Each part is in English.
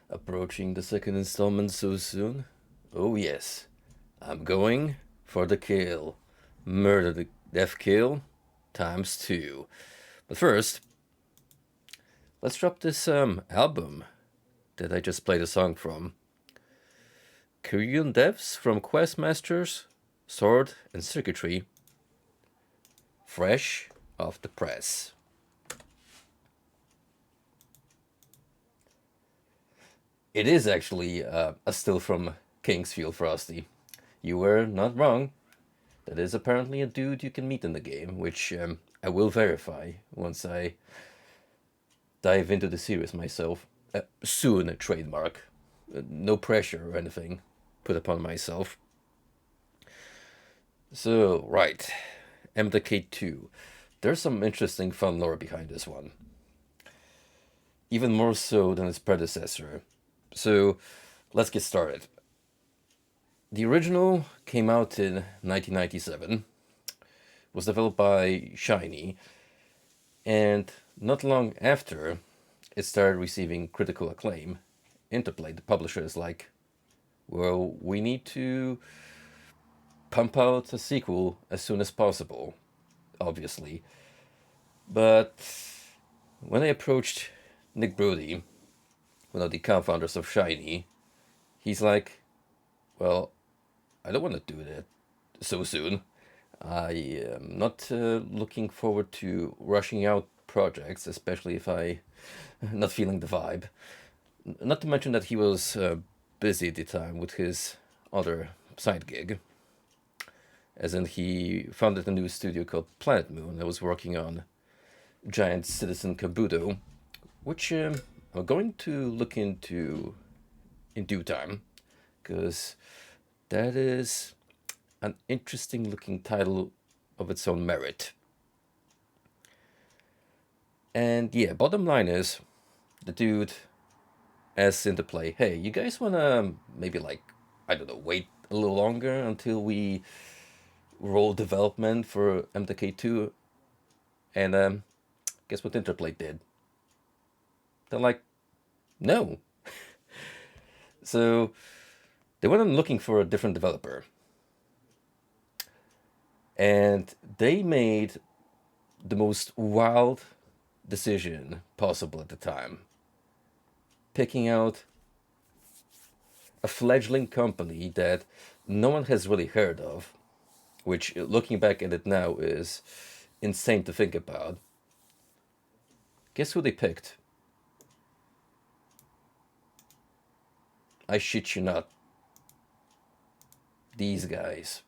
Approaching the second installment so soon? Oh yes, I'm going for the kill. Murder the death kill times two. But first, let's drop this album that I just played a song from. Korean devs from Questmasters, Sword and Circuitry, fresh off the press. It is actually a still from Kingsfield Frosty. You were not wrong. That is apparently a dude you can meet in the game, which I will verify once I dive into the series myself. Soon, a trademark. No pressure or anything put upon myself. So, right. MDK2. There's some interesting fun lore behind this one. Even more so than its predecessor. So, let's get started. The original came out in 1997, was developed by Shiny, and not long after, it started receiving critical acclaim. Interplay, the publisher, is like, well, we need to pump out a sequel as soon as possible, obviously. But when I approached Nick Brody, one of the co-founders of Shiny, he's like, well, I don't want to do that so soon. I am not looking forward to rushing out projects, especially if I not feeling the vibe. Not to mention that he was busy at the time with his other side gig, as in he founded a new studio called Planet Moon that was working on Giant Citizen Kabuto, which I'm going to look into in due time, because that is an interesting looking title of its own merit. And yeah, bottom line is, the dude asks Interplay, hey, you guys wanna maybe like, I don't know, wait a little longer until we roll development for MDK2? And guess what Interplay did? They're like, no. So they went on looking for a different developer. And they made the most wild decision possible at the time, picking out a fledgling company that no one has really heard of, which, looking back at it now, is insane to think about. Guess who they picked? I shit you not. These guys.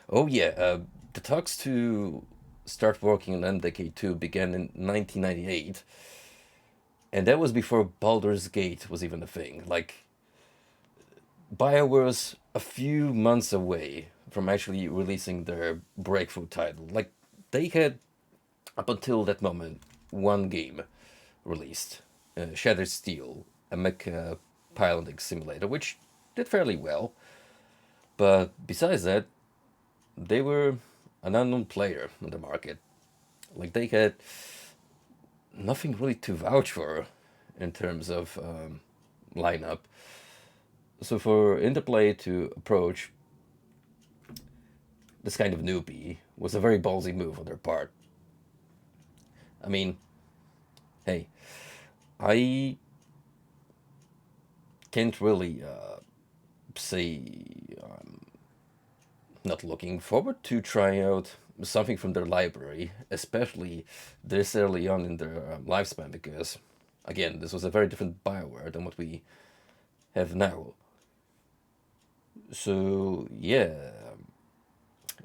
Oh yeah, the talks to start working on MDK2 began in 1998, and that was before Baldur's Gate was even a thing. Like, BioWare's a few months away from actually releasing their breakthrough title. Like, they had, up until that moment, one game released, Shattered Steel, a mecha piloting simulator, which did fairly well. But besides that, they were an unknown player on the market. Like, they had nothing really to vouch for in terms of lineup. So for Interplay to approach this kind of newbie was a very ballsy move on their part. I mean, hey, I can't really say I'm not looking forward to trying out something from their library, especially this early on in their lifespan, because, again, this was a very different Bioware than what we have now. So, yeah,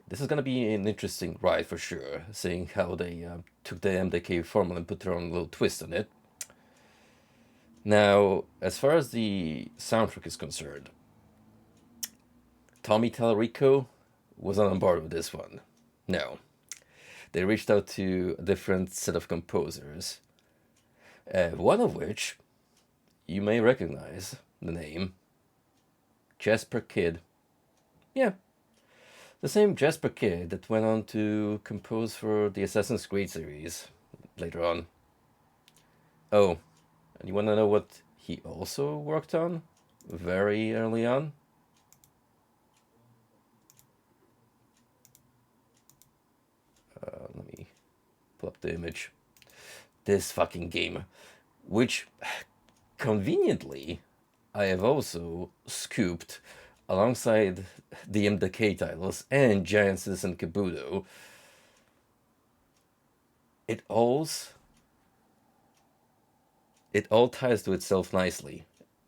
this is going to be an interesting ride for sure, seeing how they took the MDK formula and put their own little twist on it. Now, as far as the soundtrack is concerned, Tommy Tallarico was not on board with this one. No. They reached out to a different set of composers, one of which you may recognize the name Jasper Kidd. Yeah, the same Jasper Kidd that went on to compose for the Assassin's Creed series later on. Oh, and you want to know what he also worked on very early on. Let me pull up the image. This fucking game, which conveniently I have also scooped alongside the MDK titles and Giant Citizen Kabuto. It all ties to itself nicely.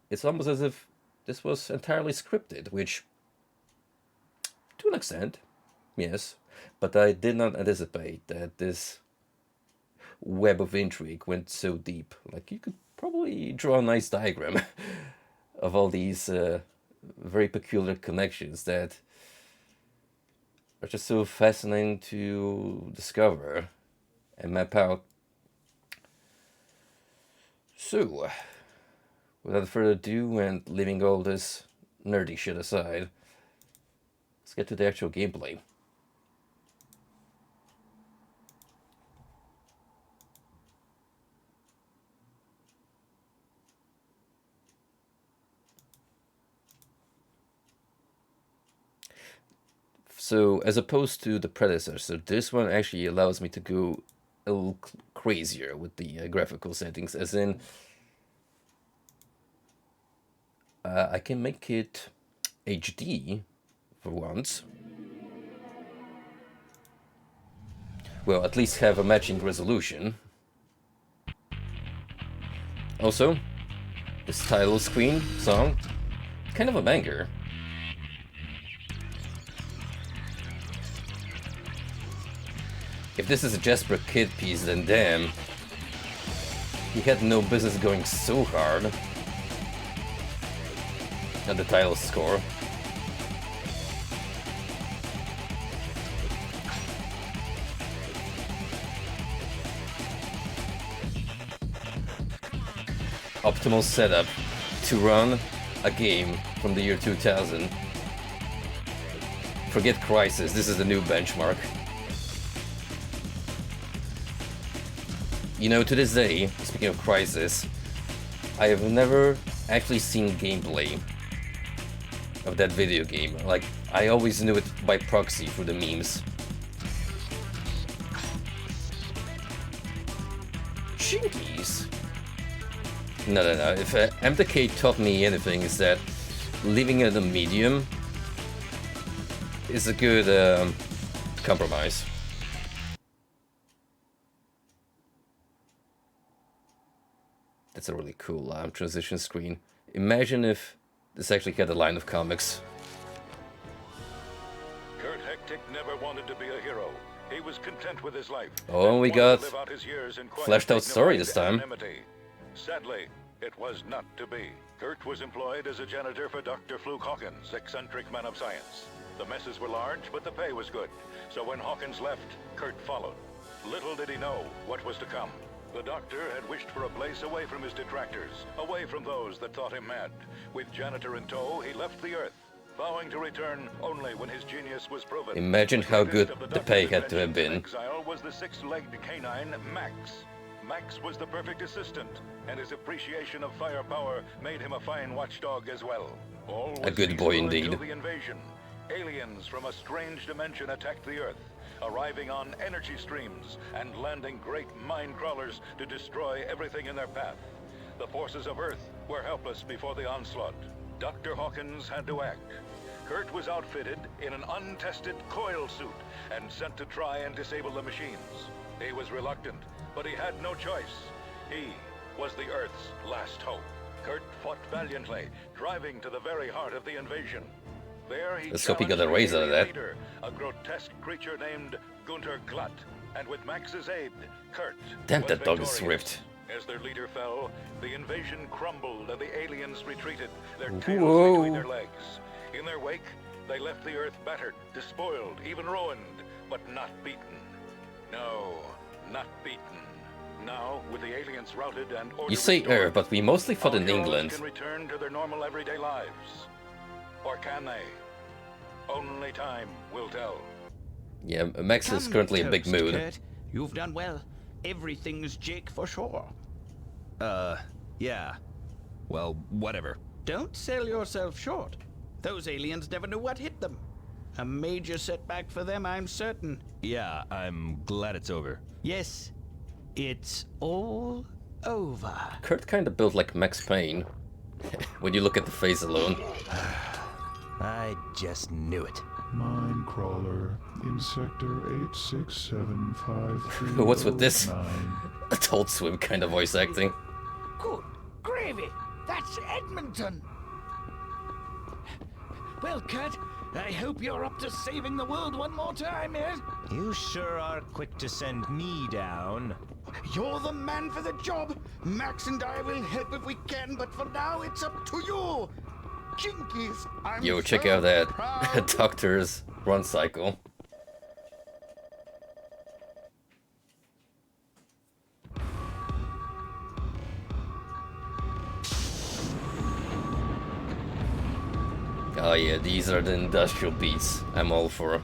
It's almost as if this was entirely scripted, which, to an extent, yes, but I did not anticipate that this web of intrigue went so deep. Like, you could probably draw a nice diagram of all these very peculiar connections that are just so fascinating to discover and map out. So, without further ado, and leaving all this nerdy shit aside, let's get to the actual gameplay. So, as opposed to the predecessor, this one actually allows me to go a little crazier with the graphical settings, as in I can make it HD for once. Well, at least have a matching resolution. Also, this title screen song, kind of a banger. If this is a Jasper Kidd piece, then damn, he had no business going so hard on the title score. Optimal setup to run a game from the year 2000. Forget Crysis, this is the new benchmark. You know, to this day, speaking of Crysis, I have never actually seen gameplay of that video game. Like, I always knew it by proxy through the memes. Jinkies. No. If MDK taught me anything, is that leaving it a medium is a good compromise. That's a really cool transition screen. Imagine if this actually had a line of comics. Kurt Hectic never wanted to be a hero. He was content with his life. Oh, and we got fleshed out story this time. Sadly, it was not to be. Kurt was employed as a janitor for Dr. Fluke Hawkins, eccentric man of science. The messes were large, but the pay was good. So when Hawkins left, Kurt followed. Little did he know what was to come. The doctor had wished for a place away from his detractors, away from those that thought him mad. With janitor in tow, he left the Earth, vowing to return only when his genius was proven. Imagine how good the pay had to have been. Exile was the six-legged canine, Max. Max was the perfect assistant, and his appreciation of firepower made him a fine watchdog as well. All a good boy indeed. The invasion. Aliens from a strange dimension attacked the Earth, arriving on energy streams and landing great mine crawlers to destroy everything in their path. The forces of Earth were helpless before the onslaught. Dr. Hawkins had to act. Kurt was outfitted in an untested coil suit and sent to try and disable the machines. He was reluctant, but he had no choice. He was the Earth's last hope. Kurt fought valiantly, driving to the very heart of the invasion. There he Let's hope he got a raise out of that. Leader, a grotesque creature named Gunter Glatt, and with Max's aid, Kurt Damn, was that dog is victorious. swift. As their leader fell, the invasion crumbled and the aliens retreated, their Whoa. tails between their legs. In their wake, they left the Earth battered, despoiled, even ruined, but not beaten. No, not beaten. Now, with the aliens routed and order You say restored, but we mostly fought our in heroes England. can return to their normal everyday lives. Or can they? Only time will tell. Yeah, Max is currently in big mood. Kurt. You've done well. Everything's Jake for sure. Yeah. Well, whatever. Don't sell yourself short. Those aliens never knew what hit them. A major setback for them, I'm certain. Yeah, I'm glad it's over. Yes, it's all over. Kurt kind of built like Max Payne, when you look at the face alone. I just knew it. Mine crawler in sector 86753. What's with this Adult Swim kind of voice acting? Good gravy! That's Edmonton! Well, Kurt, I hope you're up to saving the world one more time, yes? You sure are quick to send me down. You're the man for the job. Max and I will help if we can, but for now, it's up to you. Jinkies, I'm Yo, check so out that proud. Doctor's run cycle. Oh yeah, these are the industrial beats I'm all for.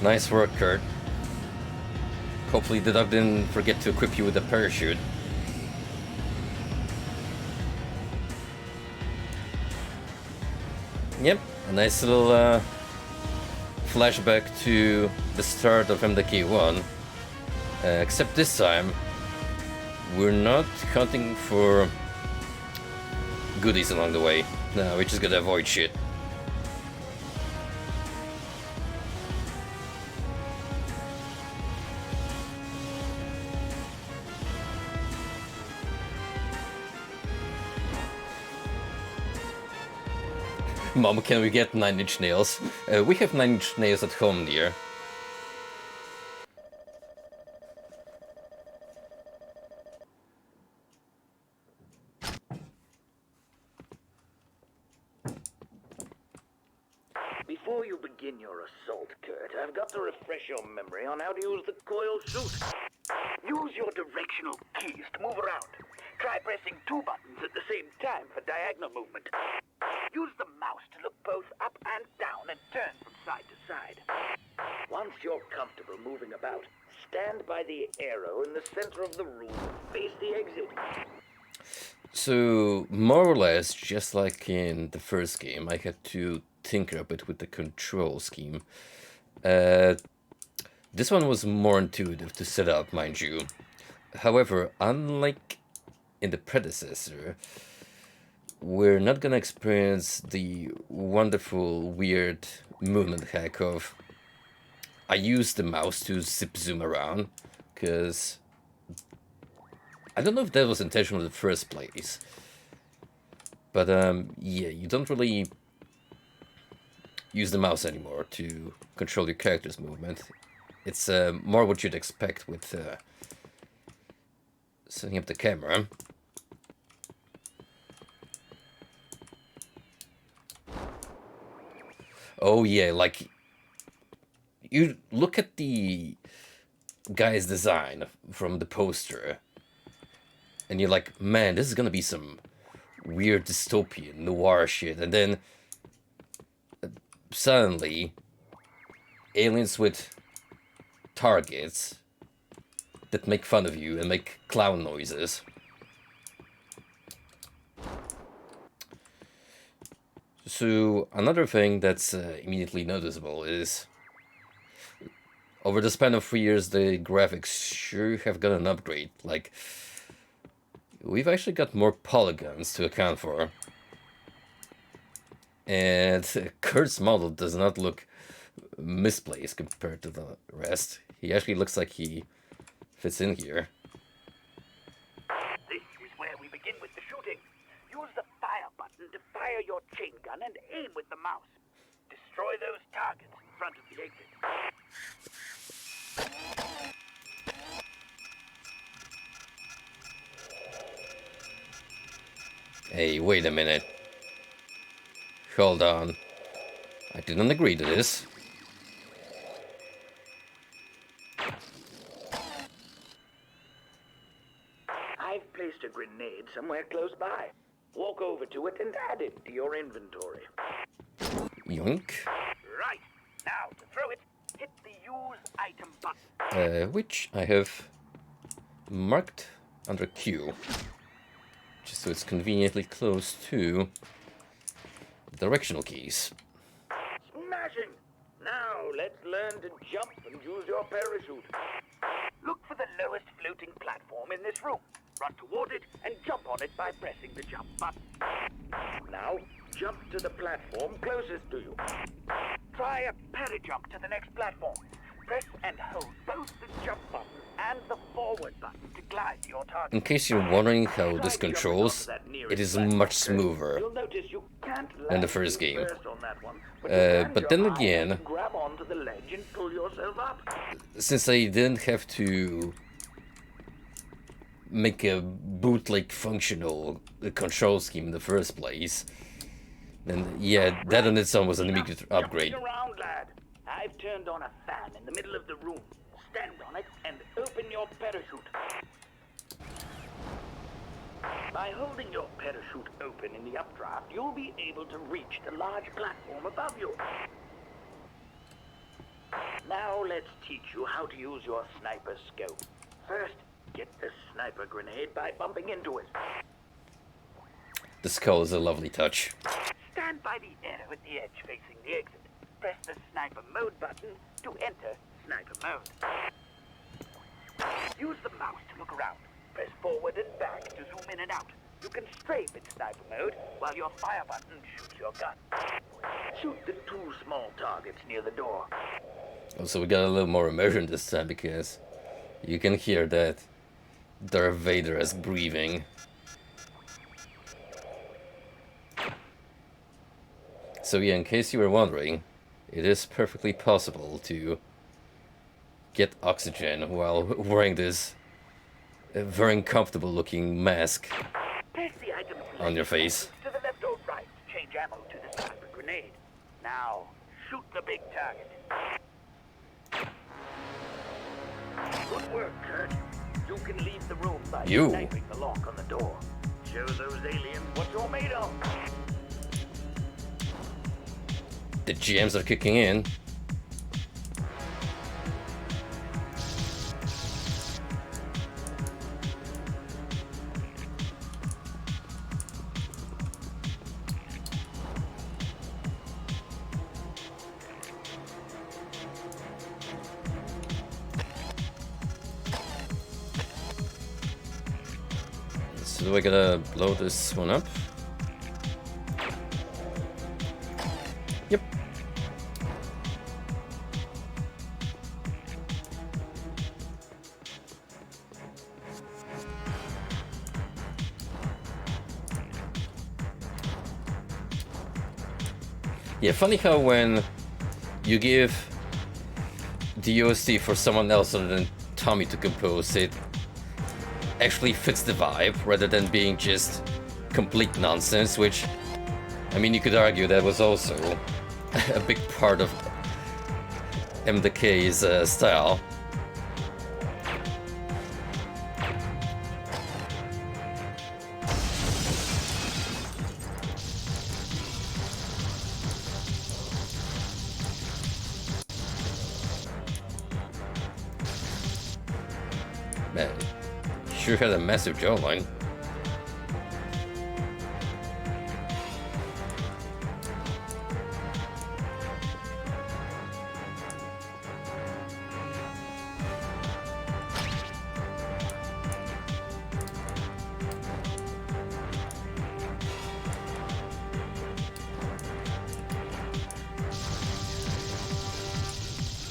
Nice work, Kurt. Hopefully the dog didn't forget to equip you with a parachute. Yep, a nice little flashback to the start of MDK1. Except this time, we're not hunting for goodies along the way. No, we're just gonna avoid shit. Mom, can we get 9-inch nails? We have 9-inch nails at home, dear. Before you begin your assault, Kurt, I've got to refresh your memory on how to use the coil suit. Use your directional keys to move around. Try pressing 2 buttons at the same time for diagonal movement. Use the mouse to look both up and down and turn from side to side. Once you're comfortable moving about, stand by the arrow in the center of the room, face the exit. So, more or less, just like in the first game, I had to tinker a bit with the control scheme. This one was more intuitive to set up, mind you. However, unlike in the predecessor, we're not gonna experience the wonderful, weird movement hack of I use the mouse to zip zoom around, because I don't know if that was intentional in the first place. But yeah, you don't really use the mouse anymore to control your character's movement. It's more what you'd expect with setting up the camera. Oh yeah, like, you look at the guy's design from the poster, and you're like, man, this is gonna be some weird dystopian noir shit, and then suddenly aliens with targets that make fun of you and make clown noises. So another thing that's immediately noticeable is over the span of 3 years the graphics sure have got an upgrade. Like, we've actually got more polygons to account for. And Kurt's model does not look misplaced compared to the rest. He actually looks like he fits in here. This is where we begin with the shooting. Use the fire button to fire your chain gun and aim with the mouse. Destroy those targets in front of the exit. Hey, wait a minute. Hold on. I didn't agree to this. I've placed a grenade somewhere close by. Walk over to it and add it to your inventory. Yoink. Right. Now, to throw it, hit the U use item button. which I have marked under Q, just so it's conveniently close to the directional keys. Smashing! Now let's learn to jump and use your parachute. Look for the lowest floating platform in this room. Run toward it and jump on it by pressing the jump button. Now, jump to the platform closest to you. Try a para-jump to the next platform. Press and hold both the jump button and the forward button to glide to your target. In case you're wondering how Try this jumping controls, onto that nearest it is platform. much smoother You'll notice you can't than the land first feet game. first on that one, but you can but then jump high again, and grab onto the ledge and pull yourself up. since I didn't have to make a bootleg functional control scheme in the first place, then yeah, that on its own was an immediate upgrade. Jumping around, lad. I've turned on a fan in the middle of the room. Stand on it and open your parachute. By holding your parachute open in the updraft, you'll be able to reach the large platform above you. Now let's teach you how to use your sniper scope. First, get the sniper grenade by bumping into it. The skull is a lovely touch. Stand by the arrow at the edge facing the exit. Press the sniper mode button to enter sniper mode. Use the mouse to look around. Press forward and back to zoom in and out. You can strafe in sniper mode while your fire button shoots your gun. Shoot the two small targets near the door. Also, we got a little more immersion this time because you can hear that Darth Vader-esque breathing. So yeah, in case you were wondering, it is perfectly possible to get oxygen while wearing this very uncomfortable looking mask Press the item on your face. to the left or right to change ammo to the sniper grenade. Now, shoot the big target. Good work, Kurt. You can leave the room by sniping the lock on the door. Show those aliens what you're made of. The gems are kicking in. So I gotta blow this one up. Yep. Yeah, funny how when you give the OST for someone else other than Tommy to compose, it actually fits the vibe rather than being just complete nonsense, which, I mean, you could argue that was also a big part of MDK's style. Man, sure had a massive jawline.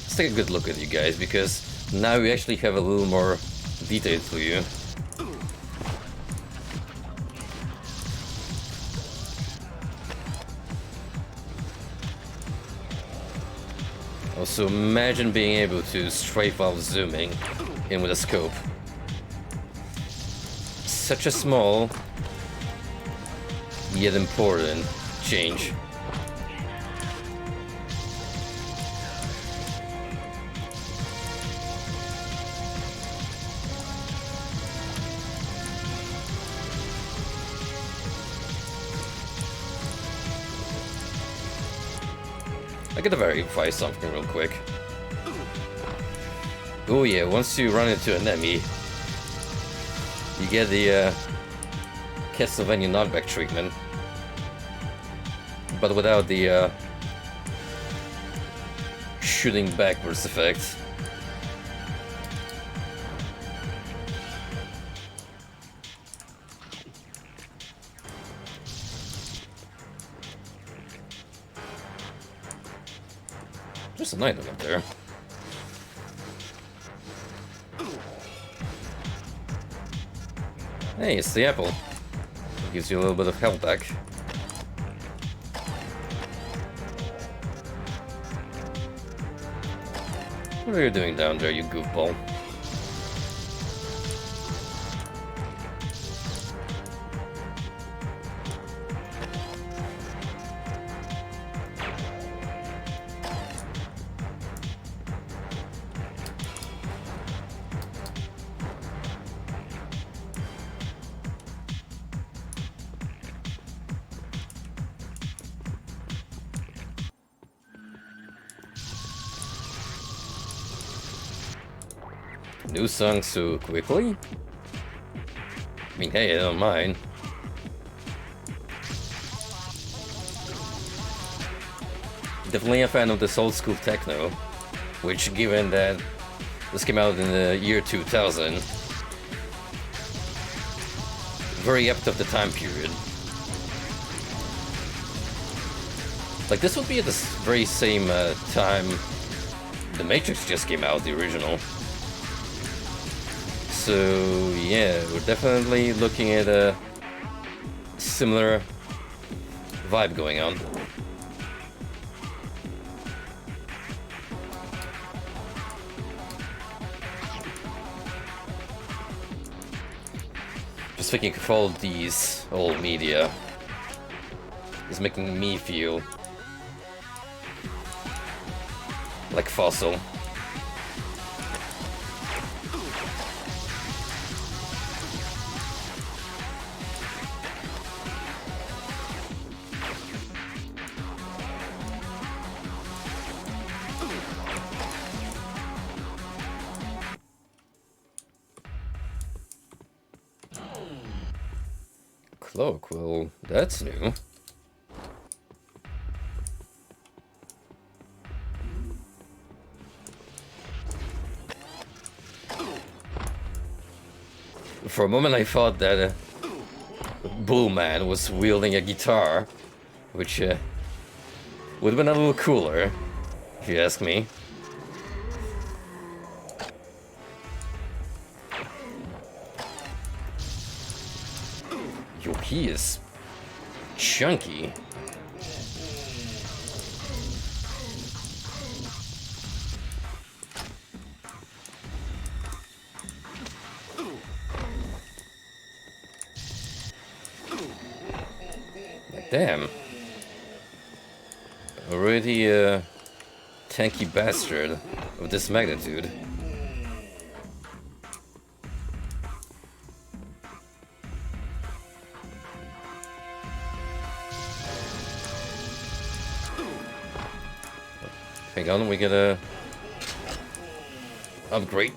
Let's take a good look at you guys, because now we actually have a little more detail to you. Also, imagine being able to strafe while zooming in with a scope. Such a small, yet important change. I gotta verify something real quick. Oh yeah, once you run into an enemy, you get the Castlevania knockback treatment, but without the shooting backwards effect. There's an item up there. Hey, it's the apple. It gives you a little bit of health back. What are you doing down there, you goofball? New song so quickly? I mean, hey, I don't mind. Definitely a fan of this old school techno, which, given that this came out in the year 2000, very apt of the time period. Like, this would be at the very same time The Matrix just came out, the original. So yeah, we're definitely looking at a similar vibe going on. Just thinking of all these old media is making me feel like Fossil. Cloak, well, that's new. For a moment I thought that Bullman was wielding a guitar, which would have been a little cooler, if you ask me. Yo, he is chunky. Damn. Already a tanky bastard of this magnitude. Hang on, we gotta upgrade.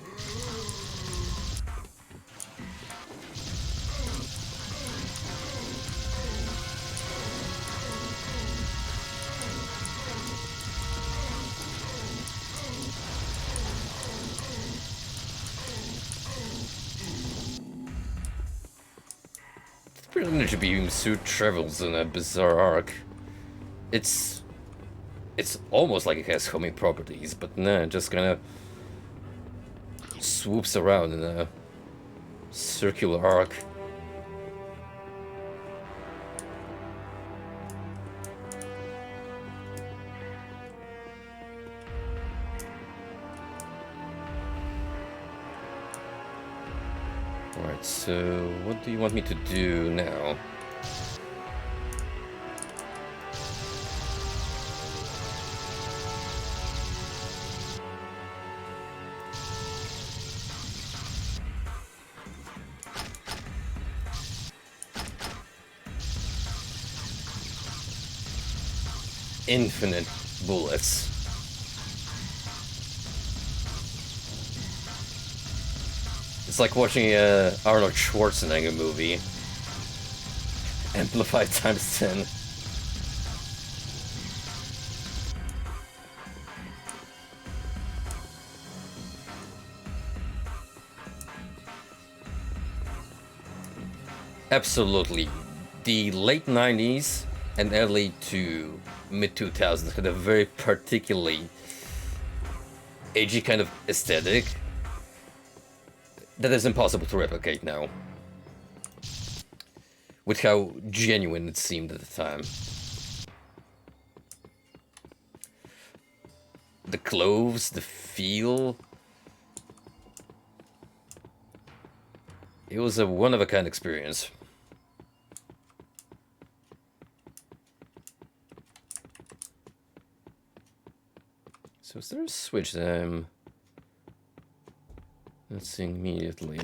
Energy beam suit travels in a bizarre arc. It's almost like it has homing properties, but nah, it just kind of swoops around in a circular arc. Alright, so what do you want me to do now? Infinite bullets. It's like watching a Arnold Schwarzenegger movie. Amplified times 10. Absolutely. The late 90s and early to mid 2000s had a very particularly edgy kind of aesthetic that is impossible to replicate now. With how genuine it seemed at the time. The clothes, the feel. It was a one-of-a-kind experience. So is there a switch that I'm not seeing immediately?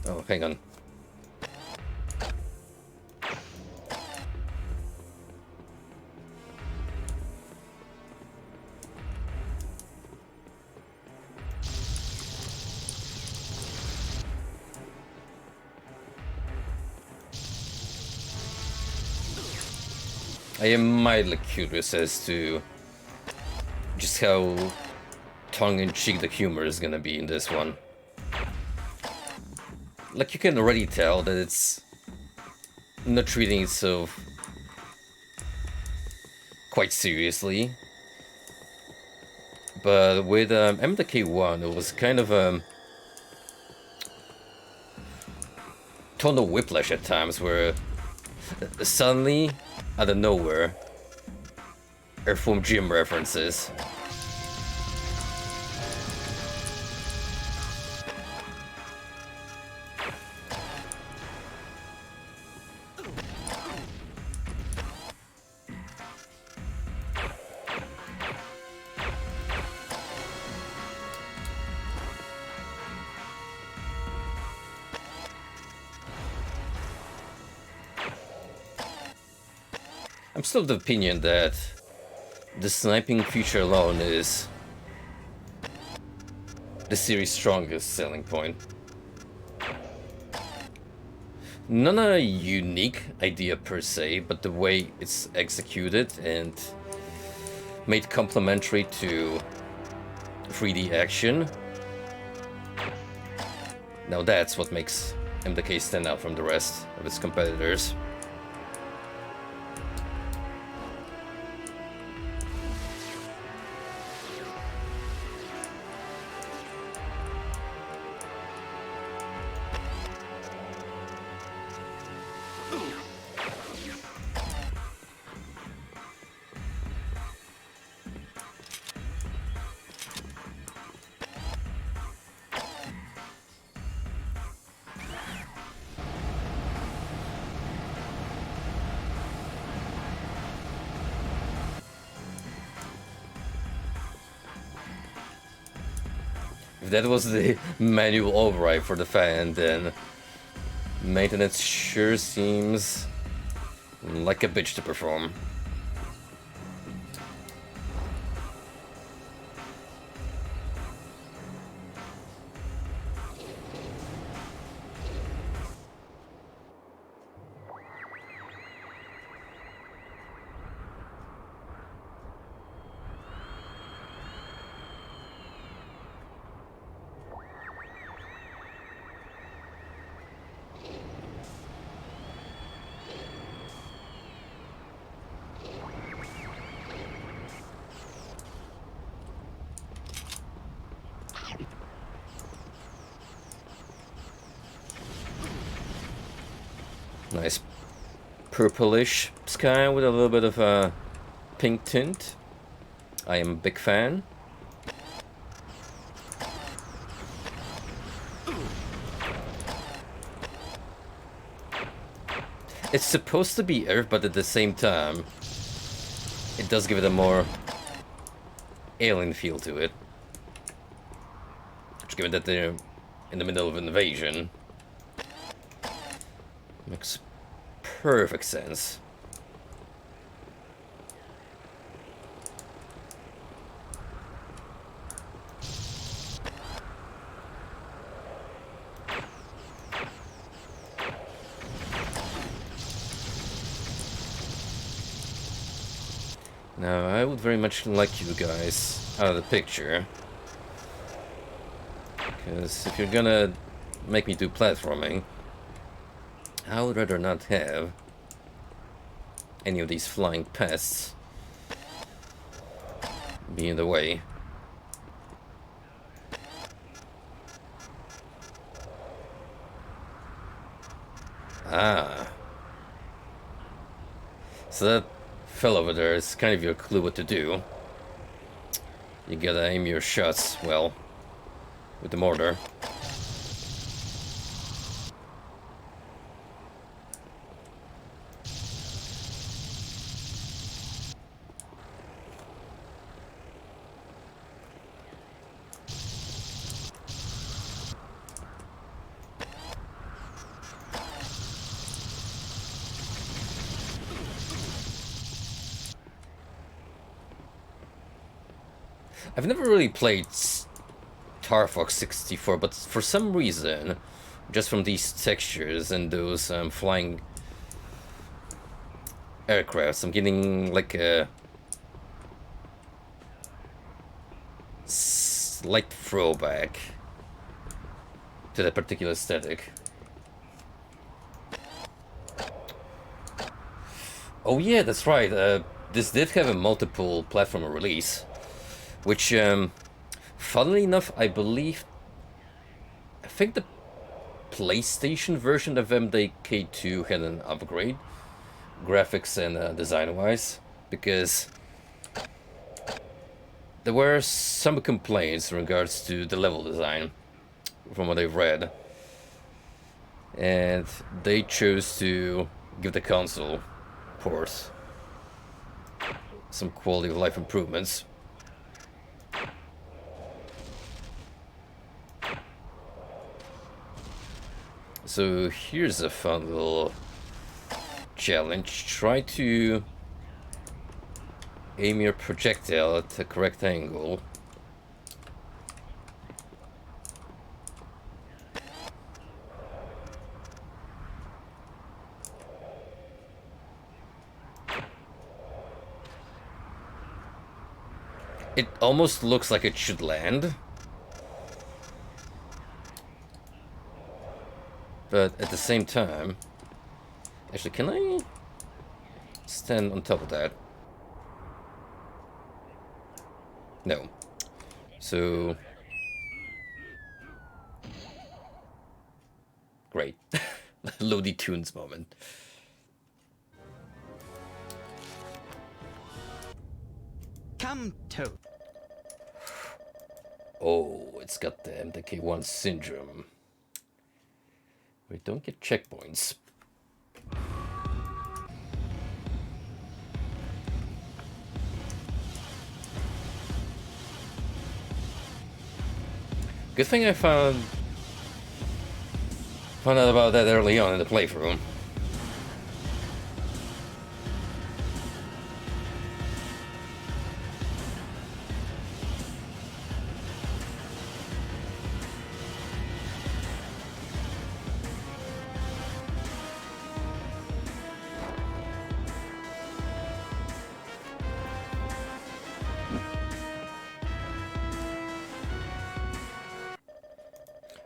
Oh, hang on. I am mildly curious as to just how tongue-in-cheek the humor is gonna be in this one. Like, you can already tell that it's not treating itself quite seriously. But with MDK1, it was kind of a tonal whiplash at times, where suddenly, out of nowhere, Earthworm Jim references. I'm still of the opinion that the sniping feature alone is the series' strongest selling point. Not a unique idea per se, but the way it's executed and made complementary to 3D action. Now that's what makes MDK stand out from the rest of its competitors. If that was the manual override for the fan, then maintenance sure seems like a bitch to perform. Nice purplish sky with a little bit of a pink tint. I am a big fan. It's supposed to be Earth, but at the same time, it does give it a more alien feel to it. Given that they're in the middle of an invasion. Makes perfect sense. Now, I would very much like you guys out of the picture. Because if you're gonna make me do platforming, I would rather not have any of these flying pests be in the way. Ah. So that fell over there is kind of your clue what to do. You gotta aim your shots well with the mortar. I've never really played Star Fox 64, but for some reason, just from these textures and those flying aircrafts, I'm getting like a slight throwback to that particular aesthetic. Oh yeah, that's right. This did have a multiple platformer release, which, funnily enough, I think the PlayStation version of MDK2 had an upgrade, graphics and design-wise, because there were some complaints in regards to the level design, from what I've read, and they chose to give the console port some quality of life improvements. So here's a fun little challenge. Try to aim your projectile at the correct angle. It almost looks like it should land, but at the same time, actually, can I stand on top of that? No. So, great. Looney Tunes moment. Come, Toad. Oh, it's got the MDK1 syndrome. We don't get checkpoints. Good thing I found out about that early on in the playthrough.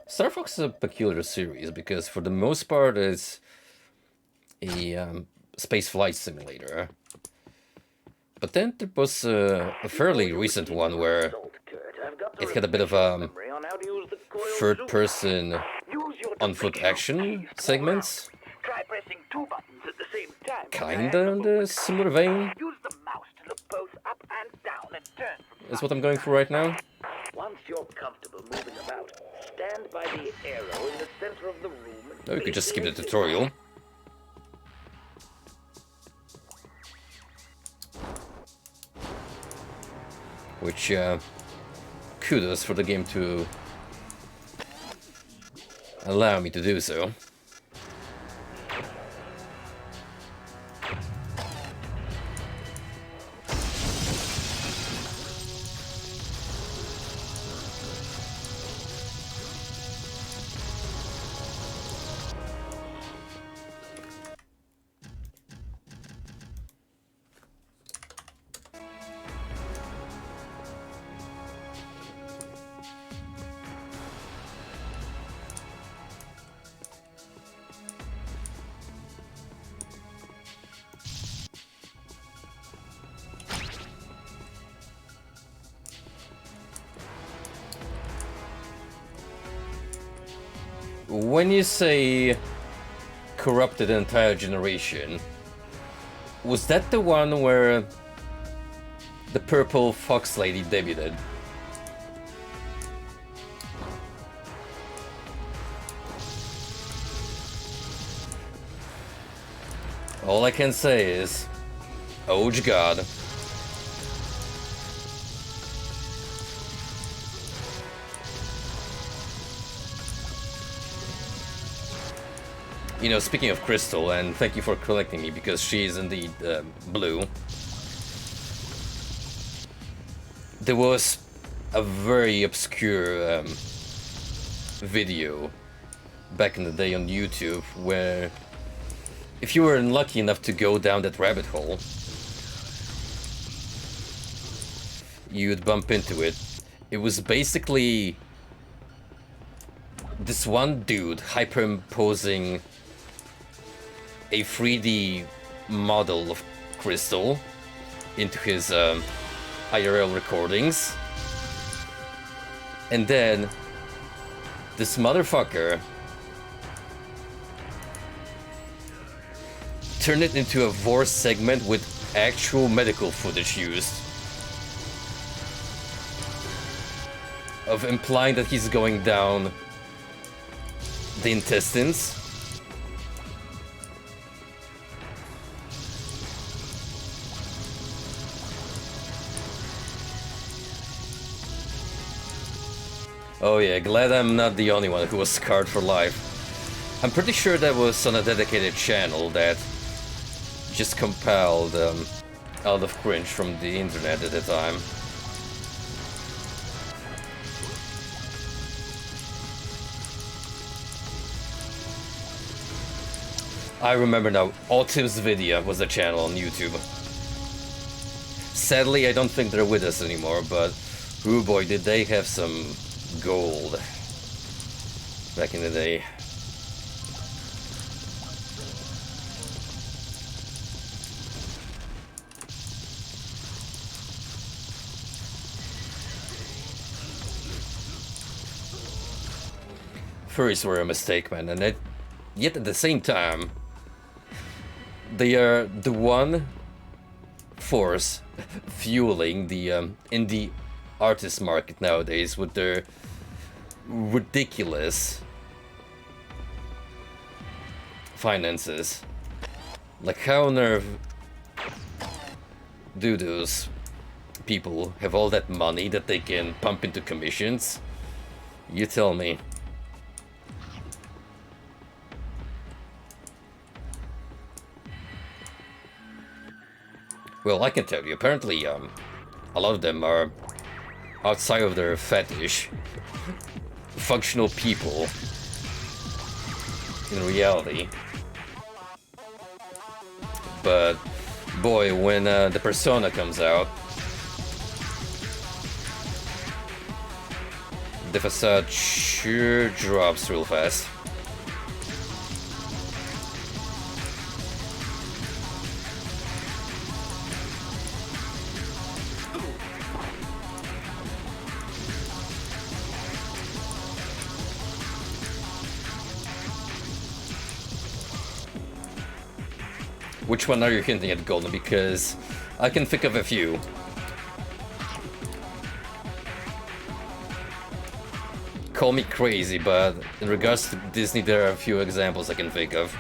Star Fox is a peculiar series because for the most part it's a space flight simulator. But then there was a fairly recent one where it had a bit of a third-person on-foot action segments. Try pressing 2 buttons at the same time. Kinda in the similar vein. Use the mouse to look both up and down and turn from Is what I'm going for right now. Once you're comfortable moving about, stand by the arrow in the center of the room. Or we could just skip the tutorial. Which, kudos for the game to allow me to do so. when you say corrupted an entire generation, was that the one where the purple fox lady debuted? All I can say is, oh god. You know, speaking of Crystal, and thank you for collecting me, because she is indeed blue. There was a very obscure video back in the day on YouTube where, if you were unlucky enough to go down that rabbit hole, you'd bump into it. It was basically this one dude hyperimposing a 3D model of Crystal into his IRL recordings, and then this motherfucker turned it into a VOR segment with actual medical footage used, of implying that he's going down the intestines. Oh yeah, glad I'm not the only one who was scarred for life. I'm pretty sure that was on a dedicated channel that just compiled out of cringe from the internet at the time. I remember now, Autumn's Video was the channel on YouTube. Sadly, I don't think they're with us anymore, but oh boy, did they have some gold back in the day. Furries were a mistake, man, and yet at the same time, they are the one force fueling the indie artist market nowadays with their ridiculous finances. Like, how on earth do those people have all that money that they can pump into commissions? You tell me. Well, I can tell you, apparently a lot of them are outside of their fetish functional people in reality. But boy, when the persona comes out, the facade sure drops real fast. Which one are you hinting at, Golden? Because I can think of a few. Call me crazy, but in regards to Disney, there are a few examples I can think of.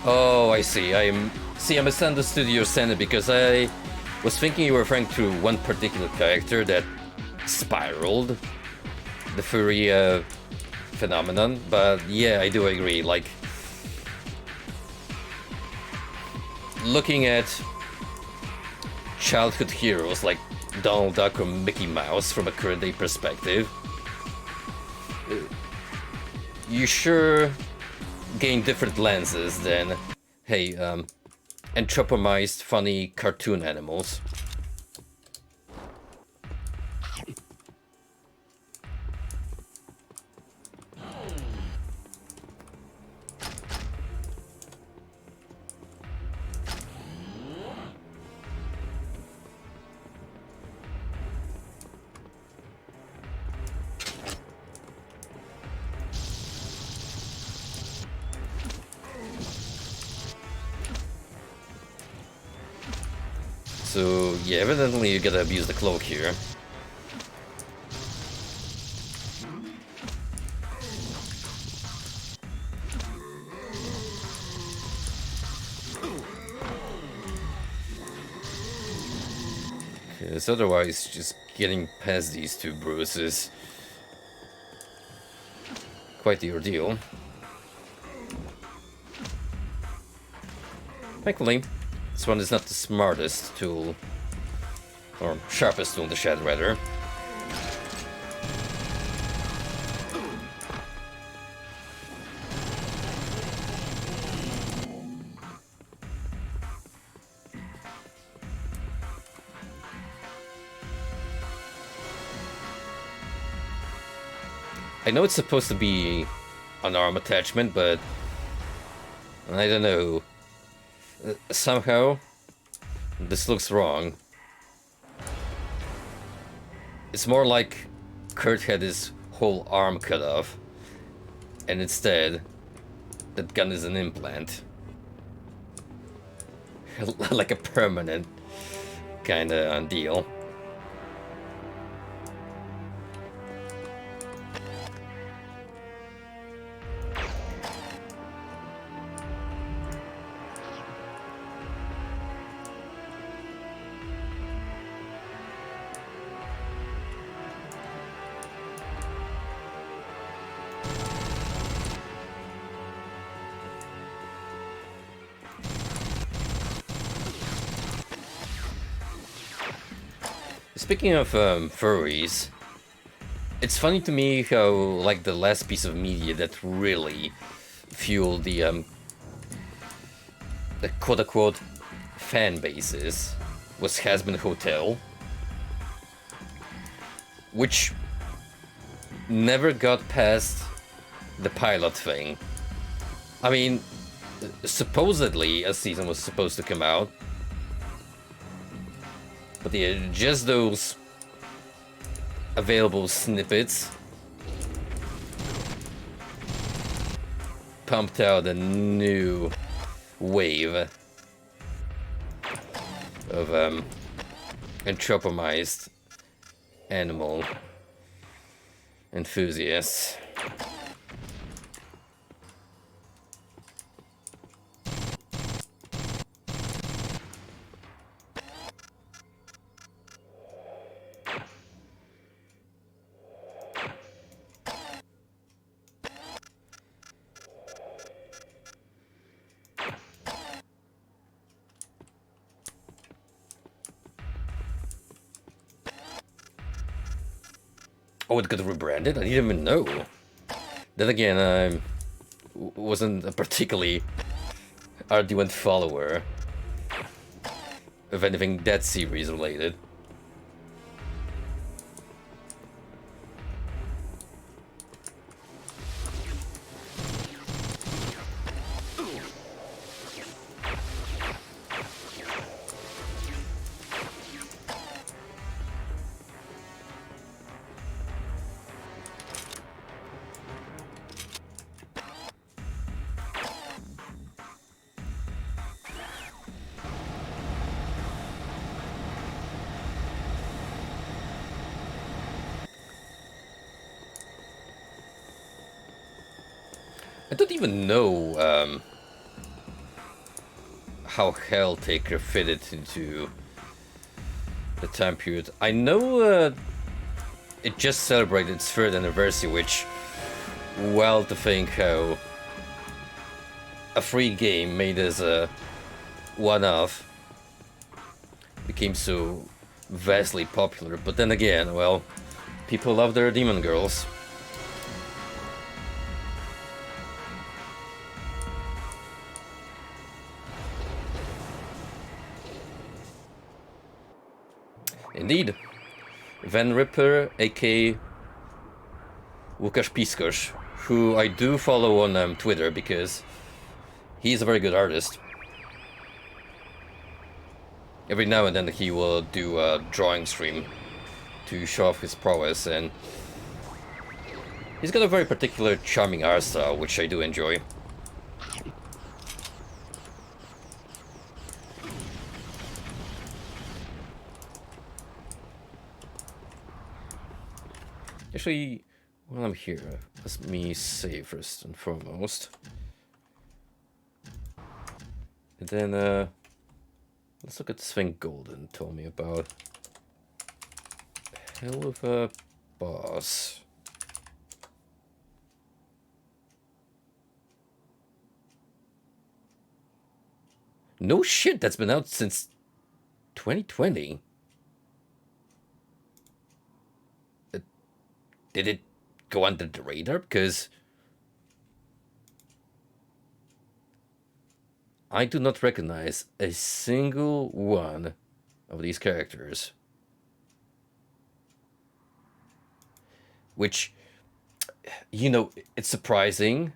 Oh, I see. I misunderstood your sentence because I was thinking you were referring to one particular character that spiraled the furry phenomenon. But yeah, I do agree. Like, looking at childhood heroes like Donald Duck or Mickey Mouse from a current day perspective, you sure gain different lenses than, hey, anthropomized funny cartoon animals. So, yeah, evidently you gotta abuse the cloak here. Because otherwise, just getting past these two bruises quite the ordeal. Thankfully, this one is not the smartest tool, or sharpest tool in the shed, rather. I know it's supposed to be an arm attachment, but I don't know. Somehow, this looks wrong. It's more like Kurt had his whole arm cut off, and instead, that gun is an implant. Like a permanent kinda deal. Speaking of furries, it's funny to me how, like, the last piece of media that really fueled the quote-unquote fan bases was Hazbin Hotel, which never got past the pilot thing. I mean, supposedly a season was supposed to come out, but yeah, just those available snippets pumped out a new wave of anthropomized animal enthusiasts. Oh, it got rebranded? I didn't even know. Then again, I wasn't a particularly ardent follower of anything that series related. I don't even know how Helltaker fitted into the time period. I know it just celebrated its 3rd anniversary, which, well, to think how a free game made as a one-off became so vastly popular, but then again, well, people love their demon girls. Indeed. Van Ripper, aka Łukasz Piskosz, who I do follow on Twitter because he's a very good artist. Every now and then he will do a drawing stream to show off his prowess, and he's got a very particular charming art style, which I do enjoy. Actually, while I'm here, let me save first and foremost. And then, let's look at this thing Golden told me about. Hell of a boss. No shit, that's been out since 2020. Did it go under the radar? Because I do not recognize a single one of these characters. Which, you know, it's surprising,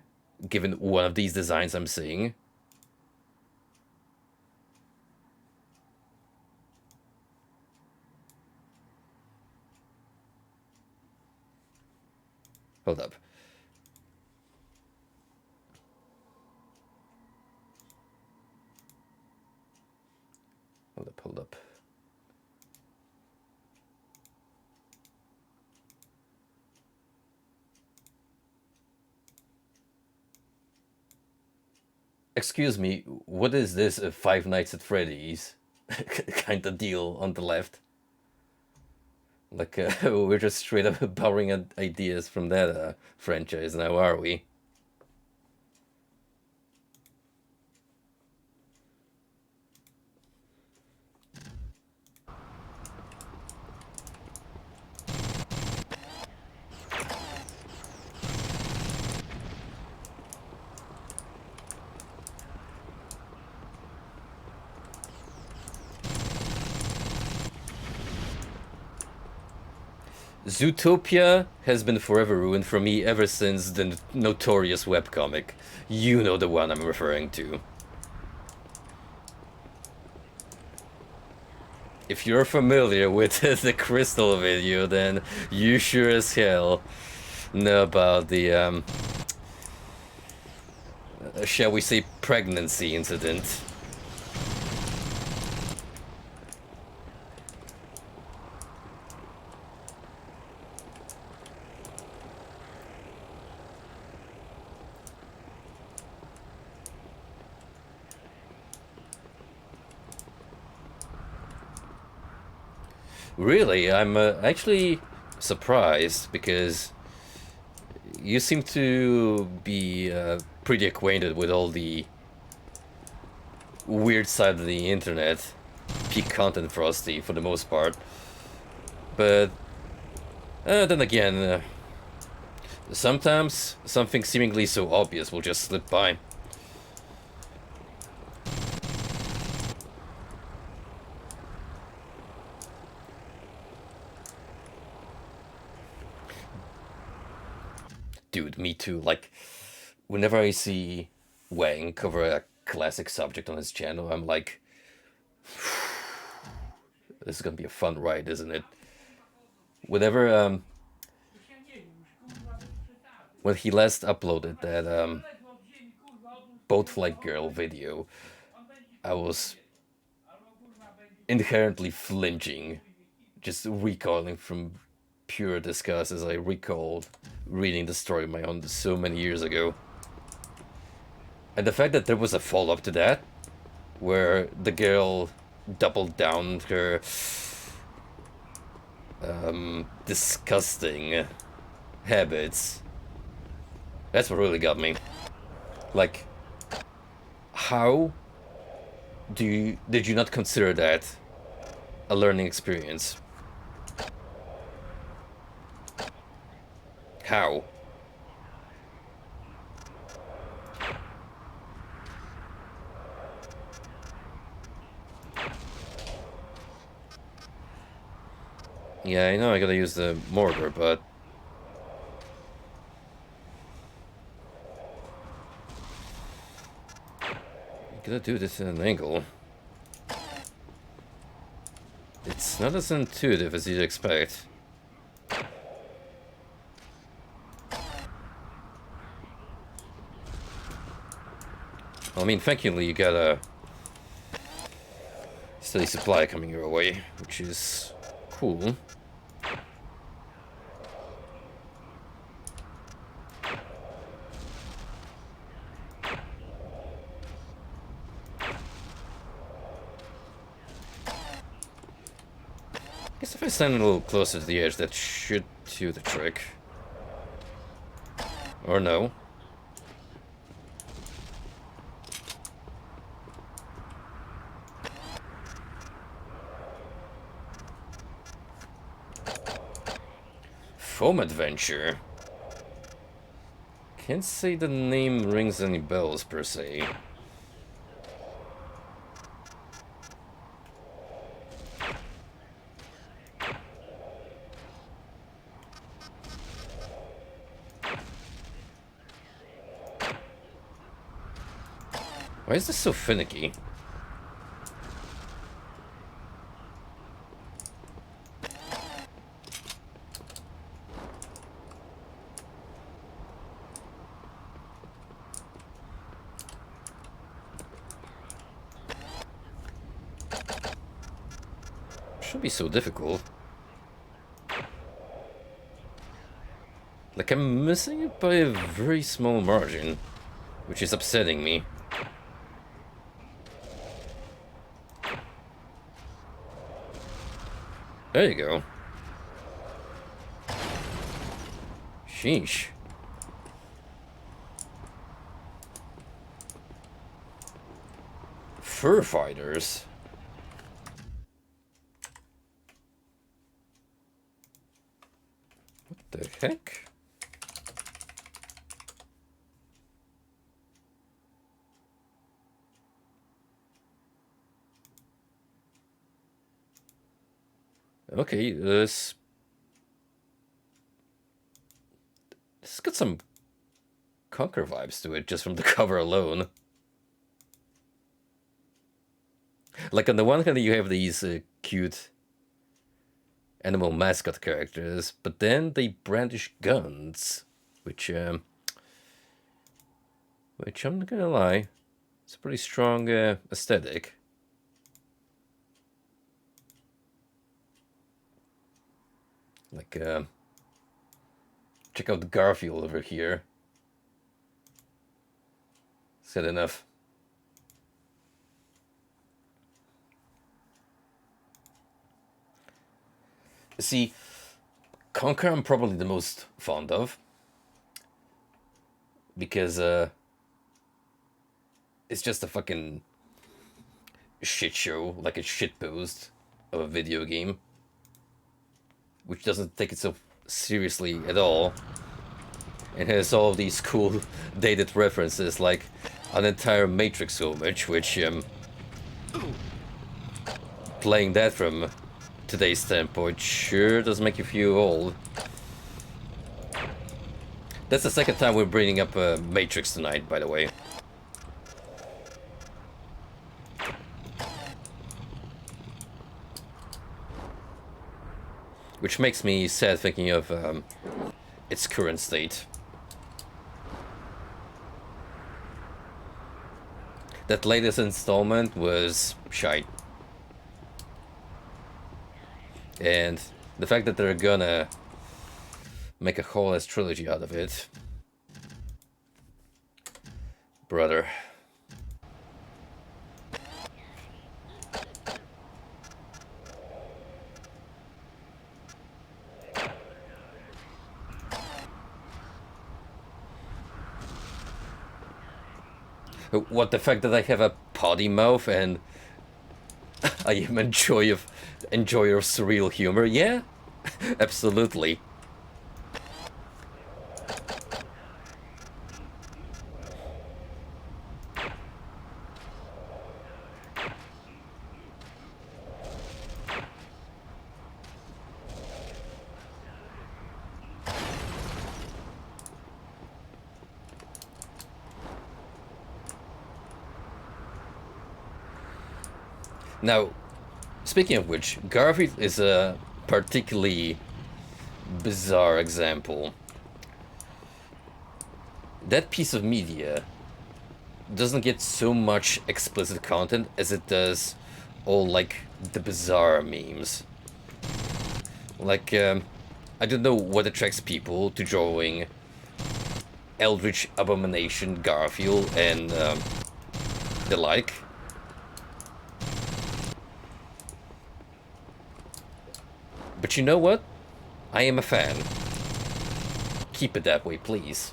given one of these designs I'm seeing. Hold up. Hold up. Excuse me, what is this, a Five Nights at Freddy's kind of deal on the left? Like, we're just straight up borrowing ideas from that franchise now, are we? Zootopia has been forever ruined for me ever since the notorious webcomic. You know the one I'm referring to. If you're familiar with the Crystal video, then you sure as hell know about the, shall we say, pregnancy incident. Really, I'm actually surprised because you seem to be pretty acquainted with all the weird side of the internet, peak content Frosty for the most part. But then again, sometimes something seemingly so obvious will just slip by. Dude, me too. Like, whenever I see Wang cover a classic subject on his channel, I'm like, this is gonna be a fun ride, isn't it? Whenever, when he last uploaded that, Boat Flight Girl video, I was inherently flinching, just recoiling from pure disgust as I recalled reading the story of my own so many years ago. And the fact that there was a follow-up to that, where the girl doubled down her disgusting habits, that's what really got me. Like, how did you not consider that a learning experience. How? Yeah, I know I gotta use the mortar, but... I gotta do this at an angle. It's not as intuitive as you'd expect. Well, I mean, thankfully you got a steady supply coming your way, which is cool. I guess if I stand a little closer to the edge, that should do the trick. Or no. Foam Adventure. Can't say the name rings any bells per se. Why is this so finicky? Shouldn't be so difficult. Like, I'm missing it by a very small margin, which is upsetting me. There you go. Sheesh. Fur fighters. What the heck? Okay, this has got some Conquer vibes to it just from the cover alone. Like, on the one hand you have these cute animal mascot characters, but then they brandish guns, which I'm not gonna lie, it's a pretty strong aesthetic. Like, check out Garfield over here. Said enough. See, Conquer I'm probably the most fond of. Because, it's just a fucking shit show, like a shitpost of a video game. Which doesn't take itself seriously at all. And has all these cool dated references, like an entire Matrix homage, which, playing that from today's standpoint sure does make you feel old. That's the second time we're bringing up Matrix tonight, by the way. Which makes me sad thinking of its current state. That latest installment was shite. And the fact that they're gonna make a whole ass trilogy out of it. Brother. What, the fact that I have a potty mouth and I am enjoyer of surreal humor. Yeah, absolutely. Now, speaking of which, Garfield is a particularly bizarre example. That piece of media doesn't get so much explicit content as it does all, like, the bizarre memes. Like, I don't know what attracts people to drawing Eldritch Abomination Garfield and the like. But you know what? I am a fan. Keep it that way, please.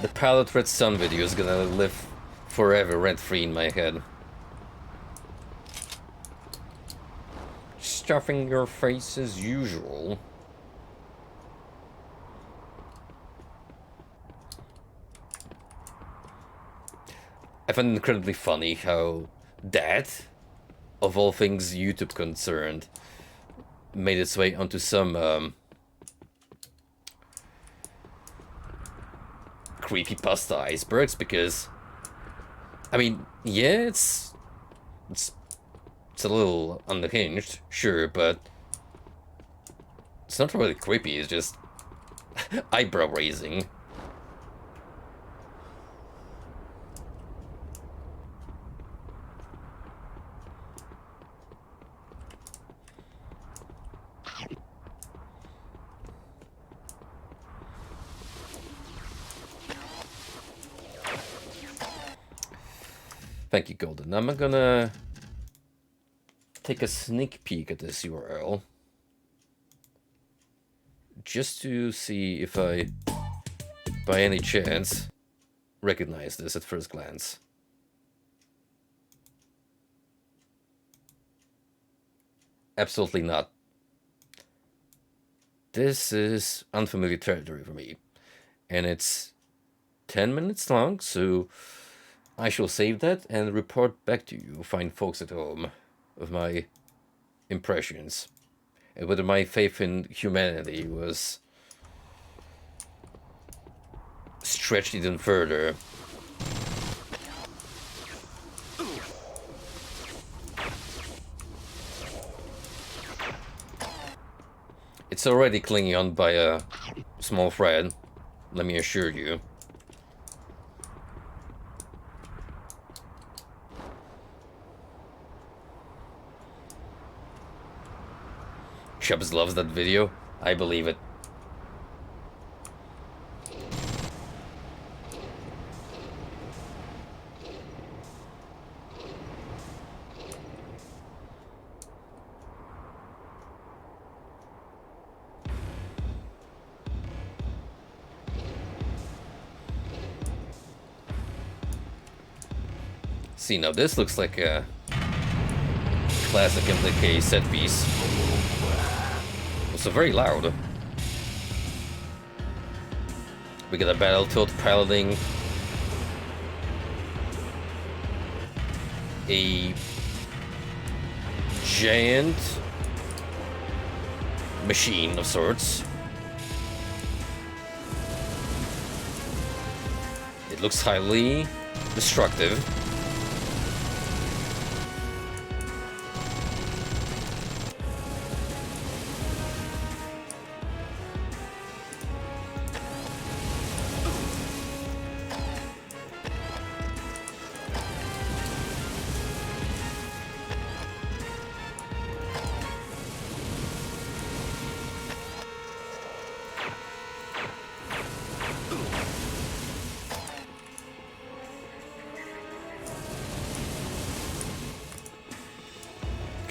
The Pilot Red Sun video is gonna live forever rent-free in my head. Stuffing your face as usual. I find it incredibly funny how that, of all things YouTube concerned, made its way onto some creepypasta icebergs, because I mean, yeah, it's a little unhinged, sure, but it's not really creepy, it's just eyebrow raising. Thank you, Golden. I'm gonna take a sneak peek at this URL just to see if I, by any chance, recognize this at first glance. Absolutely not. This is unfamiliar territory for me, and it's 10 minutes long, so I shall save that and report back to you, fine folks at home, of my impressions, and whether my faith in humanity was stretched even further. It's already clinging on by a small thread, let me assure you. Chubbs loves that video. I believe it. See, now this looks like a classic MDK set piece. Also very loud. We got a Battletoad piloting a giant machine of sorts. It looks highly destructive.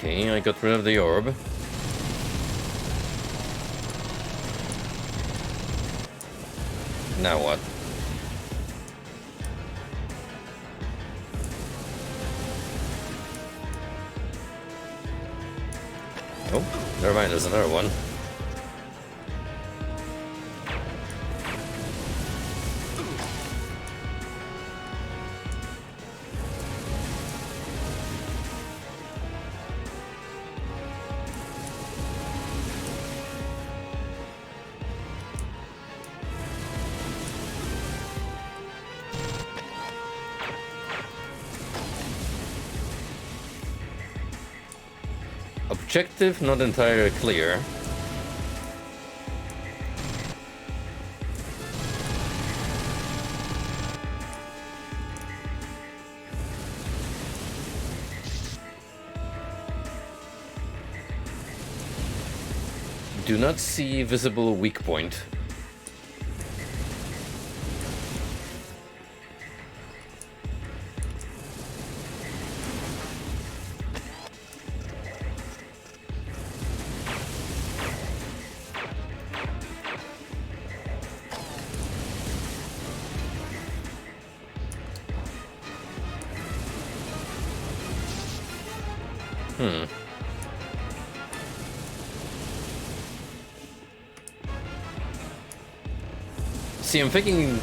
Okay, I got rid of the orb. Now what? Oh, never mind, there's another one. Objective not entirely clear. Do not see visible weak point. See, I'm thinking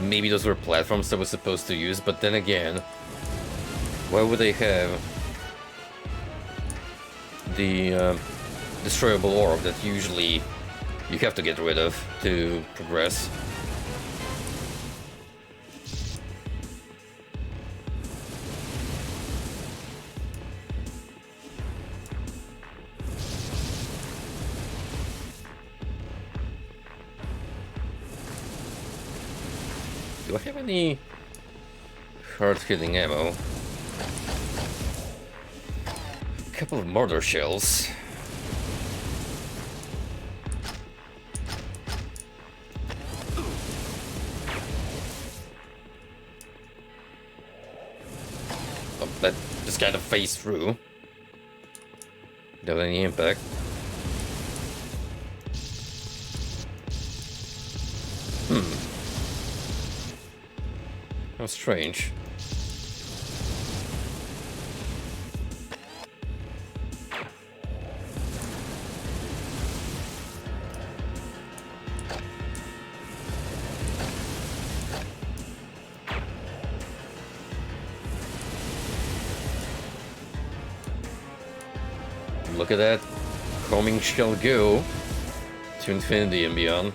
maybe those were platforms that we're supposed to use, but then again, why would they have the destroyable orb that usually you have to get rid of to progress? Do I have any hard-hitting ammo? A couple of mortar shells. Oh, that just kind of phased through. Without any impact. How strange. Look at that. Homing shall go to infinity and beyond.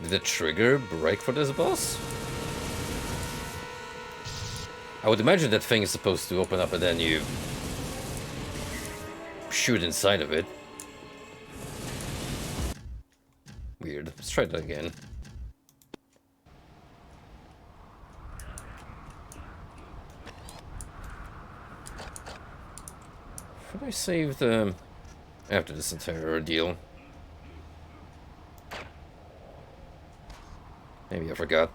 Did the trigger break for this boss? I would imagine that thing is supposed to open up and then you shoot inside of it. Weird. Let's try that again. Should I save the after this entire ordeal? Maybe I forgot.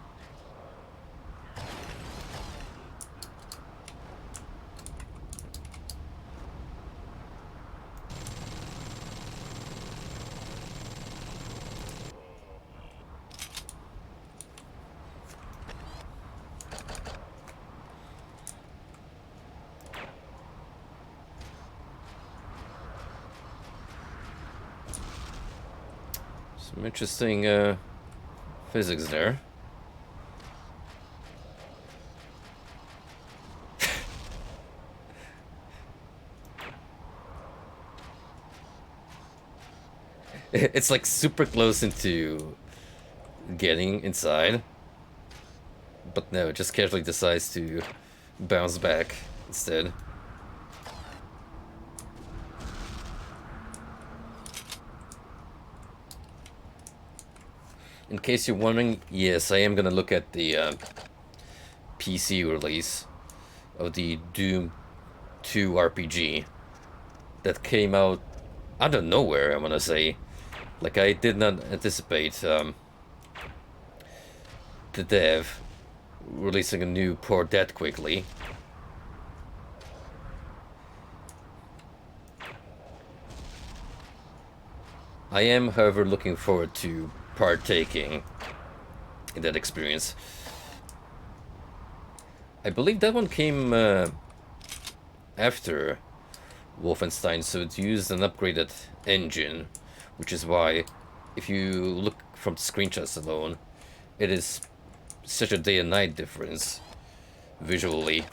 Some interesting physics there. It's like super close into getting inside, but no, it just casually decides to bounce back instead. In case you're wondering, yes, I am gonna look at the PC release of the Doom 2 RPG that came out out of nowhere, I wanna say. Like, I did not anticipate the dev releasing a new port that quickly. I am, however, looking forward to partaking in that experience. I believe that one came after Wolfenstein, so it used an upgraded engine, which is why, if you look from the screenshots alone, it is such a day and night difference visually.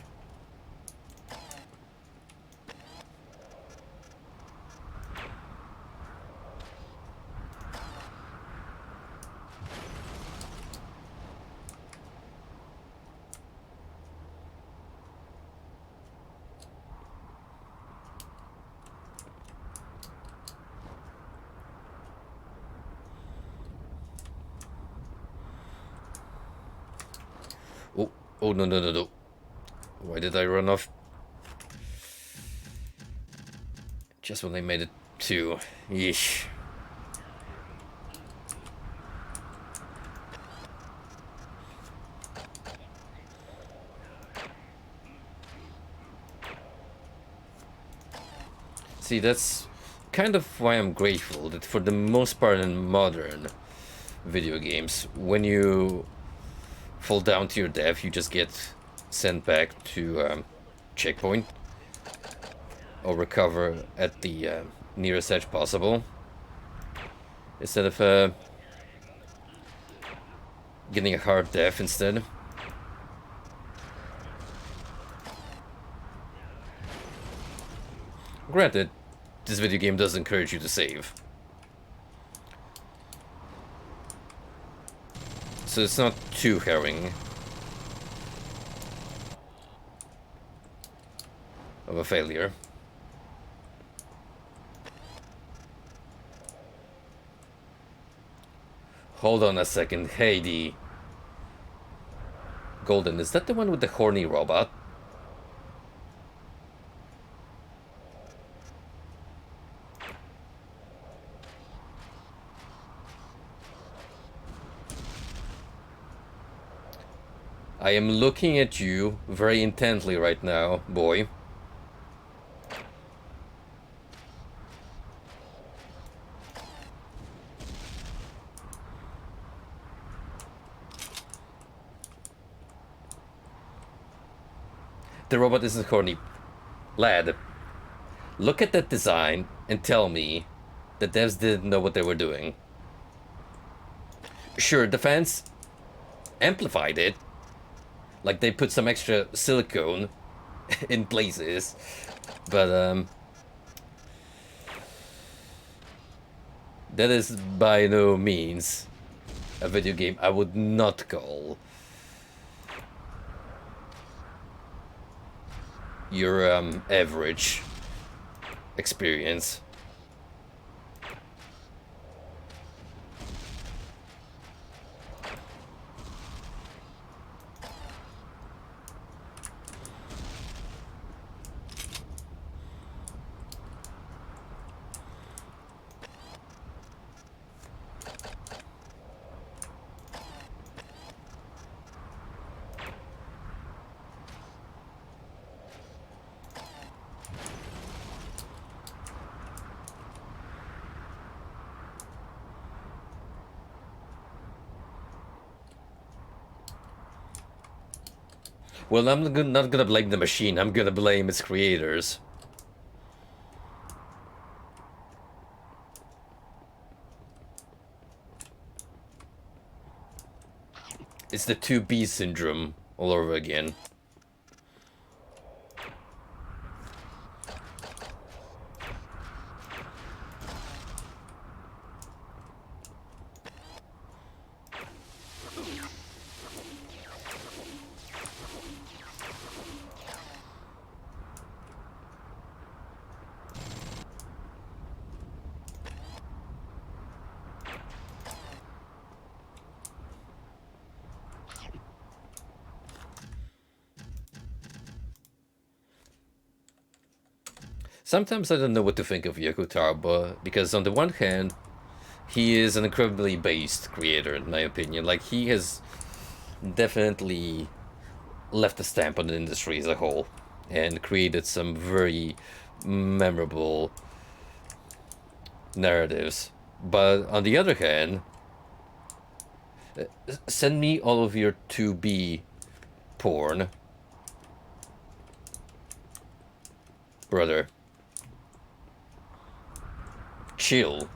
Oh, oh no, no, no, no. Why did I run off? Just when I made it to... Yeesh. See, that's kind of why I'm grateful that for the most part in modern video games, when you fall down to your death, you just get sent back to checkpoint or recover at the nearest edge possible, instead of getting a hard death instead. Granted, this video game does encourage you to save, so it's not too harrowing of a failure. Hold on a second. Hey, the Golden, is that the one with the horny robot? I am looking at you very intently right now, boy. The robot isn't horny. Lad, look at that design and tell me the devs didn't know what they were doing. Sure, the fans amplified it. Like, they put some extra silicone in places. But, that is by no means a video game I would not call your average experience. Well, I'm not gonna blame the machine, I'm gonna blame its creators. It's the 2B syndrome all over again. Sometimes I don't know what to think of Yokotaro, because on the one hand, he is an incredibly based creator, in my opinion. Like, he has definitely left a stamp on the industry as a whole, and created some very memorable narratives. But on the other hand, send me all of your 2B porn. Brother. Chill.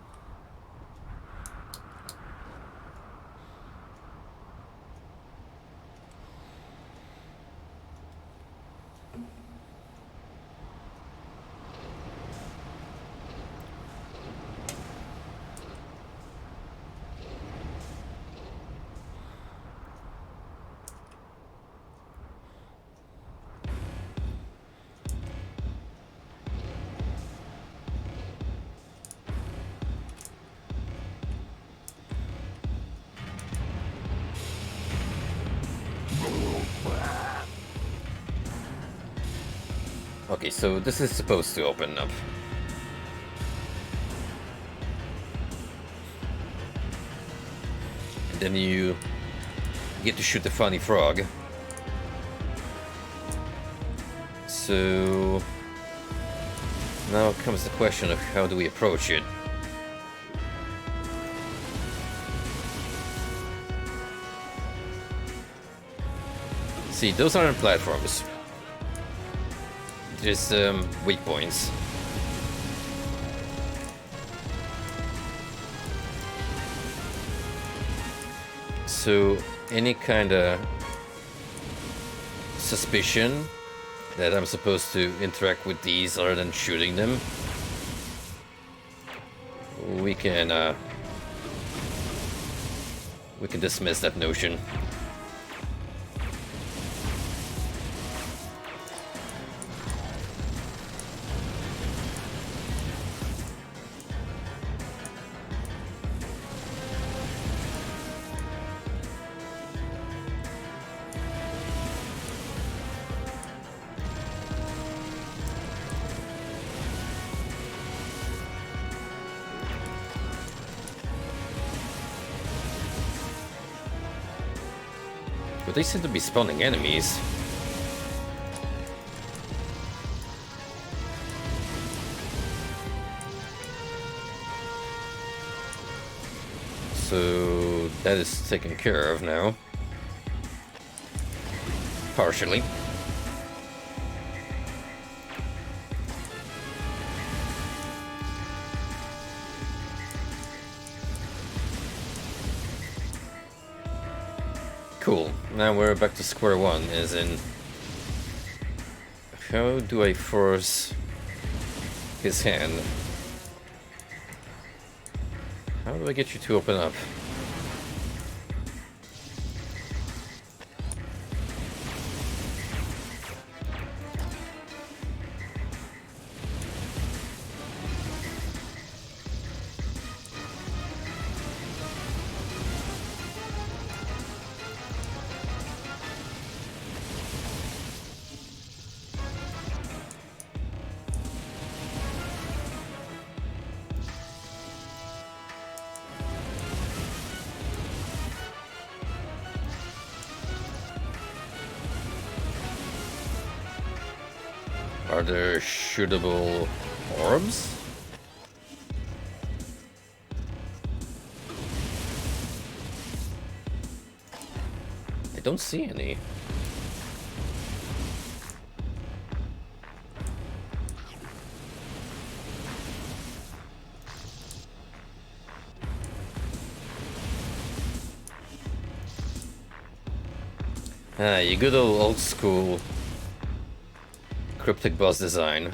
Okay, so this is supposed to open up. And then you get to shoot the funny frog. So now comes the question of how do we approach it. See, those aren't platforms. Just weak points. So any kind of suspicion that I'm supposed to interact with these other than shooting them, we can dismiss that notion. But they seem to be spawning enemies. So that is taken care of now. Partially. Cool. Now we're back to square one, as in... How do I force his hand? How do I get you to open up? Are there shootable orbs? I don't see any. Ah, you good old school cryptic boss design.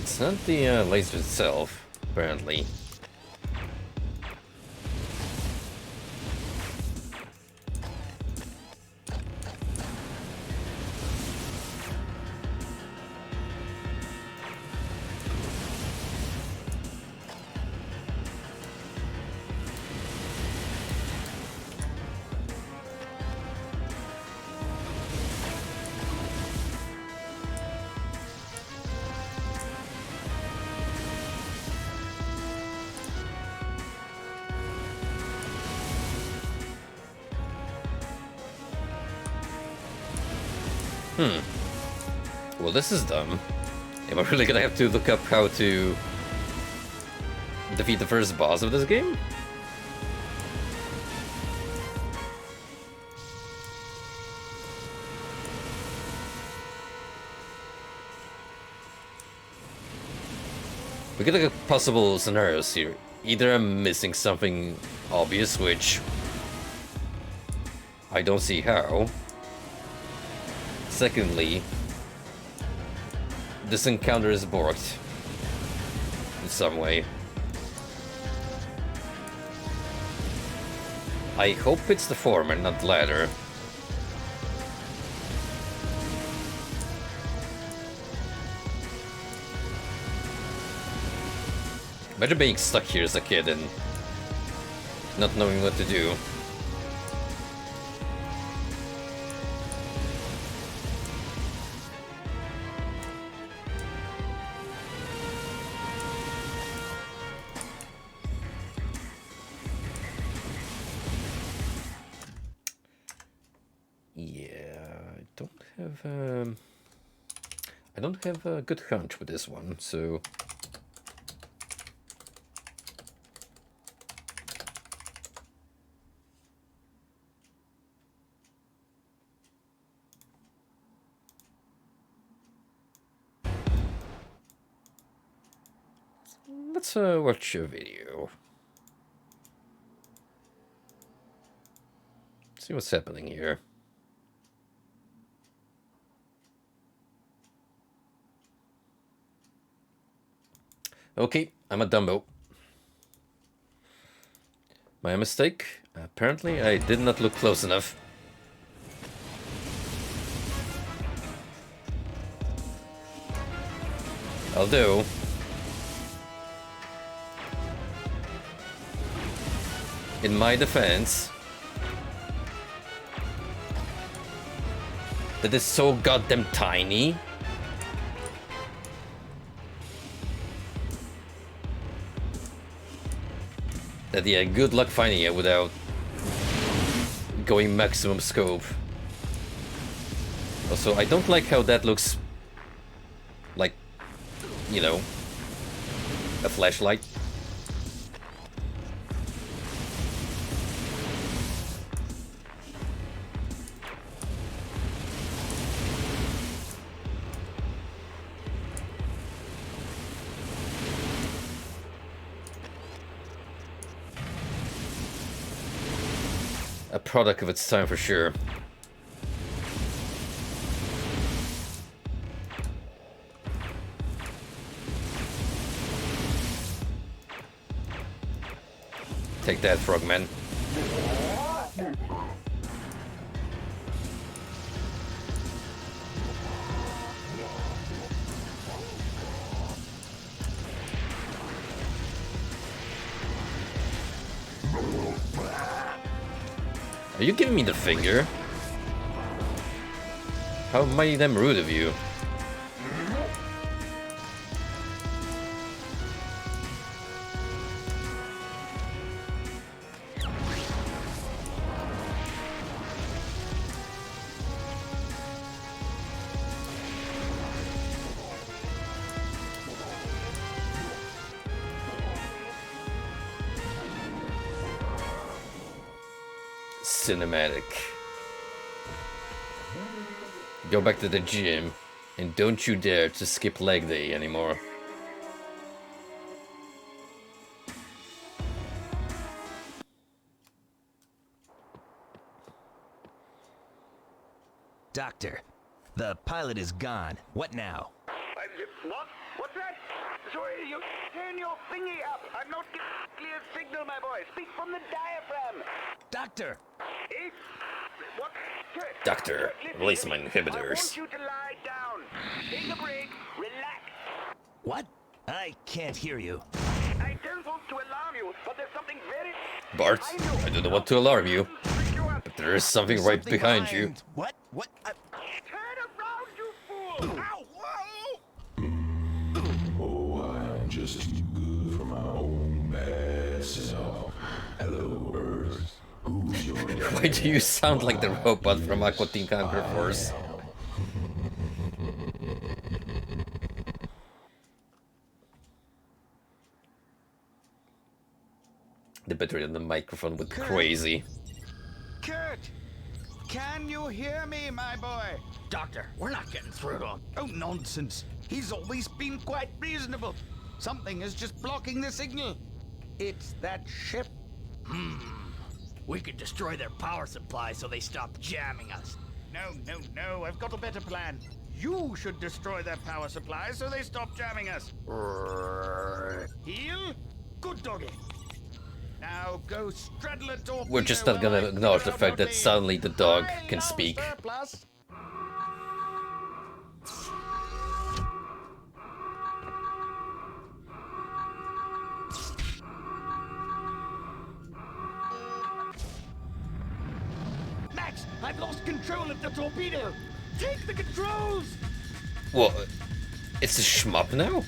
It's not the laser itself, apparently. Well, this is dumb. Am I really gonna have to look up how to defeat the first boss of this game? We get like possible scenarios here. Either I'm missing something obvious, which I don't see how. Secondly, this encounter is borked in some way. I hope it's the former, not the latter. Imagine being stuck here as a kid and not knowing what to do. I don't have a good hunch with this one, so let's watch a video. See what's happening here. Okay, I'm a Dumbo. My mistake. Apparently, I did not look close enough. Although, in my defense, that is so goddamn tiny. That, yeah, good luck finding it without going maximum scope. Also, I don't like how that looks like, you know, a flashlight. A product of its time for sure. Take that, frogman. Are you giving me the finger? How mighty damn rude of you. Cinematic. Go back to the gym and don't you dare to skip leg day anymore. Doctor, the pilot is gone. What now? What? What's that? Sorry, you turn your thingy up. I'm not getting clear signal, my boy. Speak from the diaphragm. Doctor! Eh? What? Doctor, Listen, release my I inhibitors. want you to lie down. Take a break. Relax. What? I can't hear you. I don't want to alarm you, but there's something very... Bart, I don't want to alarm you, freak you up. but there is something right Something behind you. What? What? Turn around, you fool! Ow! Whoa! Oh, I'm just too good for my own bad self. Hello, Earth. Who's your Why do you sound like the robot from Aqua Teen Conquer Force? battery on the microphone would be Kurt. crazy. Kurt! Can you hear me, my boy? Doctor, we're not getting through to him. Oh, nonsense. He's always been quite reasonable. Something is just blocking the signal. It's that ship. We could destroy their power supply so they stop jamming us. No. I've got a better plan. You should destroy their power supply so they stop jamming us. Heel? Good doggy. Now go straddle a torpedo. We're just not gonna while I acknowledge the figure out fact what that they- suddenly the dog Buy can low speak. surplus. Max, I've lost control of the torpedo. Take the controls. What? It's a shmup now?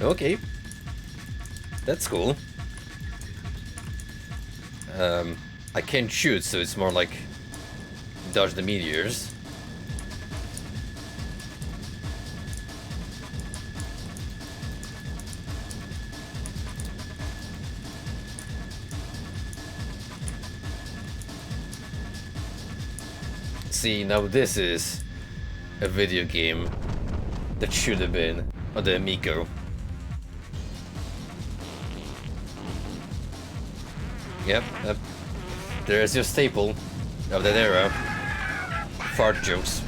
Okay. That's cool. I can't shoot, so it's more like dodge the meteors. See, now this is a video game that should have been on the Amico. Yep, there's your staple of that era. Fart jokes.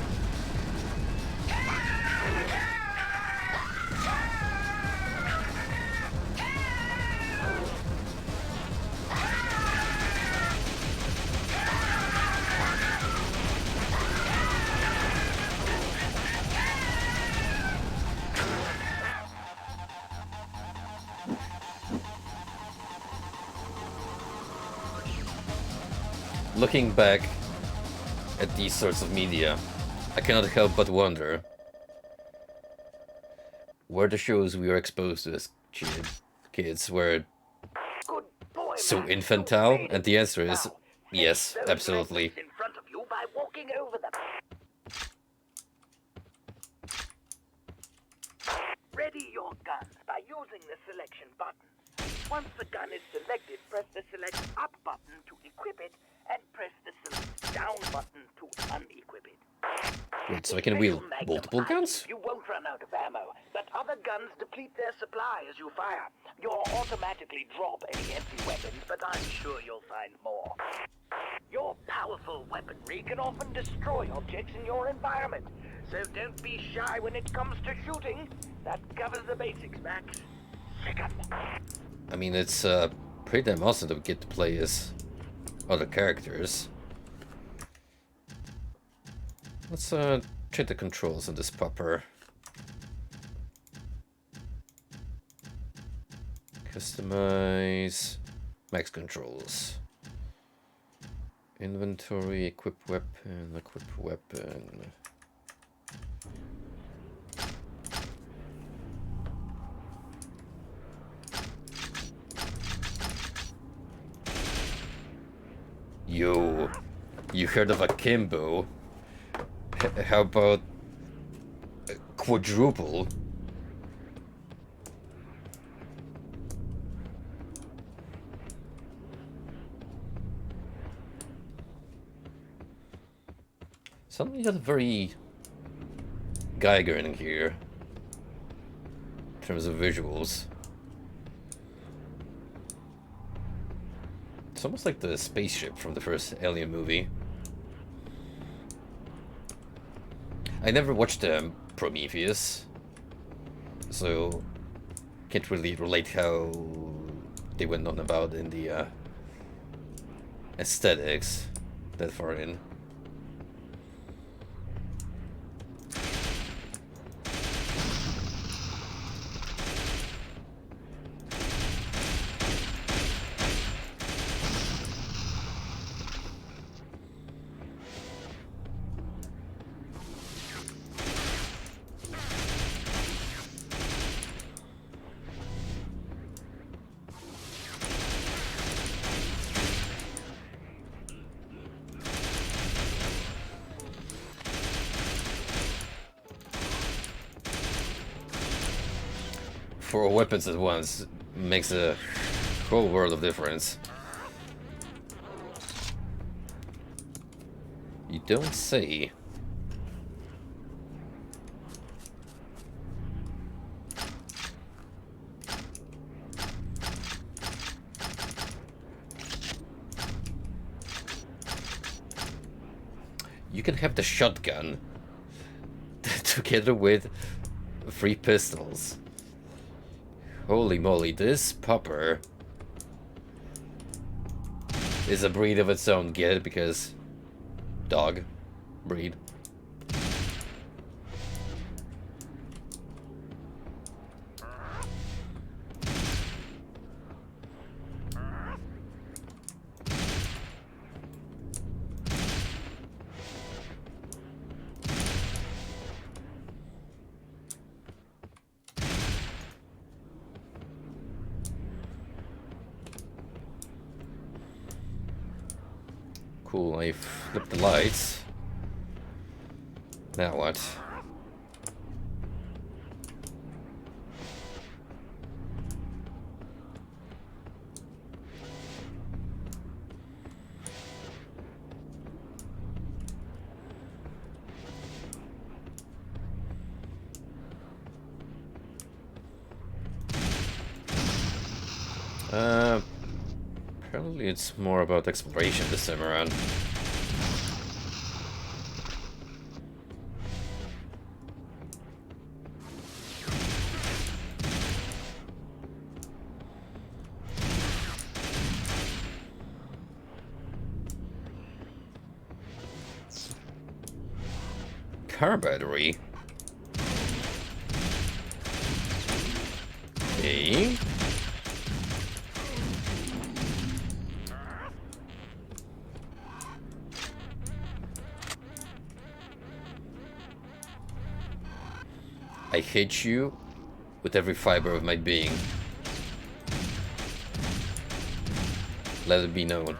Looking back at these sorts of media, I cannot help but wonder, were the shows we were exposed to as kids were Good boy, so Max. infantile? You made And it. the answer is Now, yes, face those absolutely. fragments in front of you by walking over them. Ready your guns by using the selection button. Once the gun is selected, press the select up button to equip it, and press the select down button to unequip it. Wait, so I can wield Special Magnum multiple guns? You won't run out of ammo, but other guns deplete their supply as you fire. You'll automatically drop any empty weapons, but I'm sure you'll find more. Your powerful weaponry can often destroy objects in your environment, so don't be shy when it comes to shooting. That covers the basics, Max. Sick 'em. I mean, it's pretty damn awesome that we get to play as other characters. Let's check the controls on this pupper. Customize max controls. Inventory, equip weapon. Yo, you heard of a Kimbo? How about a quadruple? Something got very Geiger in here in terms of visuals. It's almost like the spaceship from the first Alien movie. I never watched Prometheus, so can't really relate how they went on about in the aesthetics that far in. Four weapons at once makes a whole world of difference. You don't say. You can have the shotgun together with 3 pistols. Holy moly, this pupper is a breed of its own. Get it? Because dog breed. Cool, I flipped the lights. Now what? Apparently it's more about exploration this time around. Car battery? Okay. I hate you with every fiber of my being. Let it be known.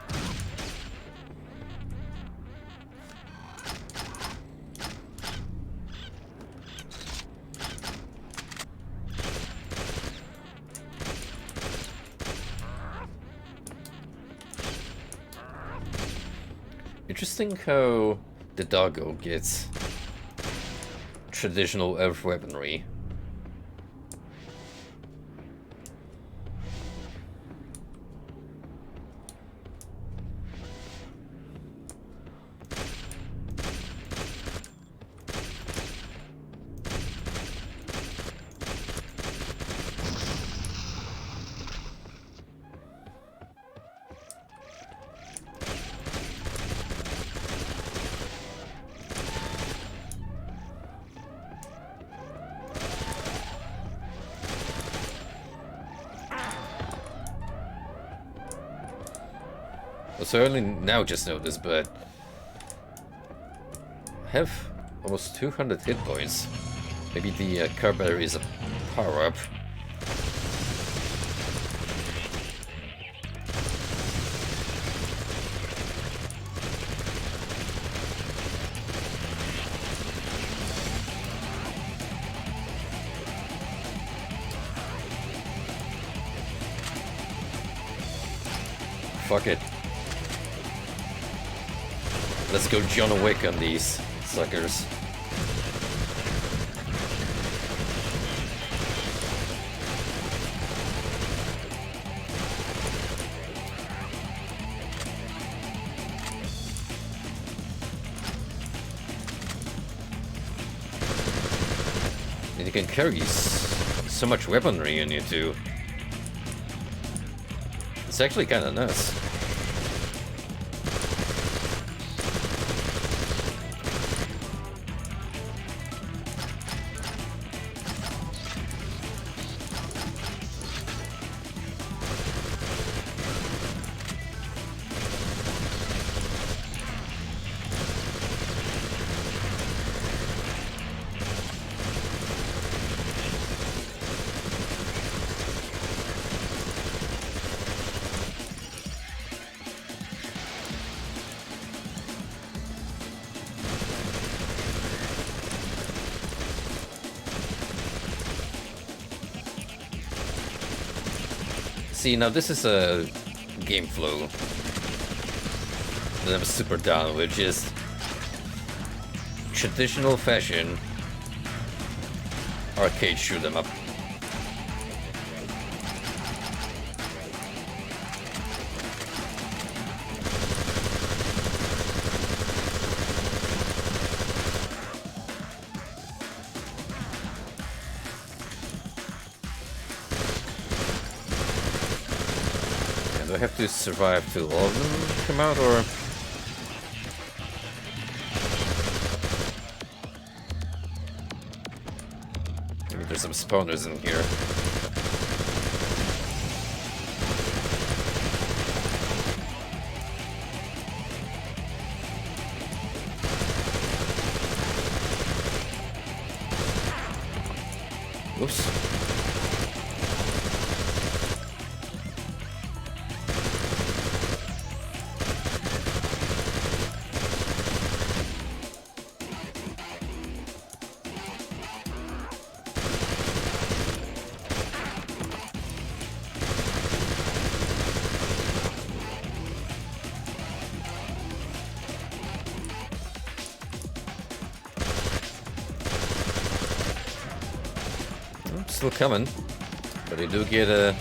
Interesting how the doggo gets traditional elf weaponry. So I only now just noticed, but I have almost 200 hit points. Maybe the car battery is a power-up. Fuck it. Let's go John Wick on these suckers. And you can carry so much weaponry in you too. It's actually kind of nuts. See, now this is a game flow that I'm super down with, just traditional fashion arcade shoot 'em up. Do I have to survive till all of them come out, or...? Maybe there's some spawners in here. Oops. Still coming, but they do get a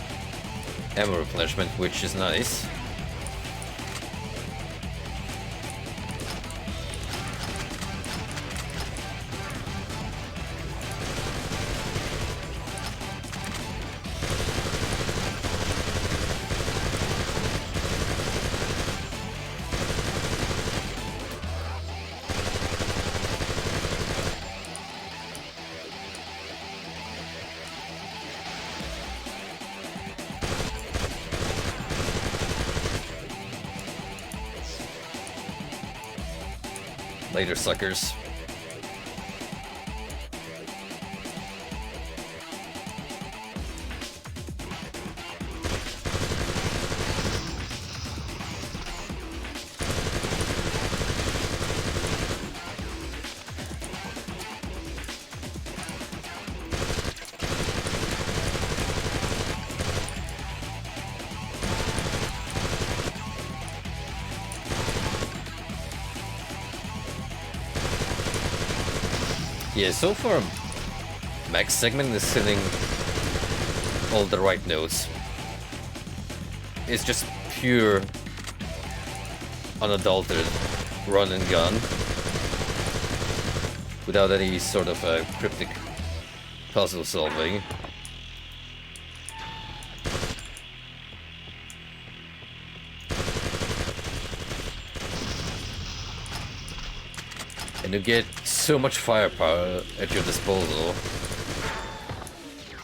ammo replenishment, which is nice. Later, suckers. Yeah, so far, Max segment is hitting all the right notes. It's just pure, unadulterated run and gun, without any sort of cryptic puzzle solving. And you get so much firepower at your disposal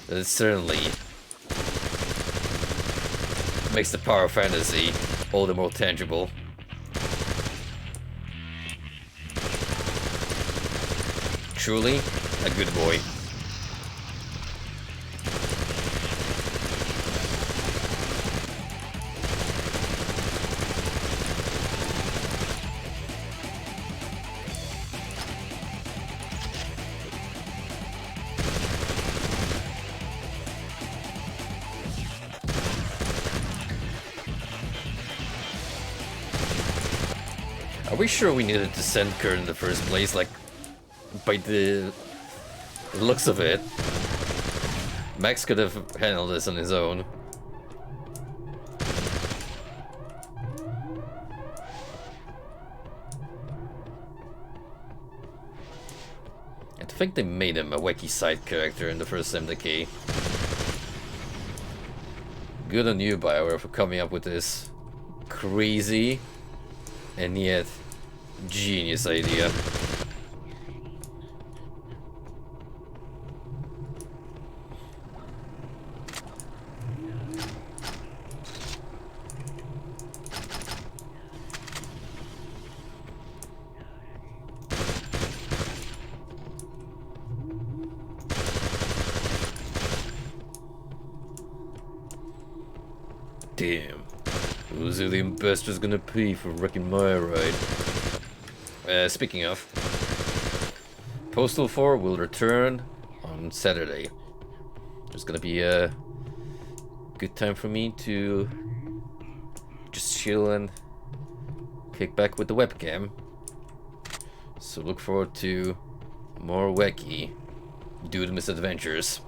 that it certainly makes the power of fantasy all the more tangible. Truly, a good boy. Are we sure we needed to send Kurt in the first place? Like, by the looks of it, Max could have handled this on his own. I think they made him a wacky side character in the first MDK. Good on you, BioWare, for coming up with this crazy and yet genius idea. Damn. Who's the investor's gonna pay for wrecking my ride? Speaking of, Postal 4 will return on Saturday. There's gonna be a good time for me to just chill and kick back with the webcam. So look forward to more wacky dude misadventures.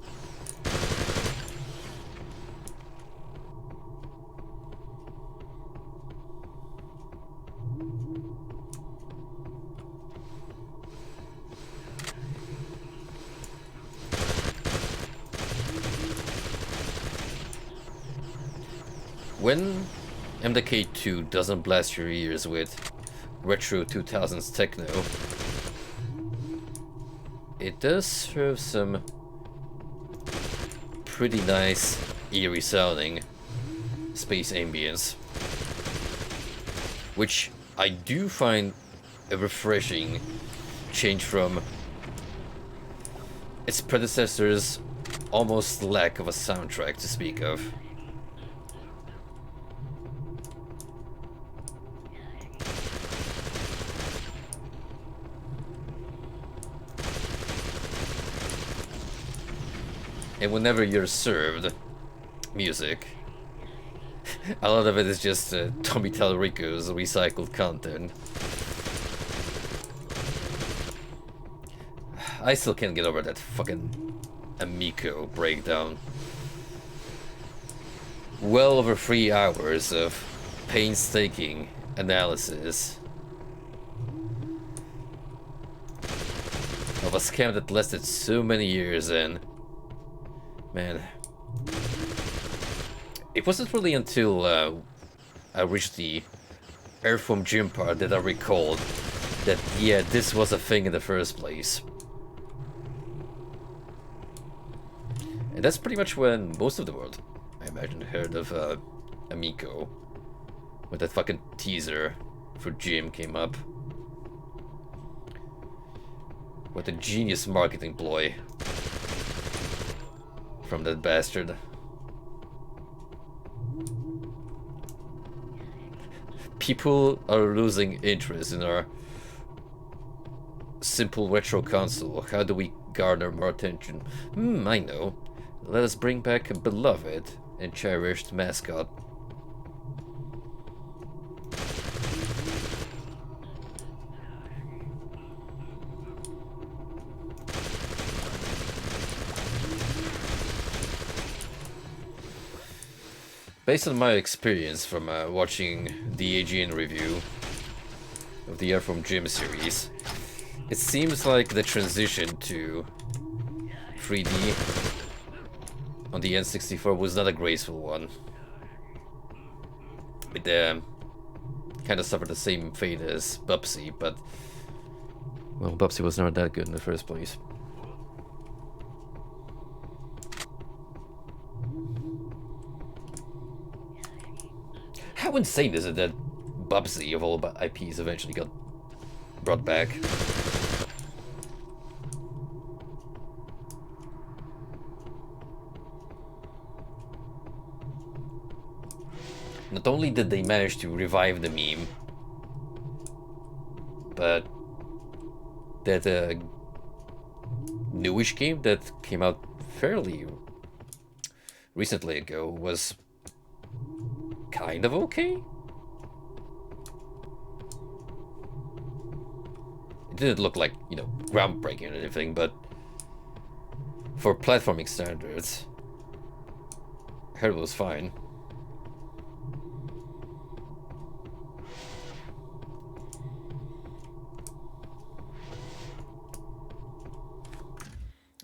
When MDK2 doesn't blast your ears with retro 2000s techno, it does serve some pretty nice, eerie sounding space ambience, which I do find a refreshing change from its predecessor's almost lack of a soundtrack to speak of. And whenever you're served music, a lot of it is just Tommy Tallarico's recycled content. I still can't get over that fucking Amico breakdown. Well over 3 hours of painstaking analysis of a scam that lasted so many years, and man, it wasn't really until I reached the Earthworm Jim part that I recalled that, yeah, this was a thing in the first place. And that's pretty much when most of the world, I imagine, heard of Amico, when that fucking teaser for Jim came up. What a genius marketing ploy from that bastard. People are losing interest in our simple retro console. How do we garner more attention? I know. Let us bring back a beloved and cherished mascot. Based on my experience from watching the AGN review of the Earthworm Jim series, it seems like the transition to 3D on the N64 was not a graceful one. It kind of suffered the same fate as Bubsy, but well, Bubsy was never that good in the first place. How insane is it that Bubsy, of all IPs, eventually got brought back? Not only did they manage to revive the meme, but that newish game that came out fairly recently ago was kind of okay. It didn't look like, you know, groundbreaking or anything, but for platforming standards, I heard it was fine.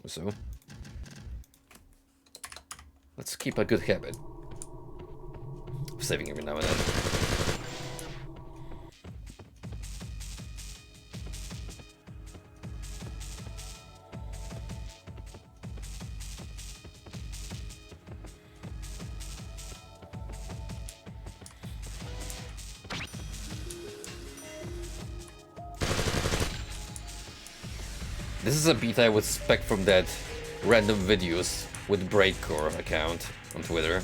So, let's keep a good habit of saving every now and then. This is a beat I would expect from that random videos with Braidcore account on Twitter.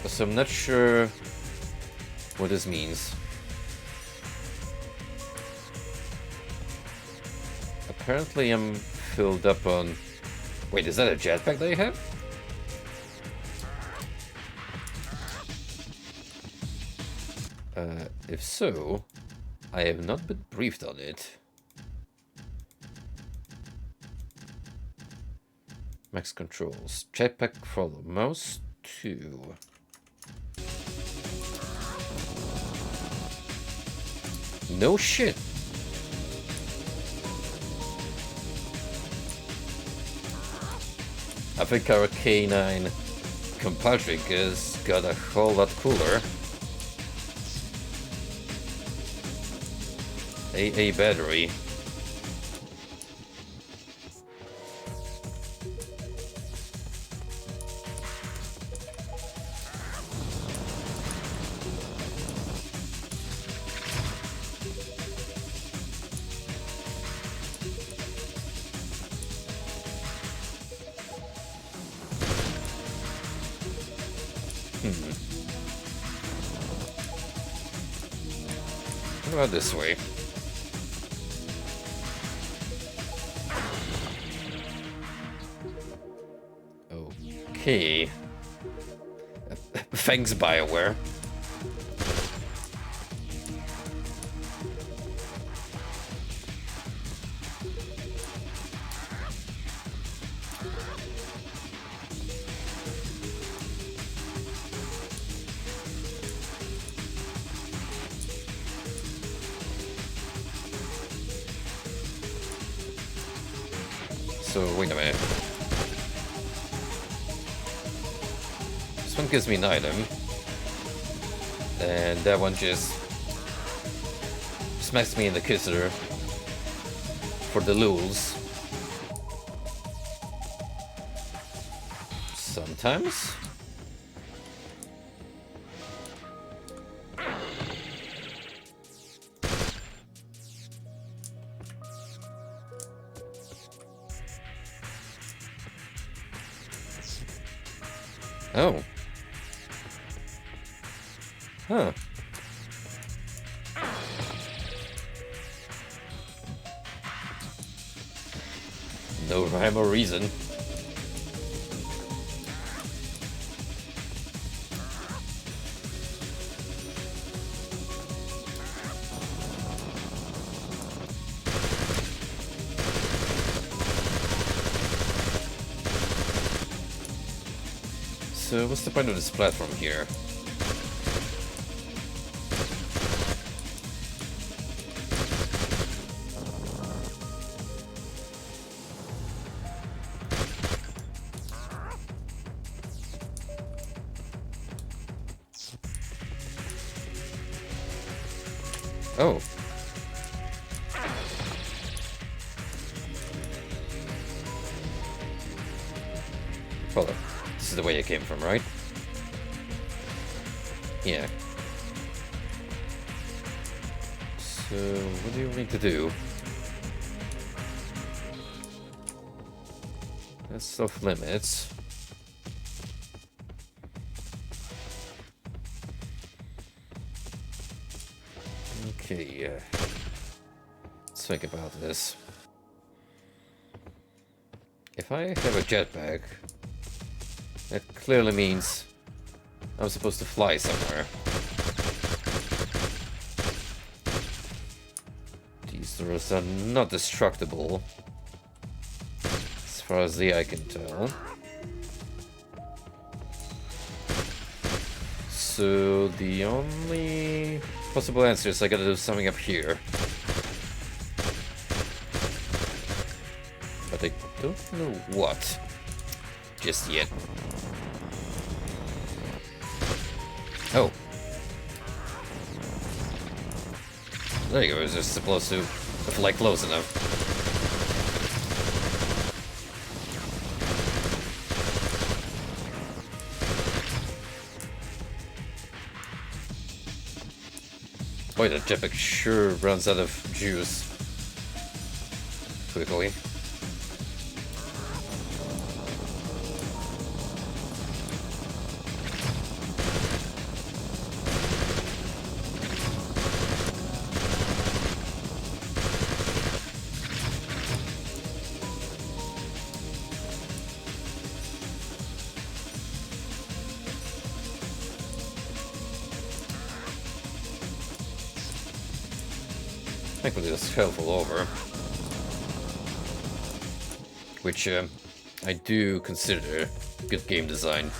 So I'm not sure what this means. Apparently I'm filled up on... Wait, is that a jetpack that you have? If so, I have not been briefed on it. Max controls. Jetpack follow. Mouse 2. No shit. I think our K9 compatriot has got a whole lot cooler. AA battery. What about this way? Okay. Thanks, BioWare. So, wait a minute. This one gives me an item. And that one just smacks me in the kisser for the lulz. Sometimes. Oh. Huh. No rhyme or reason. So what's the point of this platform here? Oh. Hold up. This is the way it came from, right? Yeah. So, what do you need to do? That's off limits. Okay, let's think about this. If I have a jetpack, that clearly means I'm supposed to fly somewhere. These doors are not destructible, as far as the eye can tell. So the only possible answer is I gotta do something up here. But I don't know what just yet. Oh. There you go, it's just supposed to fly close enough. Boy, that jetpack sure runs out of juice quickly. Thankfully, it's helpful over. Which I do consider good game design.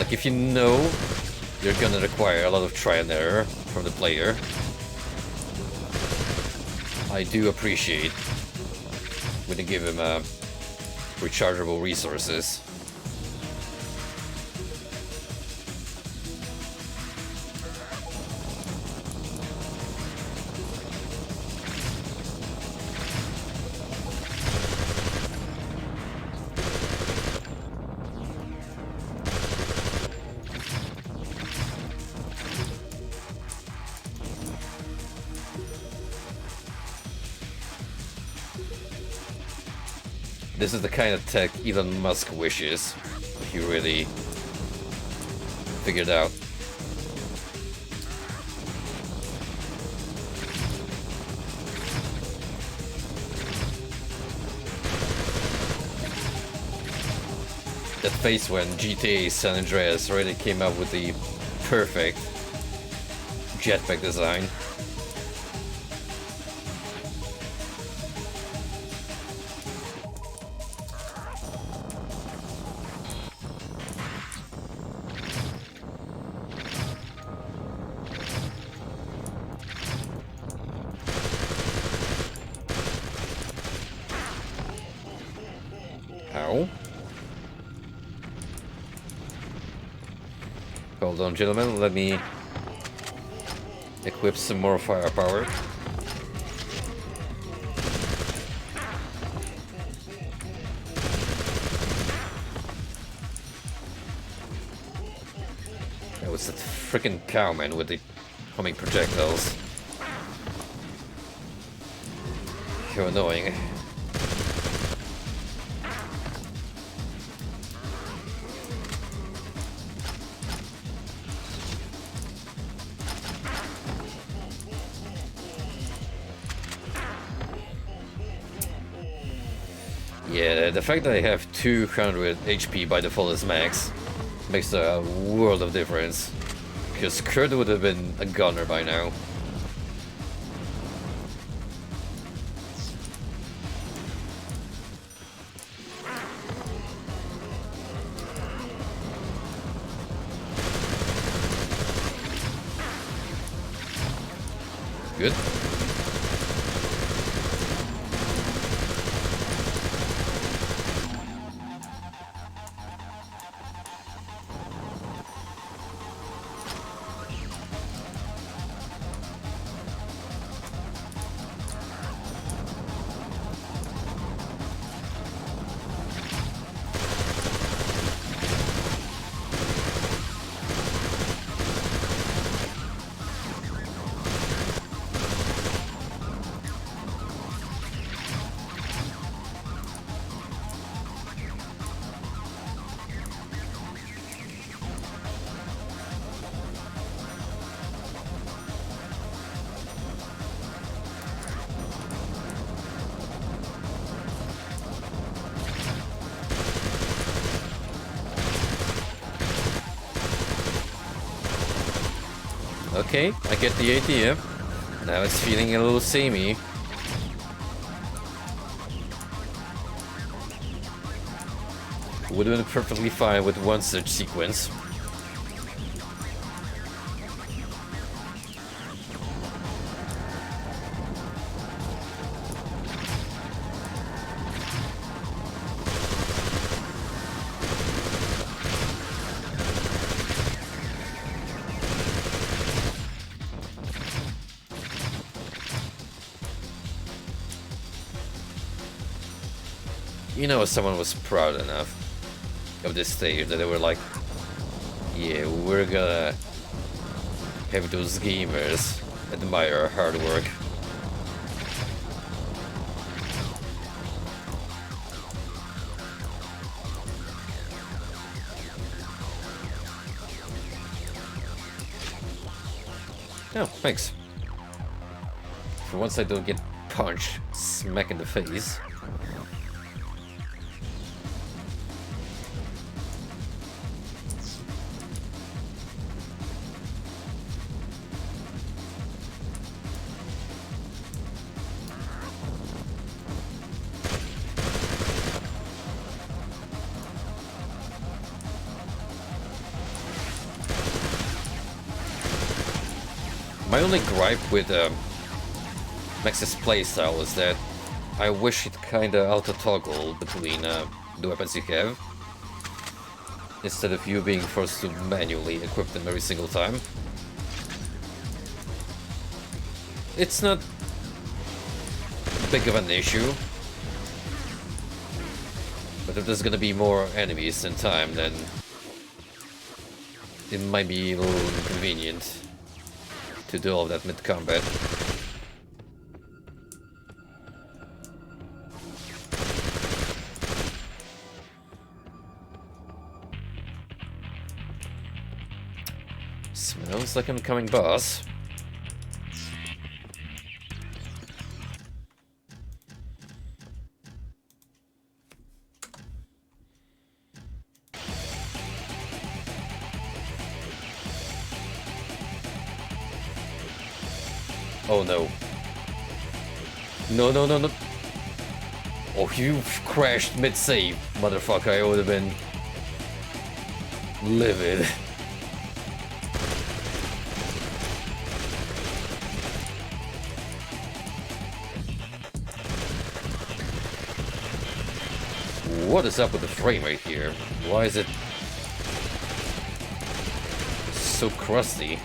Like, if you know you're gonna require a lot of try and error from the player, I do appreciate when you give him rechargeable resources. This is the kind of tech Elon Musk wishes he really figured out. That phase when GTA San Andreas already came up with the perfect jetpack design. Ow. Hold on, gentlemen, let me equip some more firepower. That was that freaking cowman with the homing projectiles. You're annoying. Yeah, the fact that I have 200 HP by default as max makes a world of difference. Because Kurt would have been a gunner by now. Good. Okay, I get the idea. Now it's feeling a little samey. Would have been perfectly fine with one such sequence. You know, someone was proud enough of this stage that they were like, yeah, we're gonna have those gamers admire our hard work. Oh, thanks. For once I don't get punched smack in the face. My only gripe with Max's playstyle is that I wish it kinda auto-toggle between the weapons you have, instead of you being forced to manually equip them every single time. It's not big of an issue, but if there's gonna be more enemies in time, then it might be a little inconvenient to do all of that mid-combat. Smells like I'm coming, boss. Oh no. No, no, no, no. Oh, you crashed mid-save, motherfucker. I would have been livid. What is up with the frame rate here? Why is it so crusty?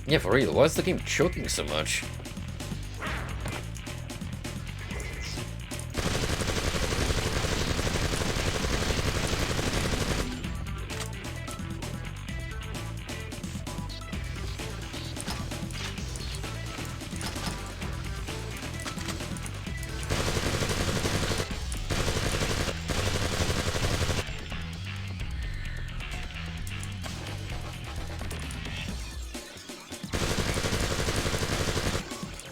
Yeah, for real, why is the game choking so much?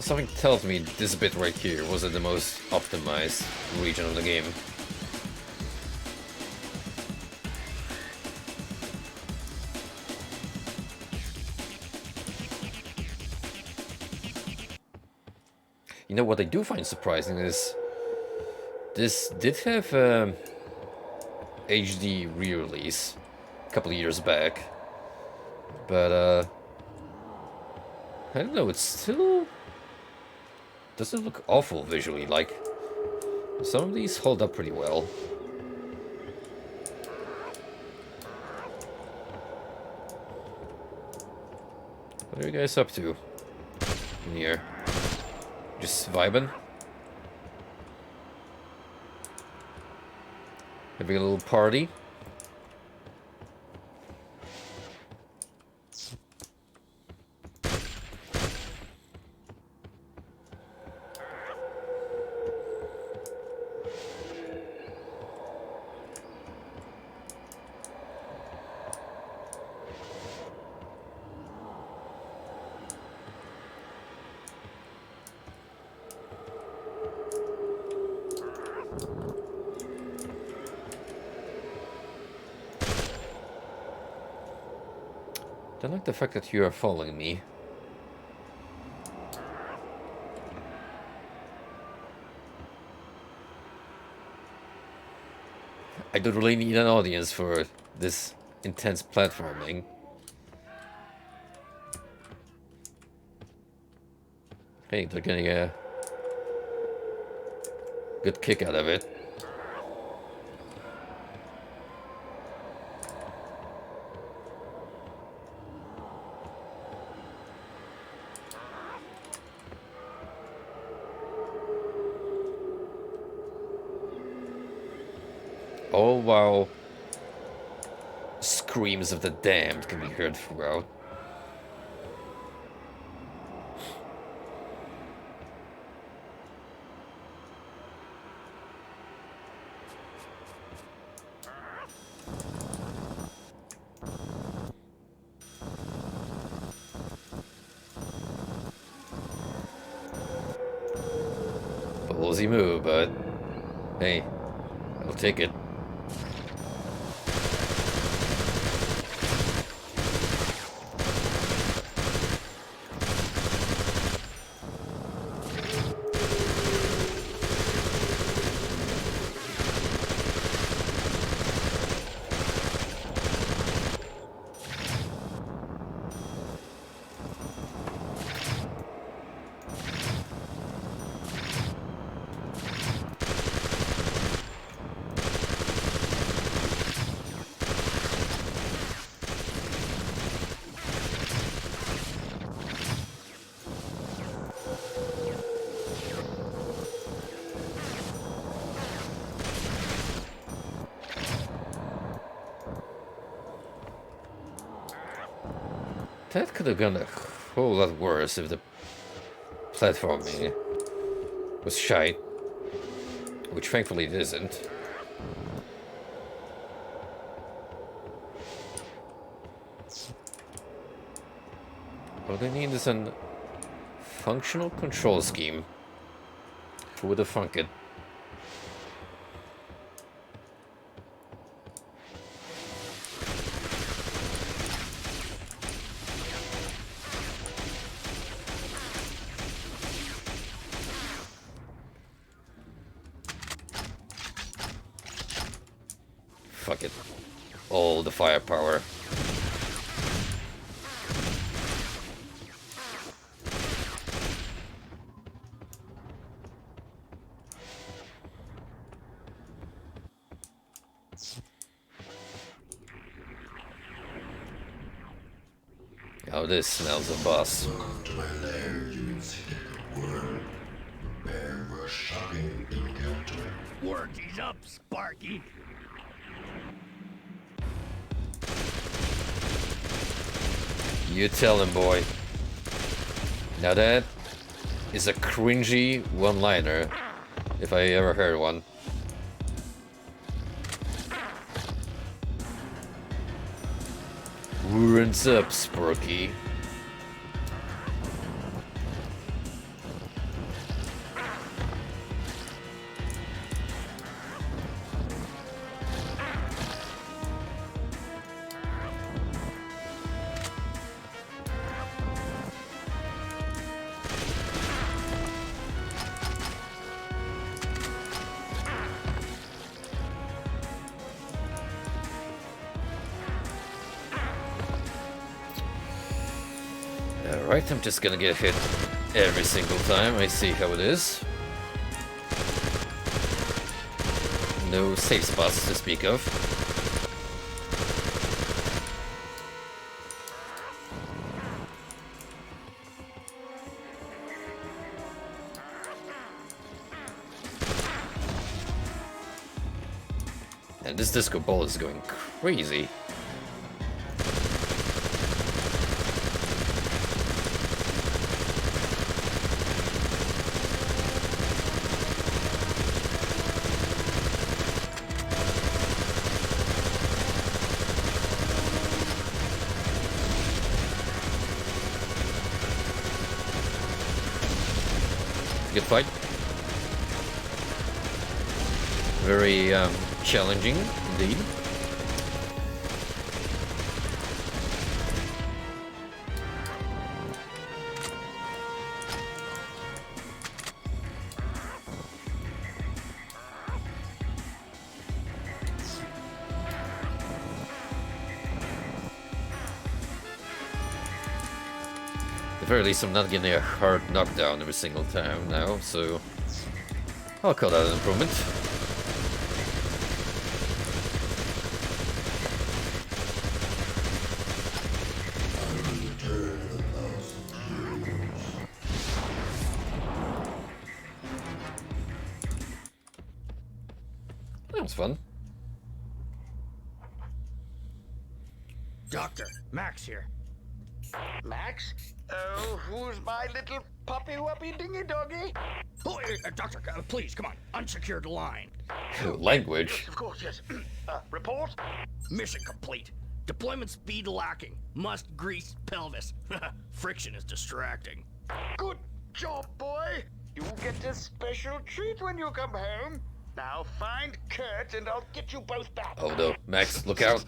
Something tells me this bit right here wasn't the most optimized region of the game. You know what I do find surprising is this did have HD re-release a couple of years back, but I don't know, it's still doesn't look awful visually. Like, some of these hold up pretty well. What are you guys up to in here? Just vibing? Having a little party? I like the fact that you are following me. I don't really need an audience for this intense platforming. Hey, they're getting a good kick out of it. Oh wow. Screams of the damned can be heard throughout. Ballsy move, but hey, I'll take it. That could have gone a whole lot worse if the platforming was shite, which thankfully it isn't. All they need is a functional control scheme. Who would have thunk it? Fuck it. All the firepower. Oh, this smells of boss. Welcome to my lair, you insignificant worm. Prepare for a shocking encounter. Worky's up, Sparky. You tell him, boy. Now that is a cringy one-liner, if I ever heard one. What's up, Sparky? Alright, I'm just gonna get hit every single time. I see how it is. No safe spots to speak of. And this disco ball is going crazy. Good fight. Very challenging indeed. At the very least, I'm not getting a hard knockdown every single time now, so I'll call that an improvement. That was fun. Doctor, Max here. Max? Oh, who's my little puppy-wuppy dingy-doggy? Oh, Doctor, please, come on. Unsecure the line. Language. Of course, yes. Report? Mission complete. Deployment speed lacking. Must grease pelvis. Friction is distracting. Good job, boy. You get a special treat when you come home. Now find Kurt and I'll get you both back. Oh no, Max, look out.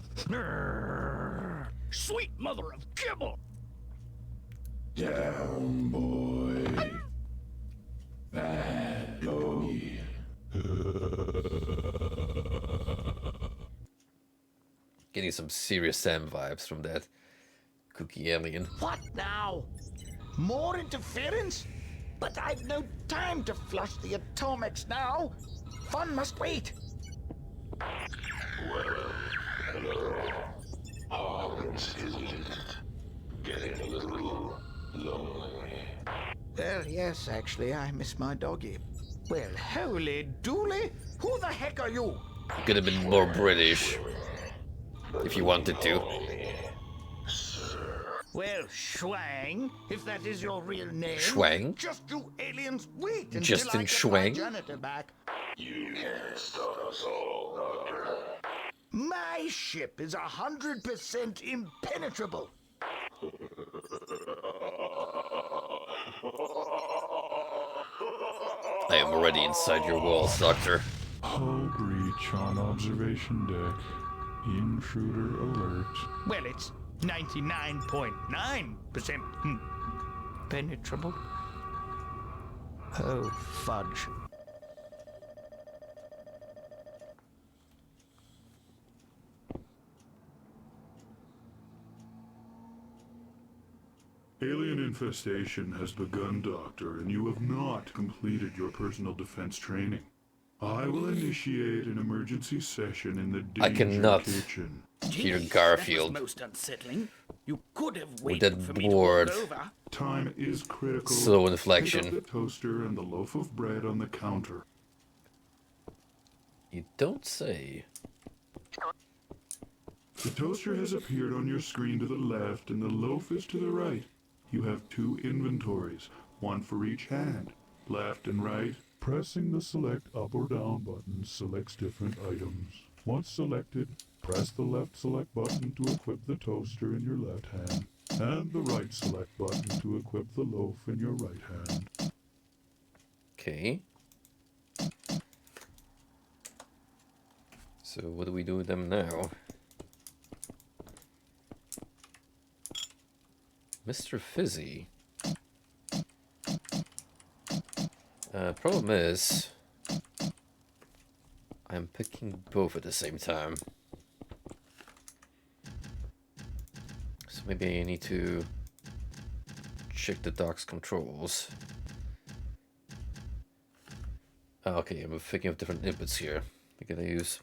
Sweet mother of kibble! Down, boy. Bad doggy. Getting some serious Sam vibes from that cookie alien. What now? More interference? But I've no time to flush the atomics now. Fun must wait. Hello. Hawkins, isn't it? Getting a little lonely. Well, yes, actually, I miss my doggy. Well, holy dooly! Who the heck are you? You could have been more British if you wanted to. Well, Schwang, if that is your real name. Schwang? Just you aliens wait until Justin I get Schwang? my janitor back. You can't stop us all, Doctor. My ship is 100% impenetrable. I am already inside your walls, Doctor. Hull breach on observation deck. Intruder alert. Well, it's 99.9% penetrable. Oh, fudge. Alien infestation has begun, Doctor, and you have not completed your personal defense training. I will initiate an emergency session in the danger I cannot kitchen. hear Jeez, Garfield. That was most unsettling. You could have With waited that for me board. to walk over. Time is critical. Slow Pick inflection. up the toaster and the loaf of bread on the counter. You don't say. The toaster has appeared on your screen to the left and the loaf is to the right. You have two inventories, one for each hand, left and right. Pressing the select up or down button selects different items. Once selected, press the left select button to equip the toaster in your left hand, and the right select button to equip the loaf in your right hand. Okay. So what do we do with them now? Mr. Fizzy. Problem is, I'm picking both at the same time. So maybe I need to check the dock's controls. Oh, okay, I'm thinking of different inputs here. I'm gonna use.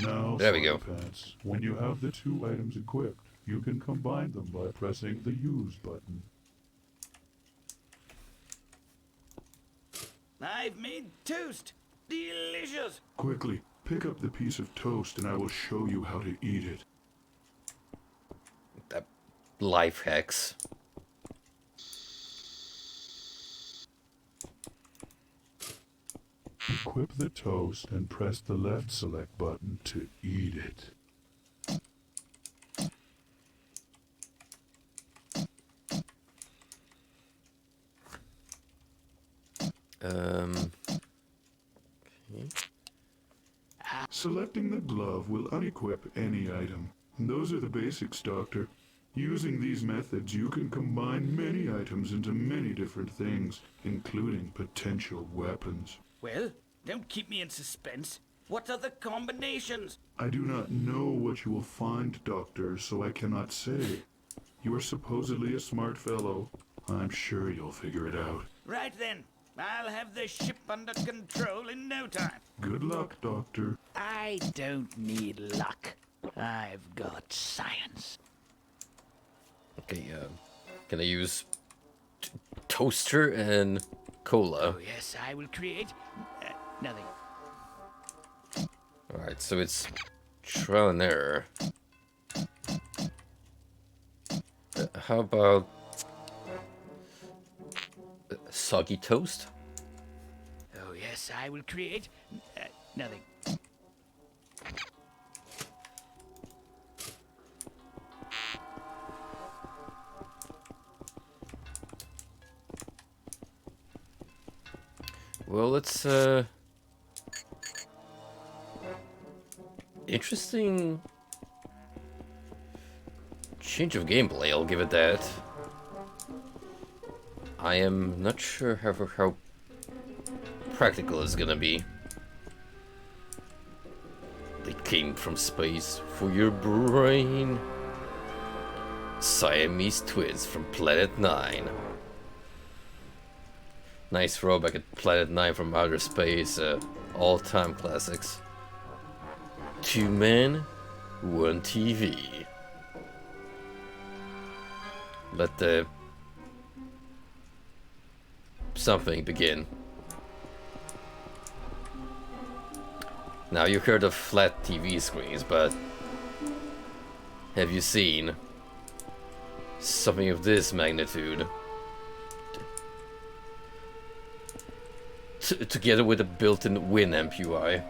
Now, There we go. Psychopaths, when you have the two items equipped, you can combine them by pressing the Use button. I've made toast. Delicious. Quickly, pick up the piece of toast and I will show you how to eat it. That life hacks. Equip the toast and press the left select button to eat it. Okay. Selecting the glove will unequip any item. Those are the basics, Doctor. Using these methods, you can combine many items into many different things, including potential weapons. Well, don't keep me in suspense. What are the combinations? I do not know what you will find, Doctor, so I cannot say. You are supposedly a smart fellow. I'm sure you'll figure it out. Right then. I'll have the ship under control in no time. Good luck, Doctor. I don't need luck. I've got science. Okay, can I use toaster and cola? Oh, yes, I will create nothing. Alright, so it's trial and error. How about soggy toast? Oh, yes, I will create nothing. Well, it's interesting change of gameplay, I'll give it that. I am not sure, however, how practical it's gonna be. They came from space for your brain. Siamese twins from Planet 9. Nice throwback at Planet 9 from outer space, all-time classics. Two men, one TV. Let the something begin. Now you heard of flat TV screens, but have you seen something of this magnitude? Together with a built-in Winamp UI.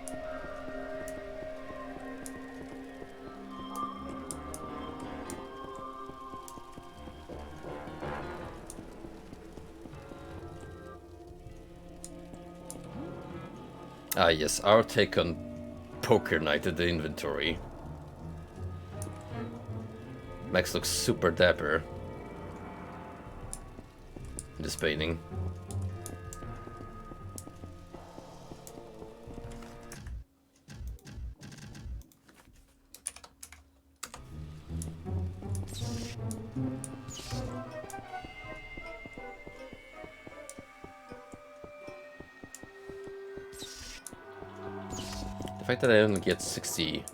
Ah yes, our take on Poker Night at the inventory. Max looks super dapper in this painting. The fact that I only get 60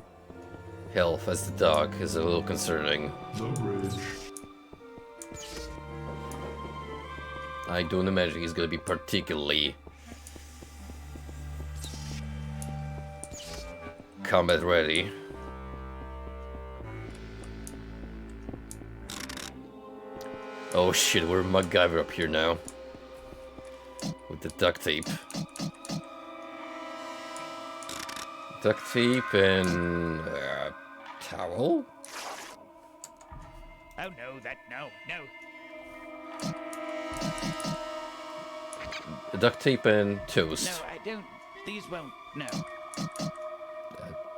health as the dog is a little concerning. The bridge. I don't imagine he's gonna be particularly combat ready. Oh shit, we're MacGyver up here now. With the duct tape. Duct tape and towel? Oh no, no. Duct tape and No, toast. I don't. These won't. No.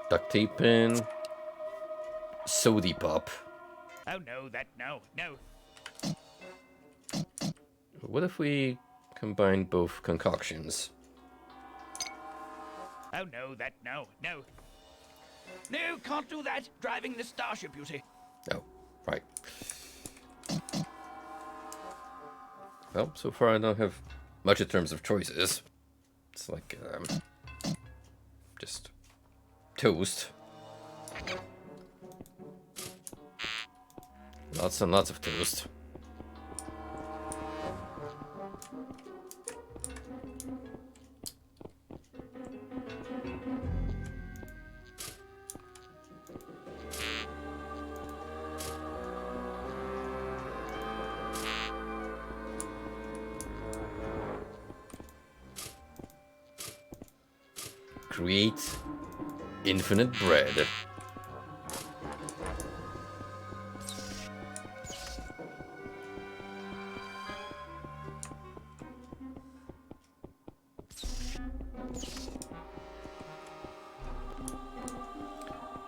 Duct tape and sody pop. Oh no, no. What if we combine both concoctions? Oh no, no. No, can't do that. Driving the starship, you see. Oh, right. Well, so far I don't have much in terms of choices. It's like, just toast. Lots and lots of toast. Create infinite bread.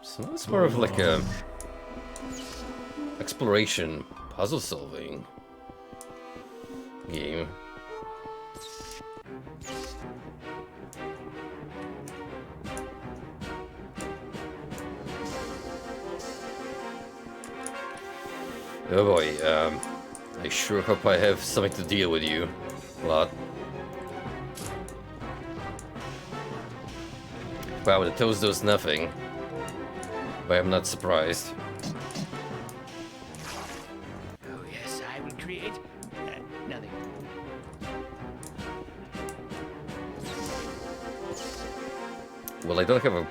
So it's more of like a exploration, puzzle solving game. Oh boy, I sure hope I have something to deal with you a lot. Wow, the toast does nothing. But I'm not surprised. Oh yes, I will create nothing. Well, I don't have a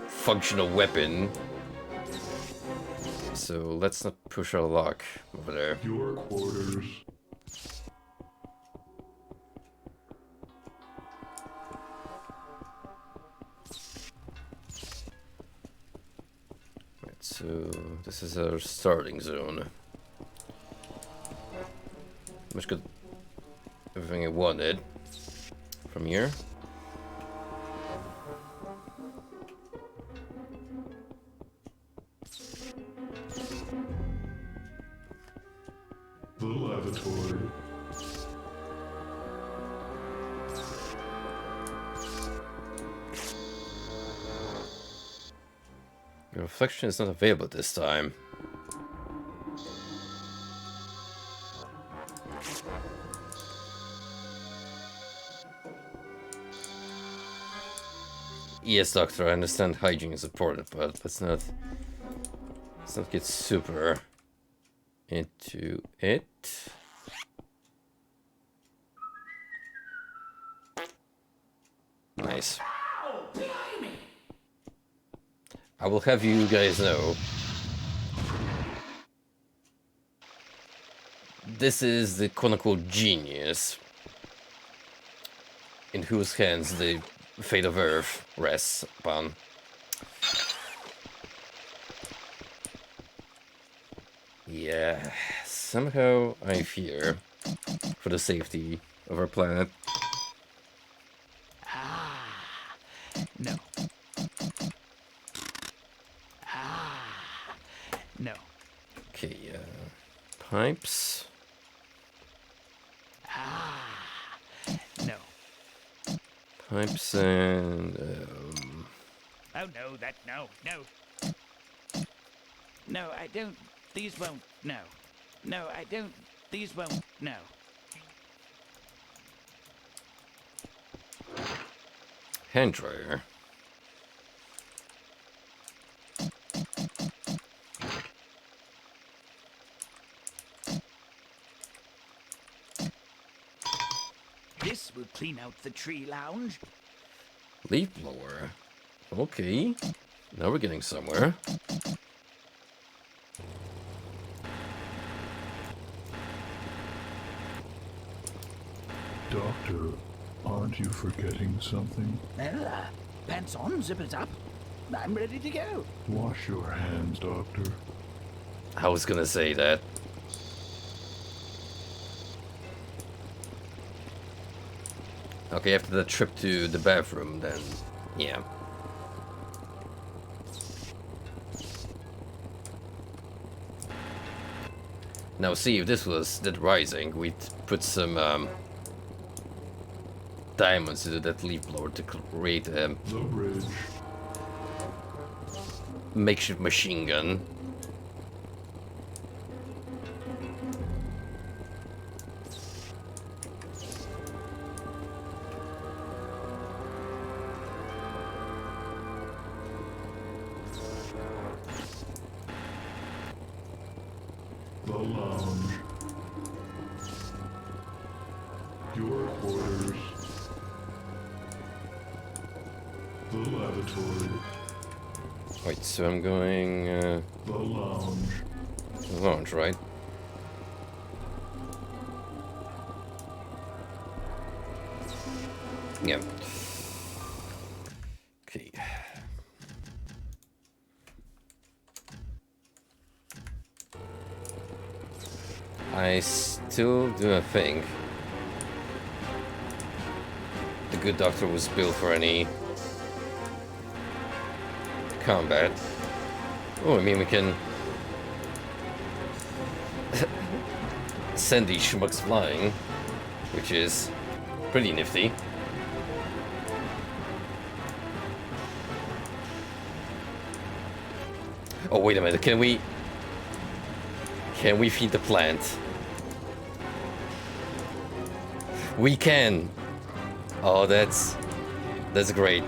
functional weapon. So let's not push our luck over there. Your quarters. Right, so this is our starting zone. Much good. Everything I wanted from here. The lavatory. Your reflection is not available this time. Yes, doctor, I understand hygiene is important, but let's not get super into it. Nice. I will have you guys know, this is the quote-unquote genius in whose hands the fate of Earth rests upon. Yeah, somehow I fear for the safety of our planet. No. No. Okay, pipes. No. Pipes and... Oh, no, no. No, I don't. These won't. No. No, I don't. These won't. No. hand dryer. This will clean out the tree lounge. Leaf blower. Okay. Now we're getting somewhere. Doctor, aren't you forgetting something? Well, pants on, zippers up. I'm ready to go. Wash your hands, Doctor. I was gonna say that. Okay, after the trip to the bathroom, then, yeah. Now see, if this was Dead Rising, we'd put some diamonds into that leaf blower to create a The bridge. makeshift machine gun. The lounge. Your quarters. The lavatory. Wait, so I'm going The lounge. launch, right? Yeah. Okay. I still do not think the good doctor was built for any combat. Oh, I mean, we can send these schmucks flying, which is pretty nifty. Oh, wait a minute, can we feed the plant? We can! Oh, that's great.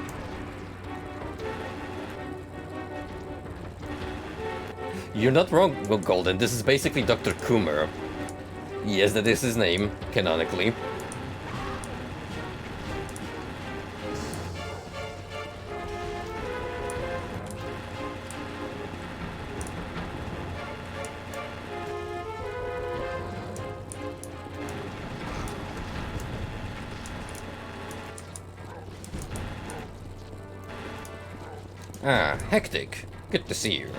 You're not wrong, Golden. This is basically Dr. Coomer. Yes, that is his name, canonically. Ah, Hectic. Good to see you.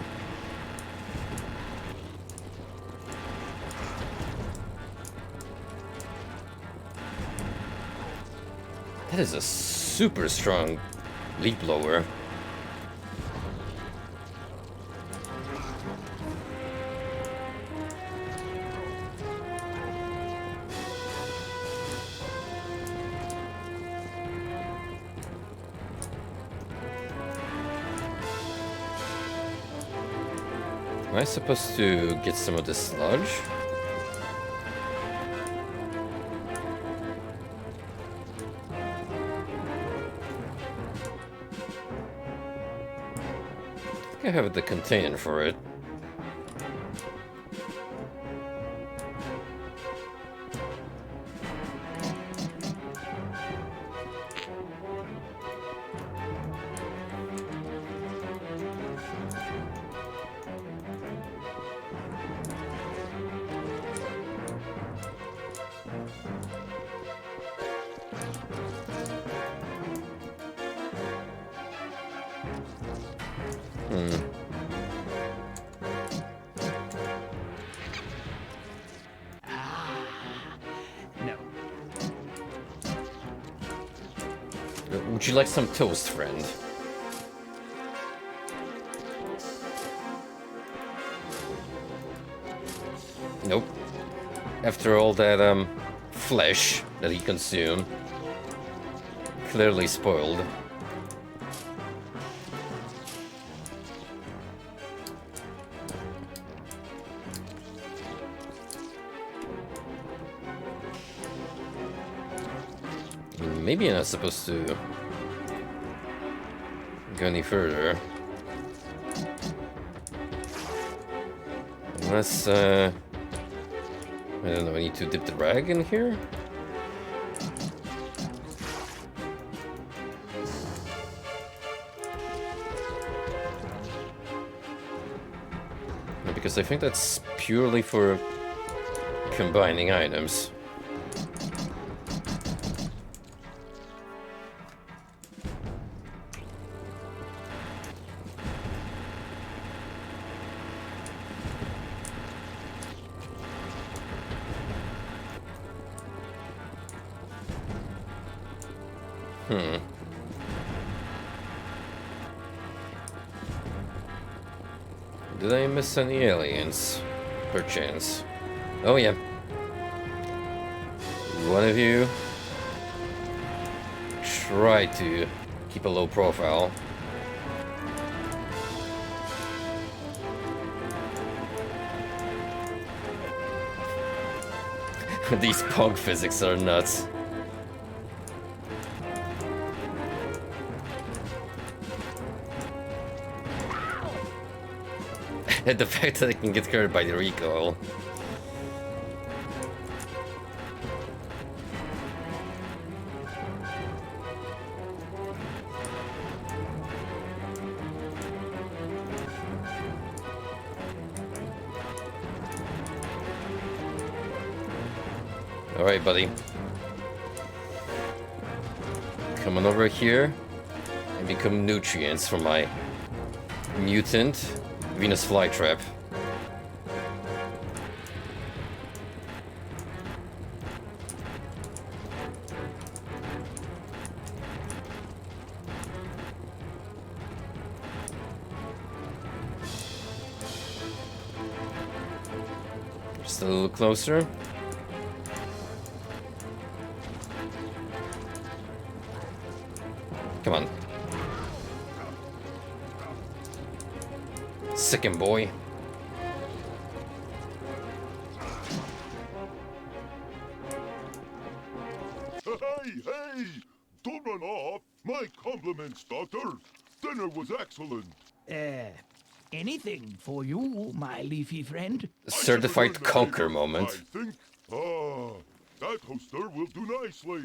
That is a super strong leaf blower. Am I supposed to get some of this sludge? I think I have the container for it. No. Would you like some toast, friend? Nope. After all that, flesh that he consumed. Clearly spoiled. I mean, maybe I'm not supposed to go any further. Unless, I don't know, I need to dip the rag in here? No, because I think that's purely for combining items. Did I miss any aliens? Perchance. Oh yeah. One of you try to keep a low profile. These punk physics are nuts. And the fact that I can get hurt by the recoil. Alright, buddy. Come on over here and become nutrients for my mutant Venus flytrap. Just a little closer. Come on. Sickin' boy. Hey! Don't run off! My compliments, Doctor! Dinner was excellent! Anything for you, my leafy friend? Certified conquer moment. I think. That toaster will do nicely.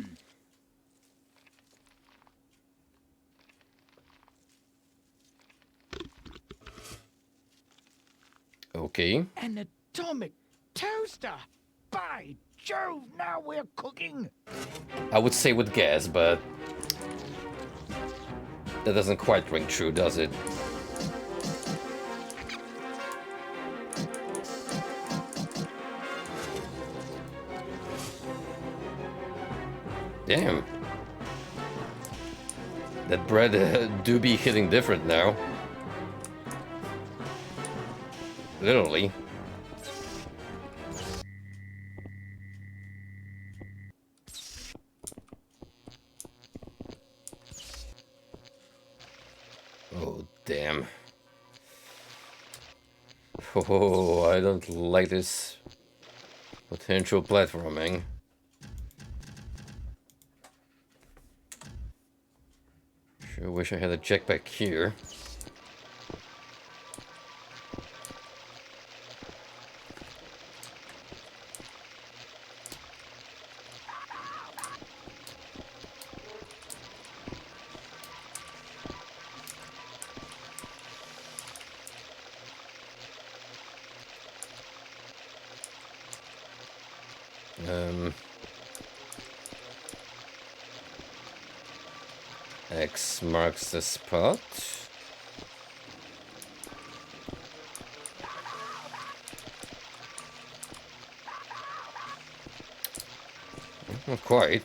Okay. An atomic toaster! By Jove, now we're cooking! I would say with gas, but that doesn't quite ring true, does it? Damn. That bread do be hitting different now. Literally. Oh, damn. Oh, I don't like this potential platforming. Sure wish I had a jetpack here. X marks the spot. Not quite.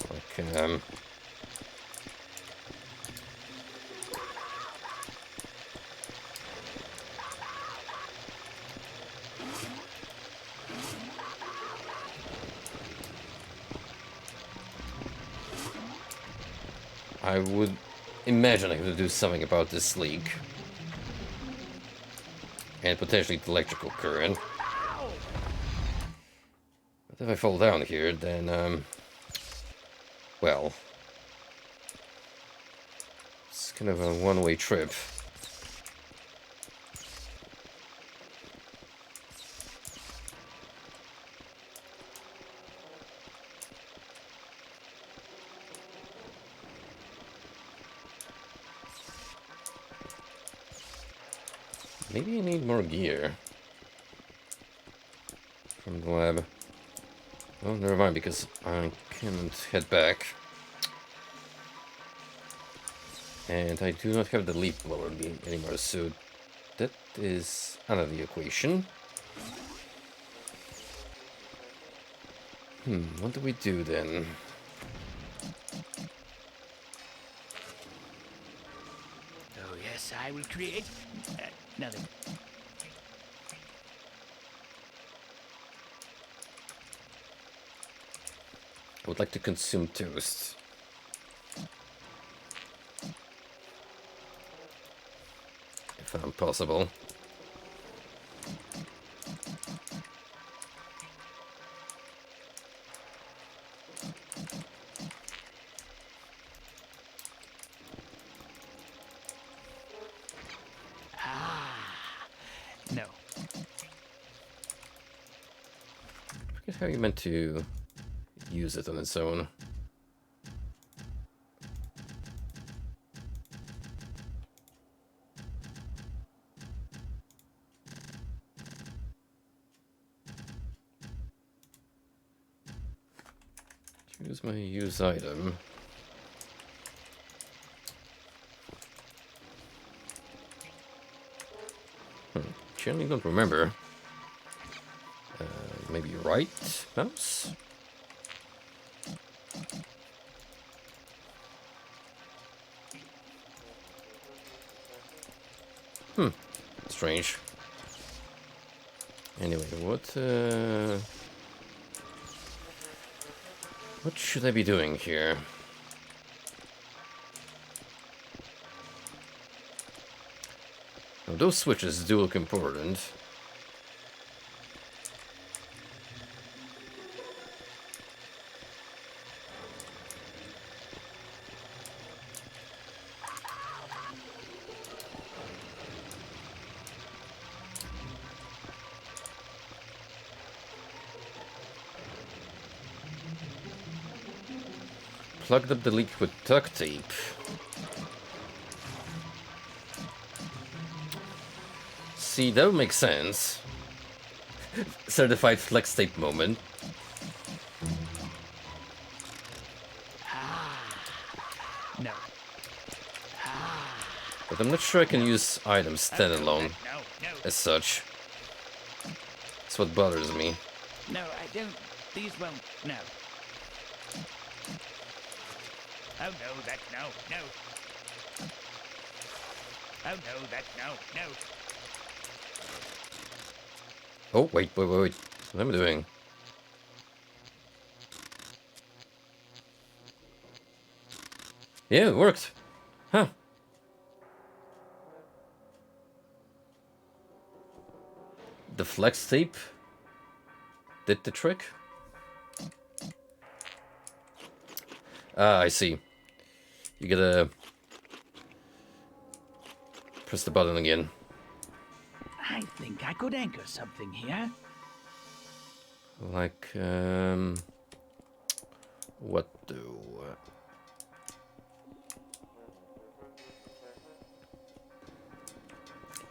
Like, I would imagine I could do something about this leak. And potentially the electrical current. But if I fall down here, then, well, it's kind of a one-way trip. Maybe I need more gear from the lab. Oh, never mind, because I can't head back. And I do not have the leaf blower anymore, so that is out of the equation. What do we do then? Oh, yes, I will create nothing. I would like to consume toast. If possible. No. I forget how you meant to use it on its own. Choose my use item. Generally don't remember. Maybe right mouse? Strange. Anyway, what should I be doing here? Now, those switches do look important. Plugged up the leak with duct tape. See, that would make sense. Certified flex tape moment. No. But I'm not sure I can use items standalone No, no. as such. That's what bothers me. No, I don't. These won't. No. Oh, no, that. No, no. Oh, no, that. No, no. Oh, wait. What am I doing? Yeah, it worked. Huh. The flex tape did the trick? Ah, I see. You gotta press the button again. I think I could anchor something here. Like, what do?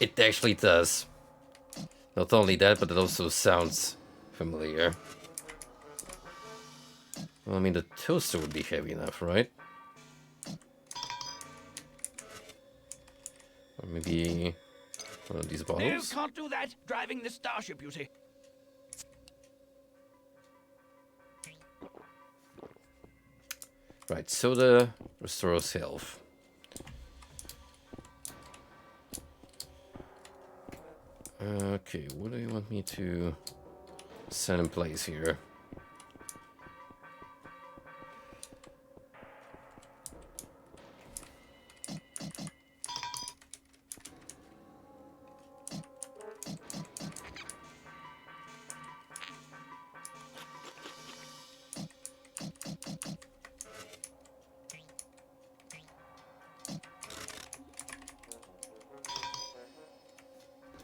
It actually does. Not only that, but it also sounds familiar. Well, I mean, the toaster would be heavy enough, right? Or maybe one of these No, bottles? can't do that. Driving the starship, you see. Right, soda restores health. Okay, what do you want me to set in place here?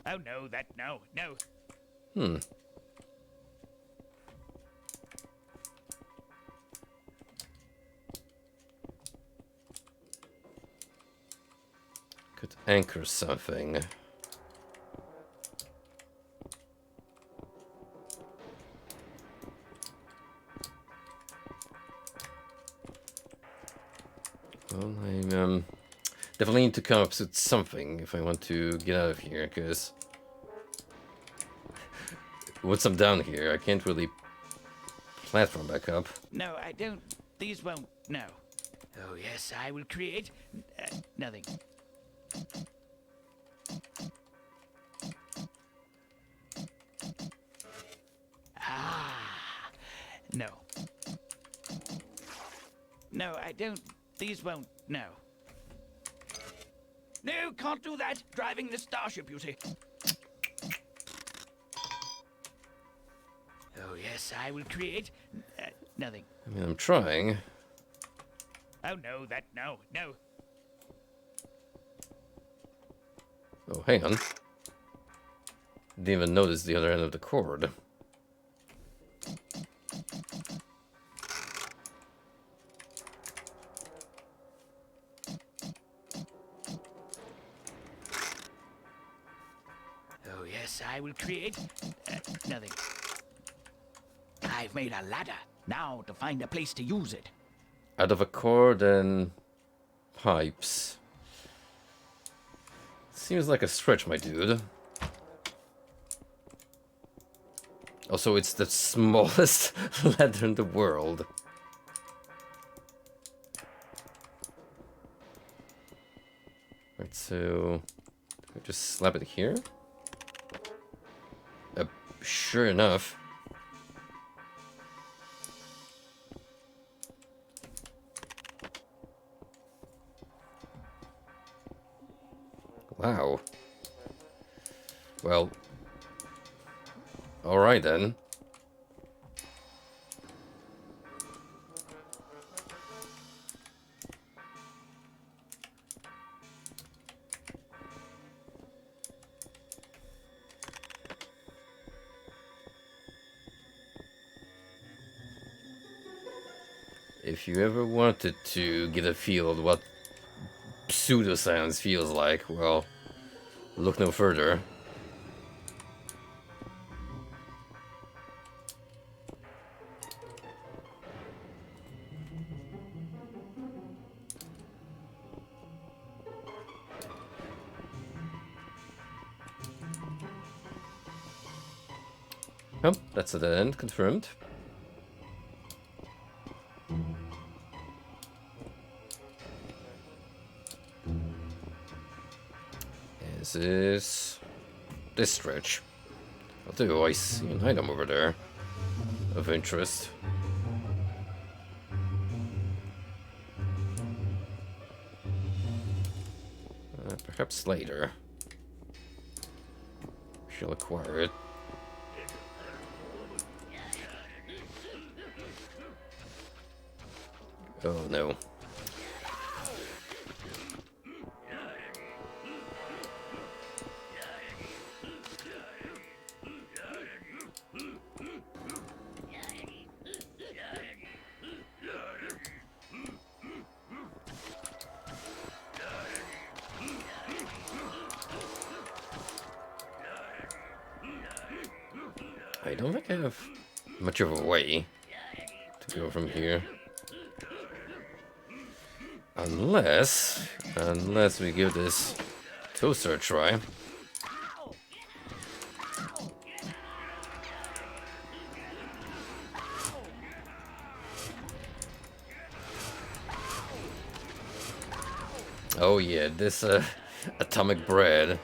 Oh no, no. Hmm. Could anchor something. Well, I definitely need to come up with something if I want to get out of here, because once I'm down here, I can't really platform back up. No, I don't. These won't. No. Oh, yes, I will create. Nothing. Ah. No. No, I don't. These won't. No. No, can't do that. Driving the starship, you see. Oh, yes, I will create. Nothing. I mean, I'm trying. Oh, no, no. Oh, hang on. Didn't even notice the other end of the cord. Oh, yes, I will create. Nothing. I've made a ladder. Now to find a place to use it. Out of a cord and pipes. Seems like a stretch, my dude. Also, it's the smallest ladder in the world. Right, so I just slap it here. Sure enough. Wow. Well. Alright then. If you ever wanted to get a feel of what pseudoscience feels like, well, look no further. Oh, that's a dead end, confirmed. Is this stretch? Although I see an item over there of interest. Perhaps later. She'll acquire it. Oh no. I don't think I have much of a way to go from here. Unless we give this toaster a try. Oh yeah, this atomic bread.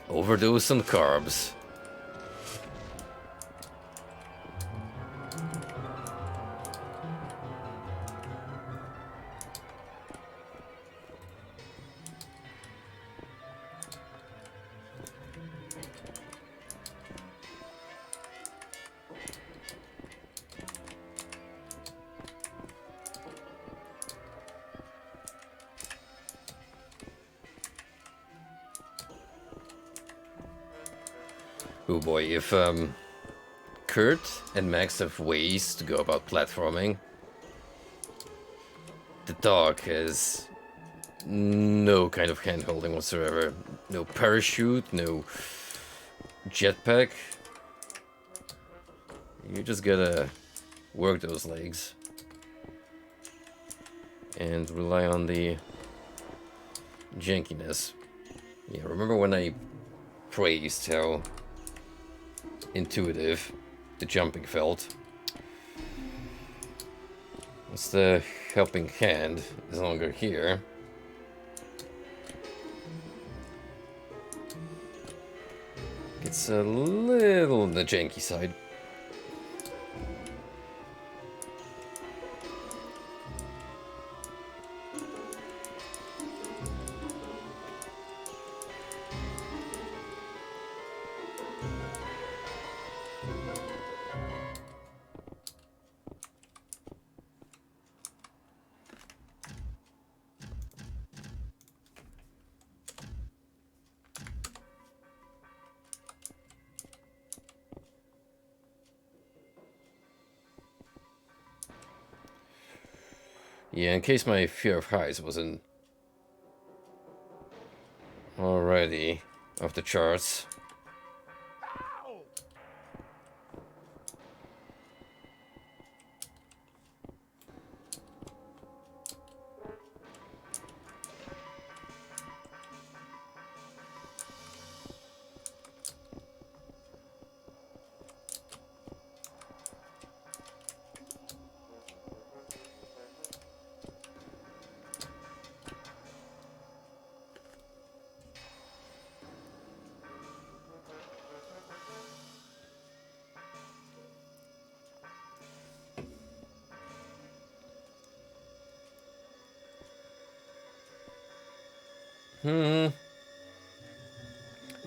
Overdose on carbs. Oh boy, if Kurt and Max have ways to go about platforming, the dog has no kind of hand-holding whatsoever. No parachute, no jetpack. You just gotta work those legs and rely on the jankiness. Yeah, remember when I praised how intuitive the jumping felt? Once the helping hand is no longer here, it's a little on the janky side. Yeah, in case my fear of heights wasn't already off the charts.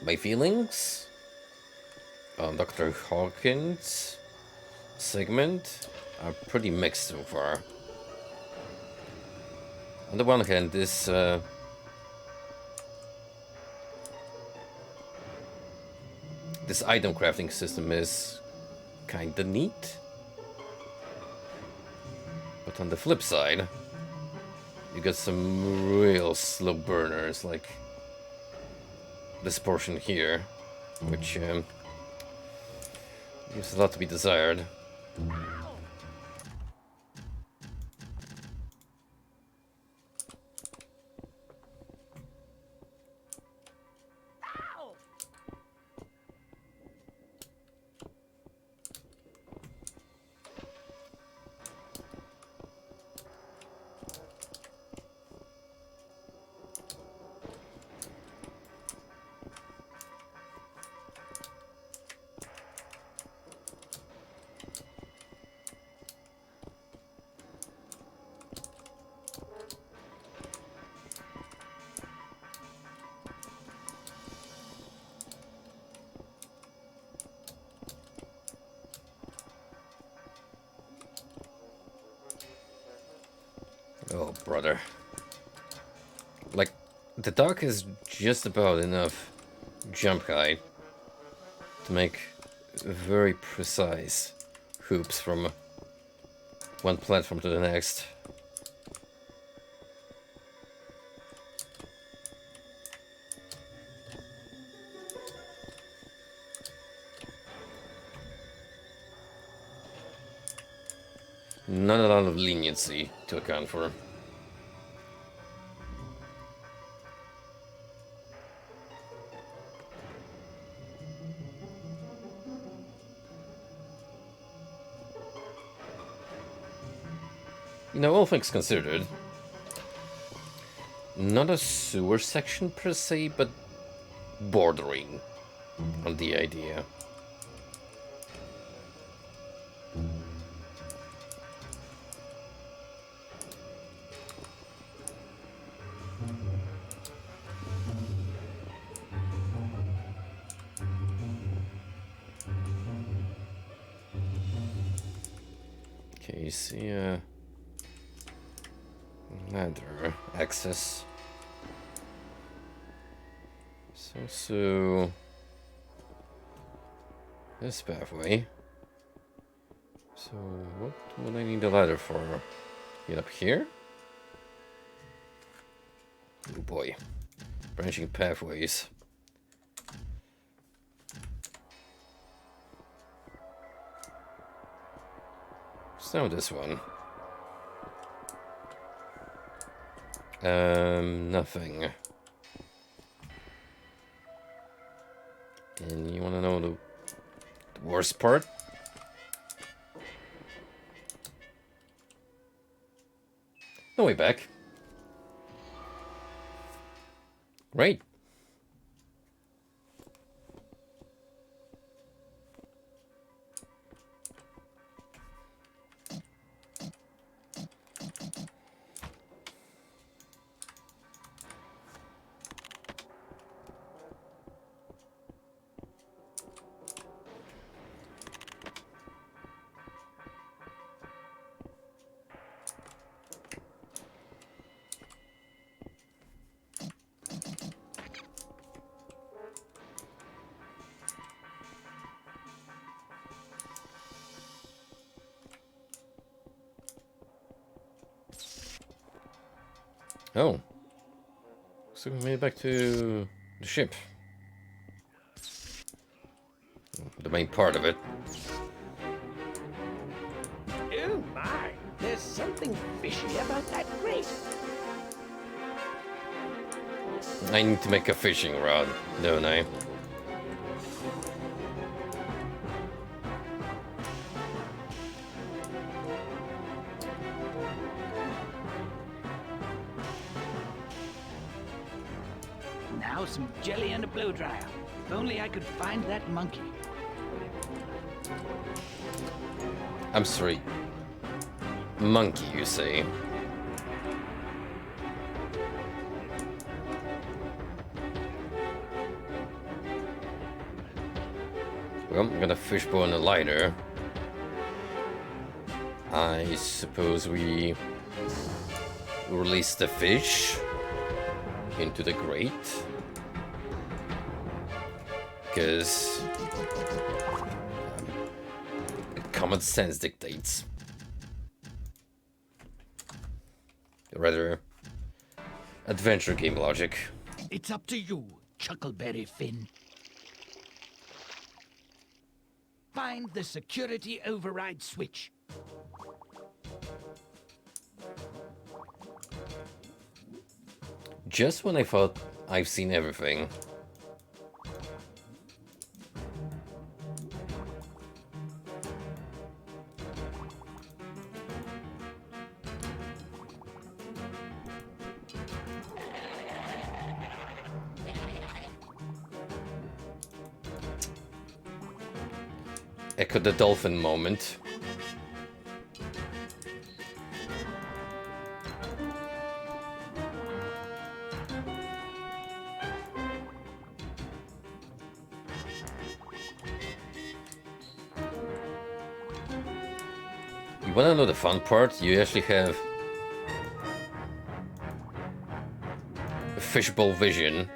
My feelings on Dr. Hawkins' segment are pretty mixed so far. On the one hand, this item crafting system is kinda neat, but on the flip side, you got some real slow burners like this portion here, which leaves a lot to be desired. Oh, brother. Like, the dog has just about enough jump height to make very precise hoops from one platform to the next. Not a lot of leniency to account for. You know, all things considered, not a sewer section per se, but bordering on the idea. Okay, you see a ladder access. So this pathway. So what would I need a ladder for? Get up here? Oh boy. Branching pathways. So this one. Nothing. And you wanna know the worst part? No way back. Great. Oh. So we made it back to the ship. The main part of it. Oh my, there's something fishy about that crate. I need to make a fishing rod, don't I? Now some jelly and a blow dryer. If only I could find that monkey. I'm sorry. Monkey, you say? Well, I'm gonna fishbone a lighter. I suppose we release the fish into the grate. Because common sense dictates. Rather, adventure game logic. It's up to you, Chuckleberry Finn. Find the security override switch. Just when I thought I've seen everything. Echo the dolphin moment. You wanna know the fun part? You actually have fishbowl vision.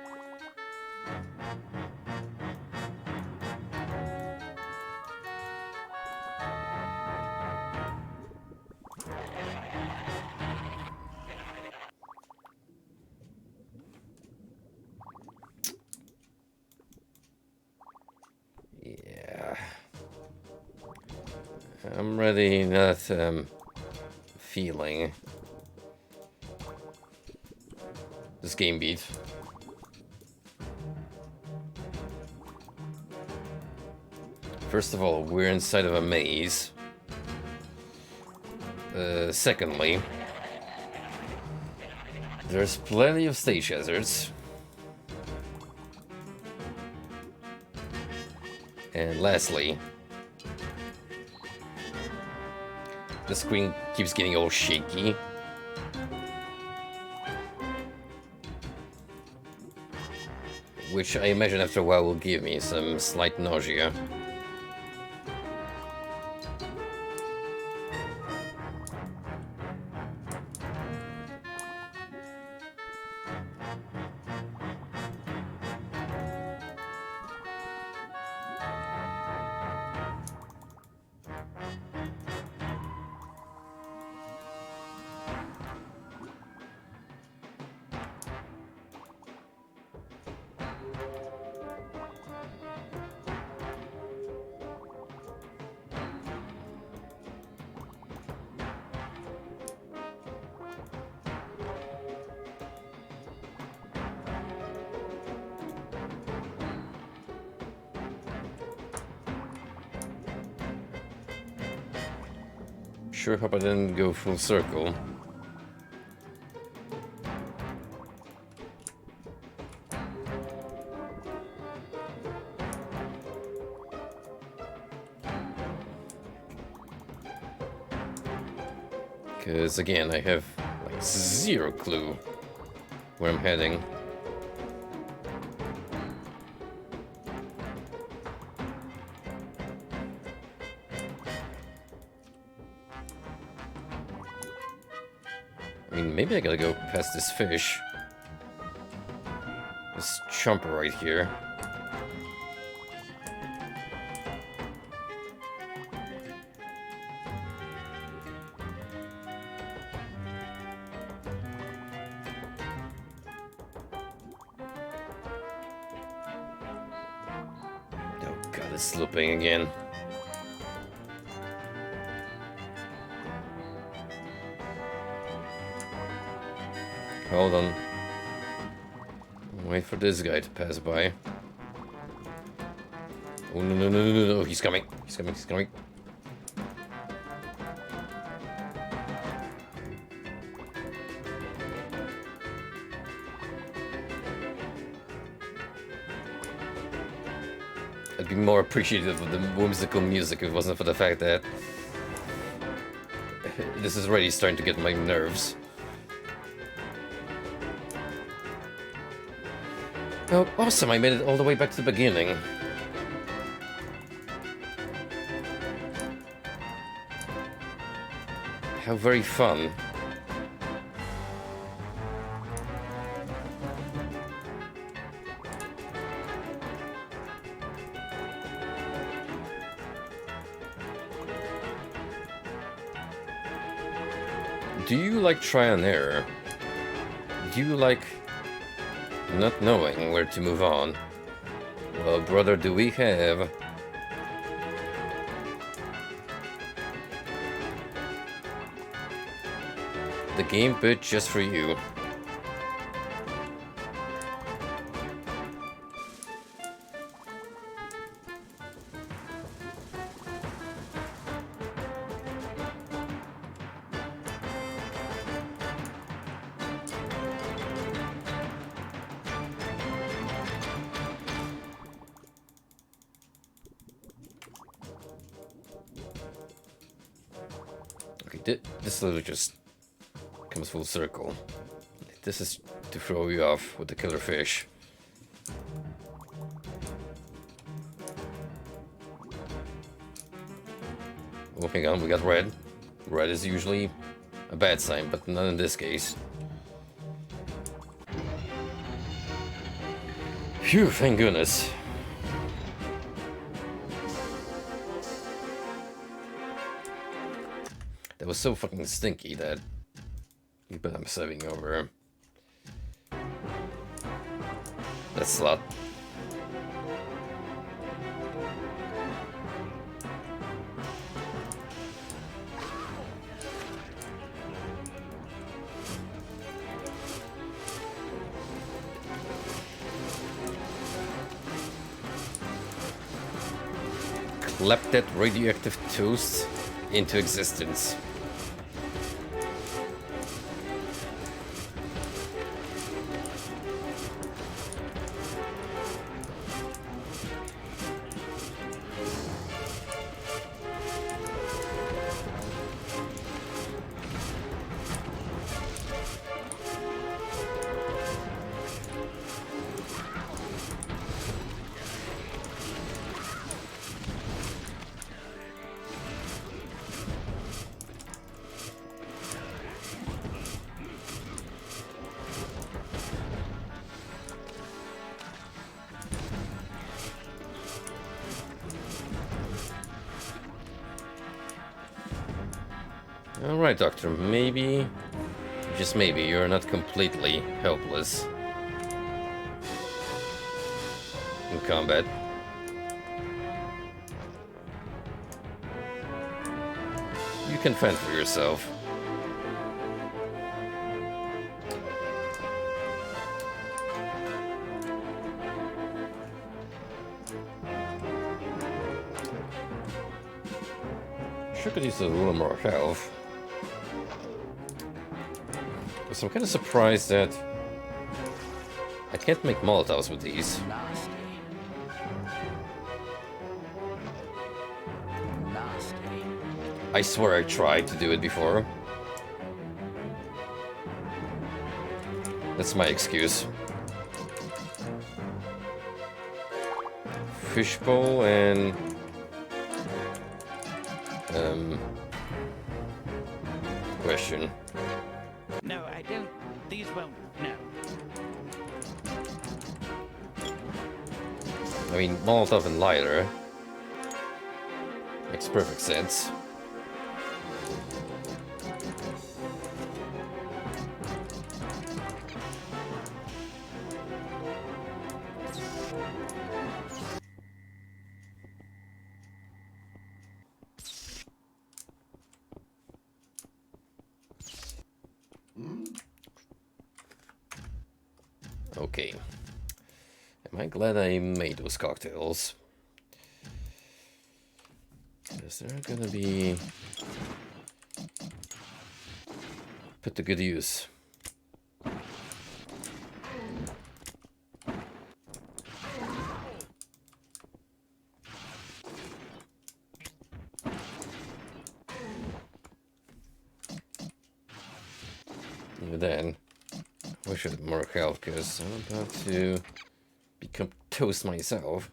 Yeah. I'm really not feeling this game beat. First of all, we're inside of a maze. Secondly, there's plenty of stage hazards. And lastly, the screen keeps getting all shaky. Which I imagine after a while will give me some slight nausea. Sure hope I didn't go full circle. Because again, I have like zero clue where I'm heading. I mean, maybe I gotta go past this fish. This chomper right here. Oh god, it's looping again. Hold on. Wait for this guy to pass by. Oh no no no no no! He's coming! He's coming! He's coming! I'd be more appreciative of the whimsical music if it wasn't for the fact that this is already starting to get my nerves. Oh, awesome, I made it all the way back to the beginning. How very fun. Do you like try and error? Do you like not knowing where to move on? Well, brother, do we have the game bit just for you. This literally just comes full circle. This is to throw you off with the killer fish. Oh, hang on, we got red. Red is usually a bad sign, but not in this case. Phew, thank goodness. That was so fucking stinky that you bet I'm serving over that slot. Clap that radioactive toast into existence. Alright, Doctor, maybe, just maybe, you're not completely helpless in combat. You can fend for yourself. Sure could use a little more health. So I'm kind of surprised that I can't make Molotovs with these. Nasty. Nasty. I swear I tried to do it before. That's my excuse. Fishbowl and... question. No, I don't. These won't. No. I mean, Molotov and lighter makes perfect sense. Okay. Am I glad I made those cocktails? Because they're gonna be put to good use. And then I should have more health because I'm about to become toast myself.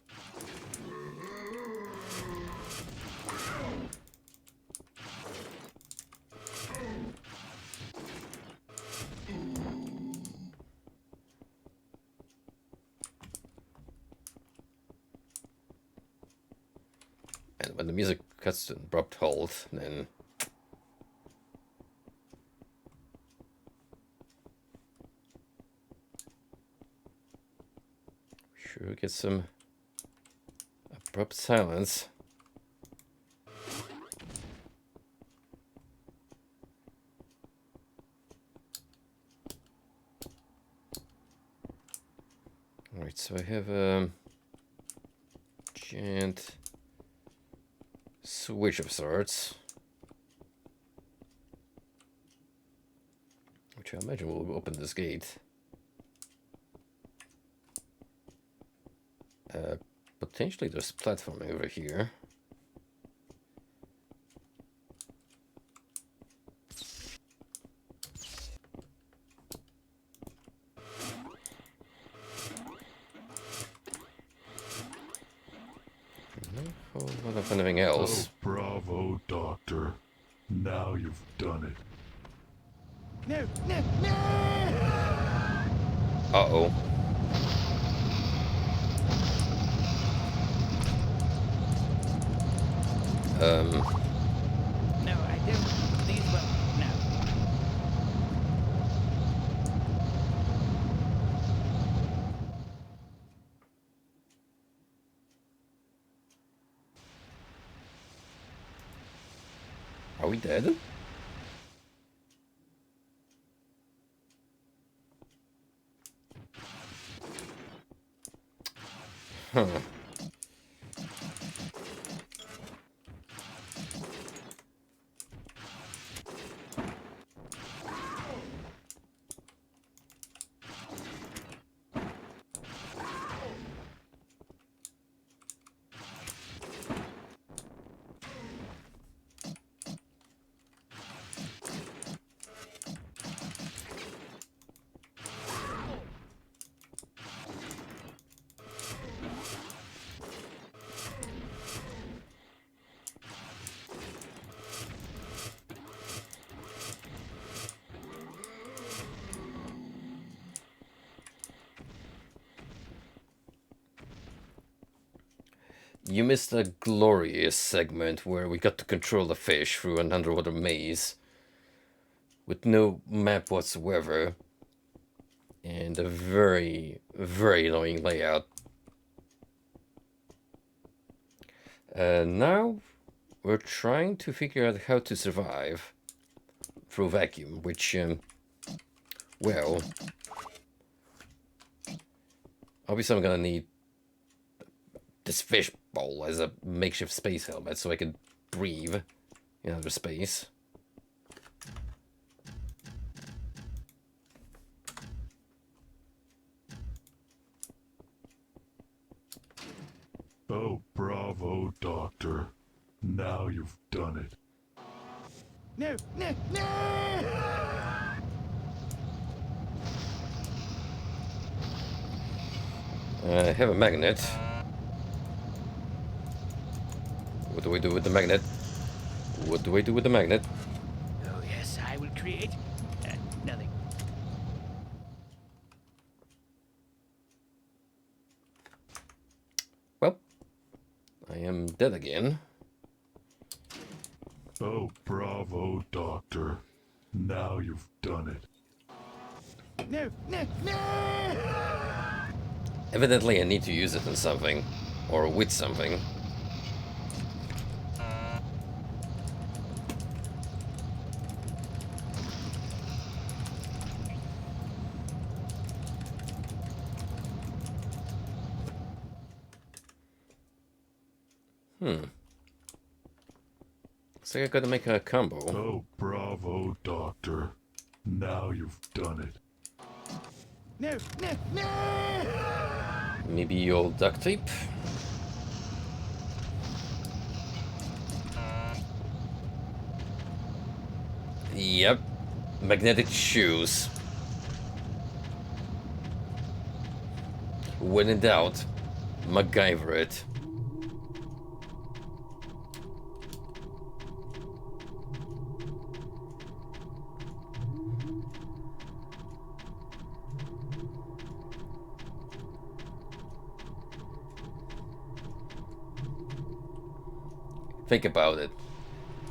And when the music cuts to an abrupt halt, then sure get some abrupt silence. Alright, so I have a giant switch of sorts, which I imagine will open this gate. Potentially there's platforming over here. No whole lot of anything else. Oh, bravo, Doctor. Now you've done it. No, no, no! Uh-oh. No, I don't. These won't. No. Are we dead? Huh. You missed a glorious segment where we got to control the fish through an underwater maze. with no map whatsoever, and a very, very annoying layout. Now we're trying to figure out how to survive through vacuum, which, well, obviously I'm gonna need this fish bowl as a makeshift space helmet so I can breathe in outer space. Oh, bravo, Doctor. Now you've done it. No, no, no! I have a magnet. What do we do with the magnet? What do we do with the magnet? Oh, yes, I will create nothing. Well, I am dead again. Oh, bravo, Doctor. Now you've done it. No, no, no! Evidently I need to use it on something. Or with something. Looks like I gotta make a combo. Oh, bravo, Doctor. Now you've done it. No, no, no! Maybe old duct tape? Yep. Magnetic shoes. When in doubt, MacGyver it. Think about it.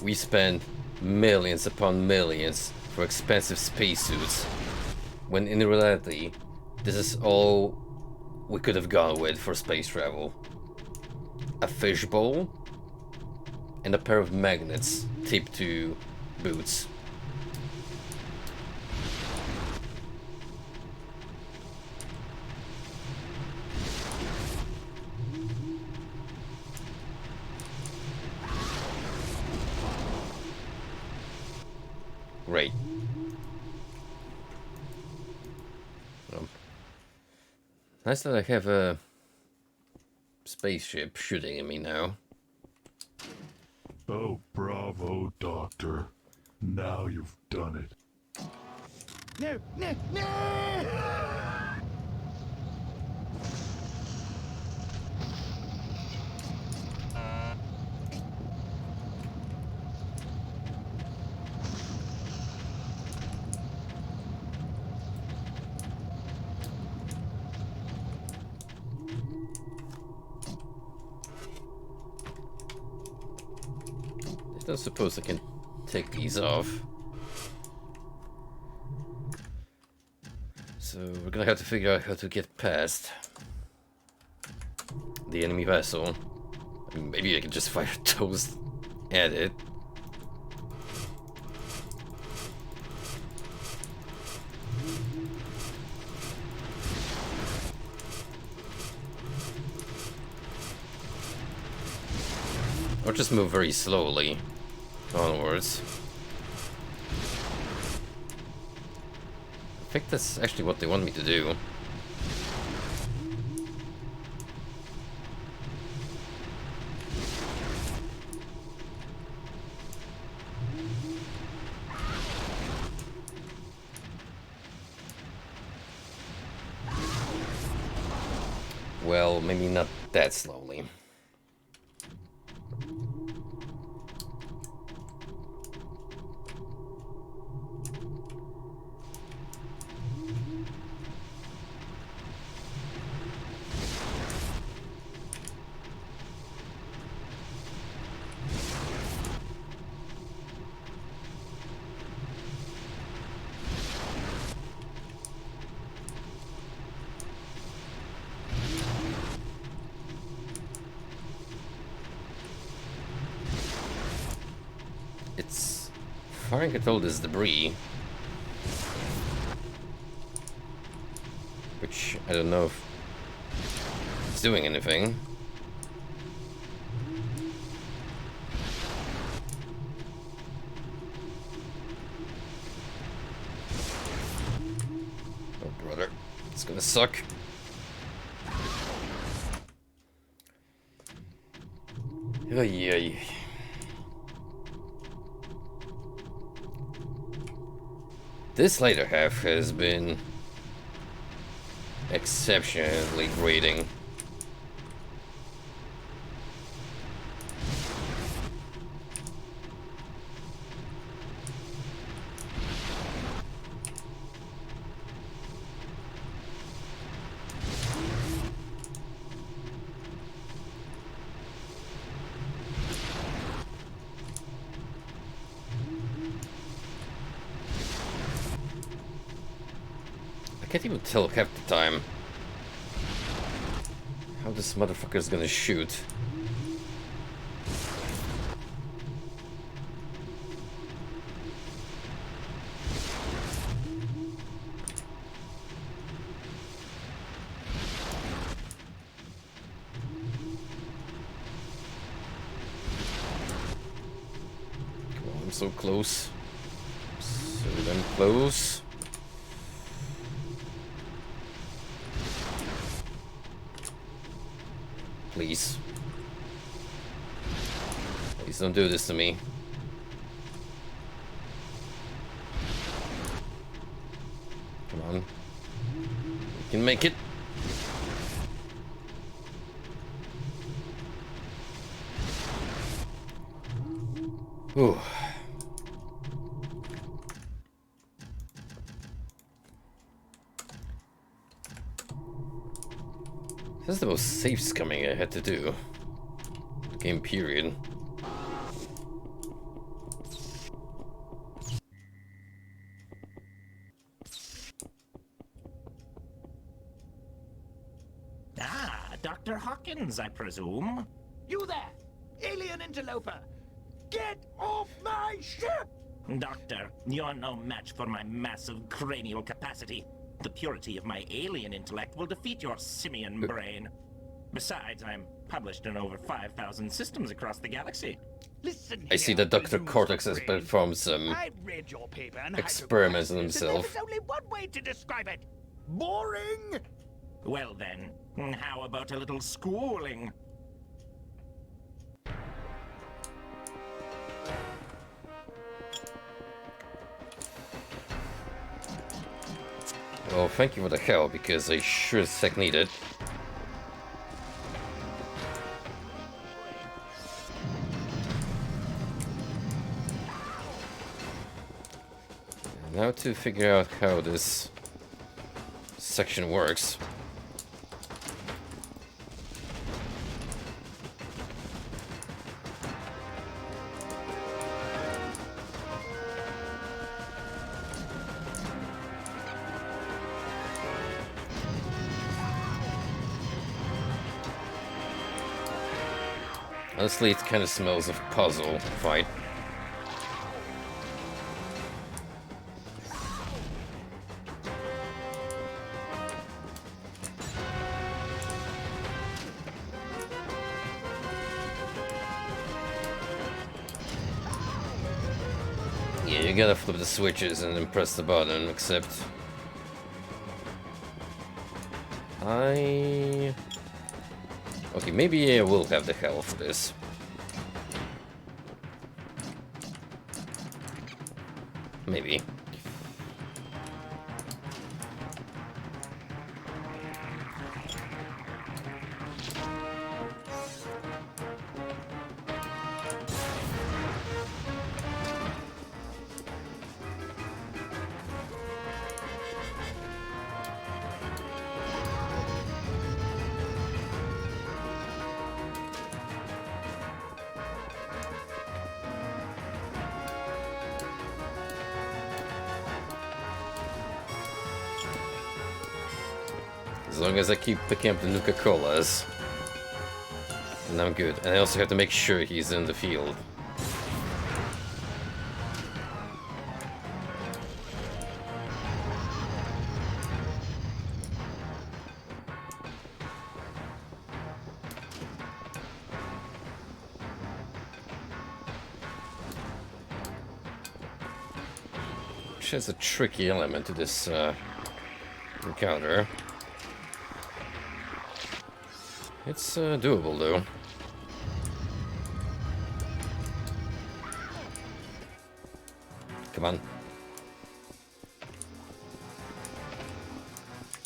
We spend millions upon millions for expensive spacesuits, when in reality, this is all we could have gone with for space travel. A fishbowl and a pair of magnets taped to boots. Great. Well, nice that I have a spaceship shooting at me now. Oh, bravo, Doctor. Now you've done it. No, no, no! I don't suppose I can take these off. So we're gonna have to figure out how to get past the enemy vessel. I mean, maybe I can just fire toast at it. Or just move very slowly onwards. I think that's actually what they want me to do. Well, maybe not that slowly. it's firing at all this debris. Which, I don't know if it's doing anything. Oh, brother. It's gonna suck. Oh, yeah. This later half has been exceptionally grating. I can't even tell half the time how this motherfucker is gonna shoot. Come on, I'm so close. So damn close. Please. Please don't do this to me. Come on. We can make it. Ooh. This is the most safe scumming I had to do. The game period. Ah, Dr. Hawkins, I presume. You there, alien interloper! Get off my ship! Doctor, you're no match for my massive cranial capacity. The purity of my alien intellect will defeat your simian brain. Besides, I'm published in over 5,000 systems across the galaxy. Listen I see here, that Dr. loser Cortex has brain. performed some I've read your paper and experiments on hypergraphs, himself. and there's only one way to describe it. Boring! Well then, how about a little schooling? Well, thank you for the help, because I sure as heck need it. Now to figure out how this section works. Honestly, it kind of smells of a puzzle fight. Yeah, you gotta flip the switches and then press the button, except okay, maybe I will have the hell for this. Maybe. As long as I keep picking up the Nuka-Colas, and I'm good. And I also have to make sure he's in the field. which has a tricky element to this encounter. It's doable though. Come on.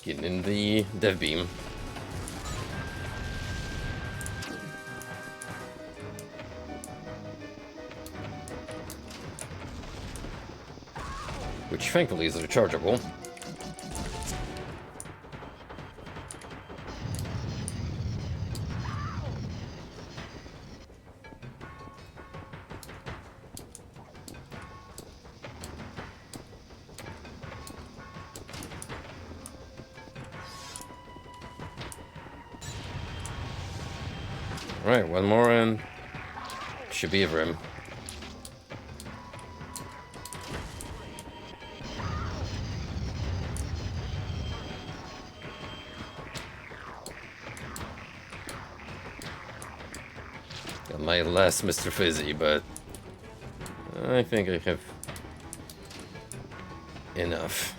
Getting in the dev beam. Which thankfully is rechargeable. Right, one more and should be over him. Got my last Mr. Fizzy, but I think I have enough.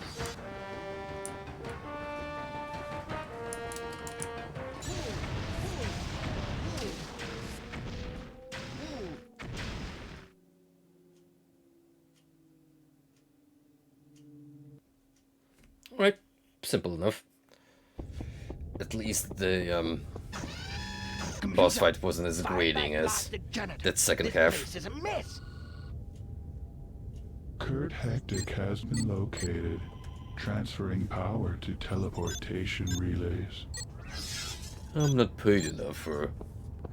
Right, simple enough. At least the boss fight wasn't as grating as that second half. Kurt Hectic has been located, transferring power to teleportation relays. I'm not paid enough for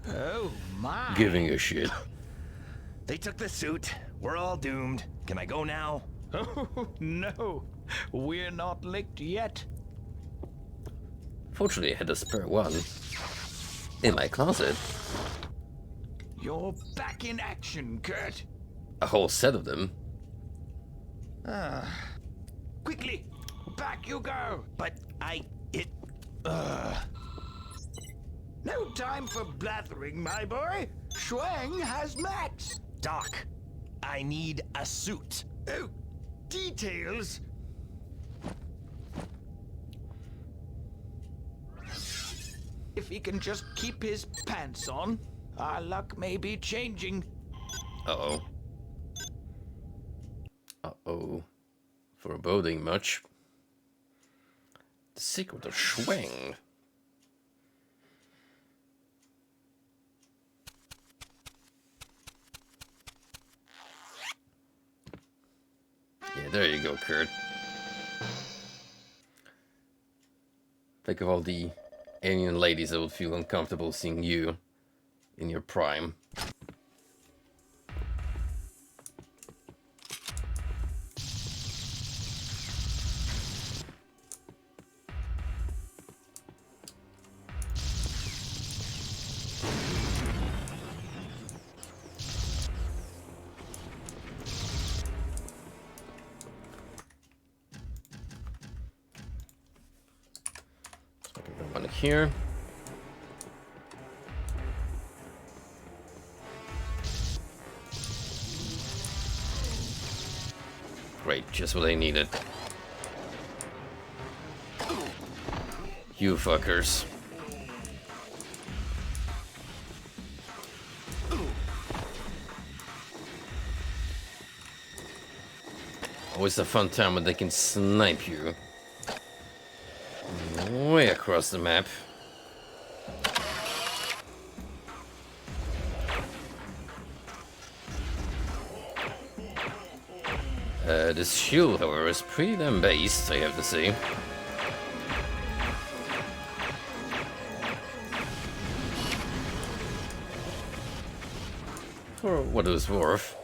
Oh my. giving a shit. They took the suit. We're all doomed. Can I go now? Oh, no. We're not licked yet. Fortunately, I had a spare one in my closet. You're back in action, Kurt. A whole set of them. Quickly, back you go. But No time for blathering, my boy. Shuang has Max. Doc, I need a suit. Oh, details. If he can just keep his pants on, our luck may be changing. Uh-oh. Uh-oh. Foreboding much. The secret of Shuang. Yeah, there you go, Kurt. Think of all the alien ladies that would feel uncomfortable seeing you in your prime. One here. Great, just what I needed. You fuckers. Always a fun time when they can snipe you. Way across the map. This shield, however, is pretty damn based, I have to say. For what it was worth.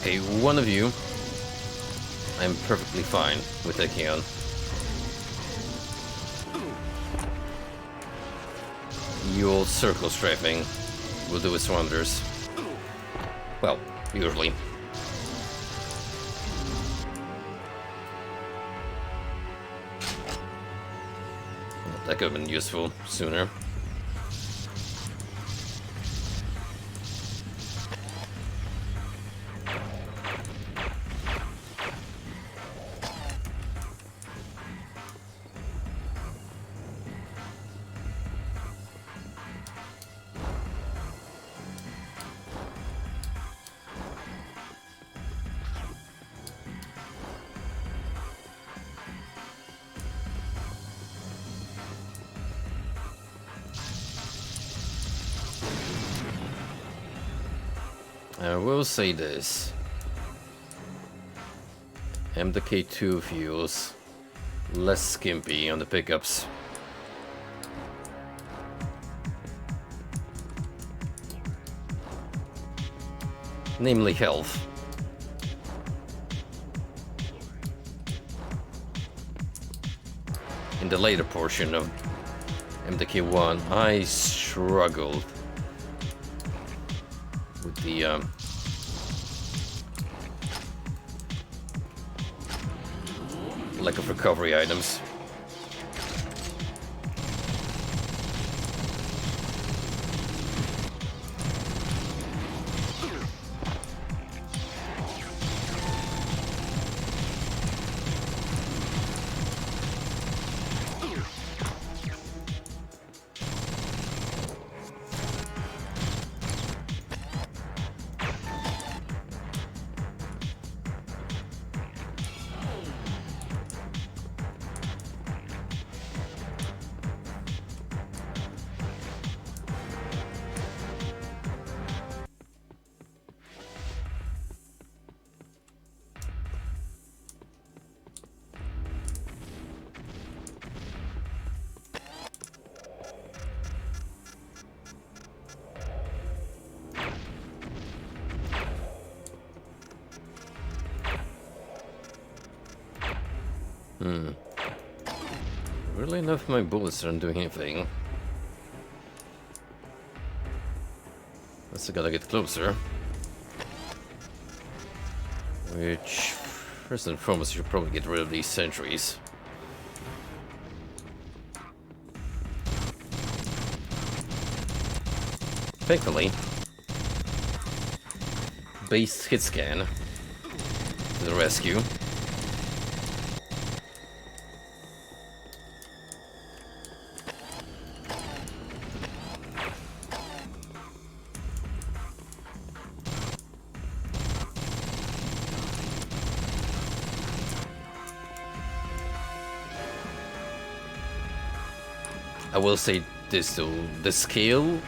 Okay, one of you I'm perfectly fine with taking on. Your circle strafing will do its wonders. Well, usually. That could have been useful sooner. I will say this. MDK2 feels less skimpy on the pickups. Namely health. In the later portion of MDK1, I struggled with the lack of recovery items. Really enough of my bullets aren't doing anything. Guess I gotta get closer. Which, first and foremost, you should probably get rid of these sentries. Thankfully, base hit scan to the rescue. I will say this though, the scale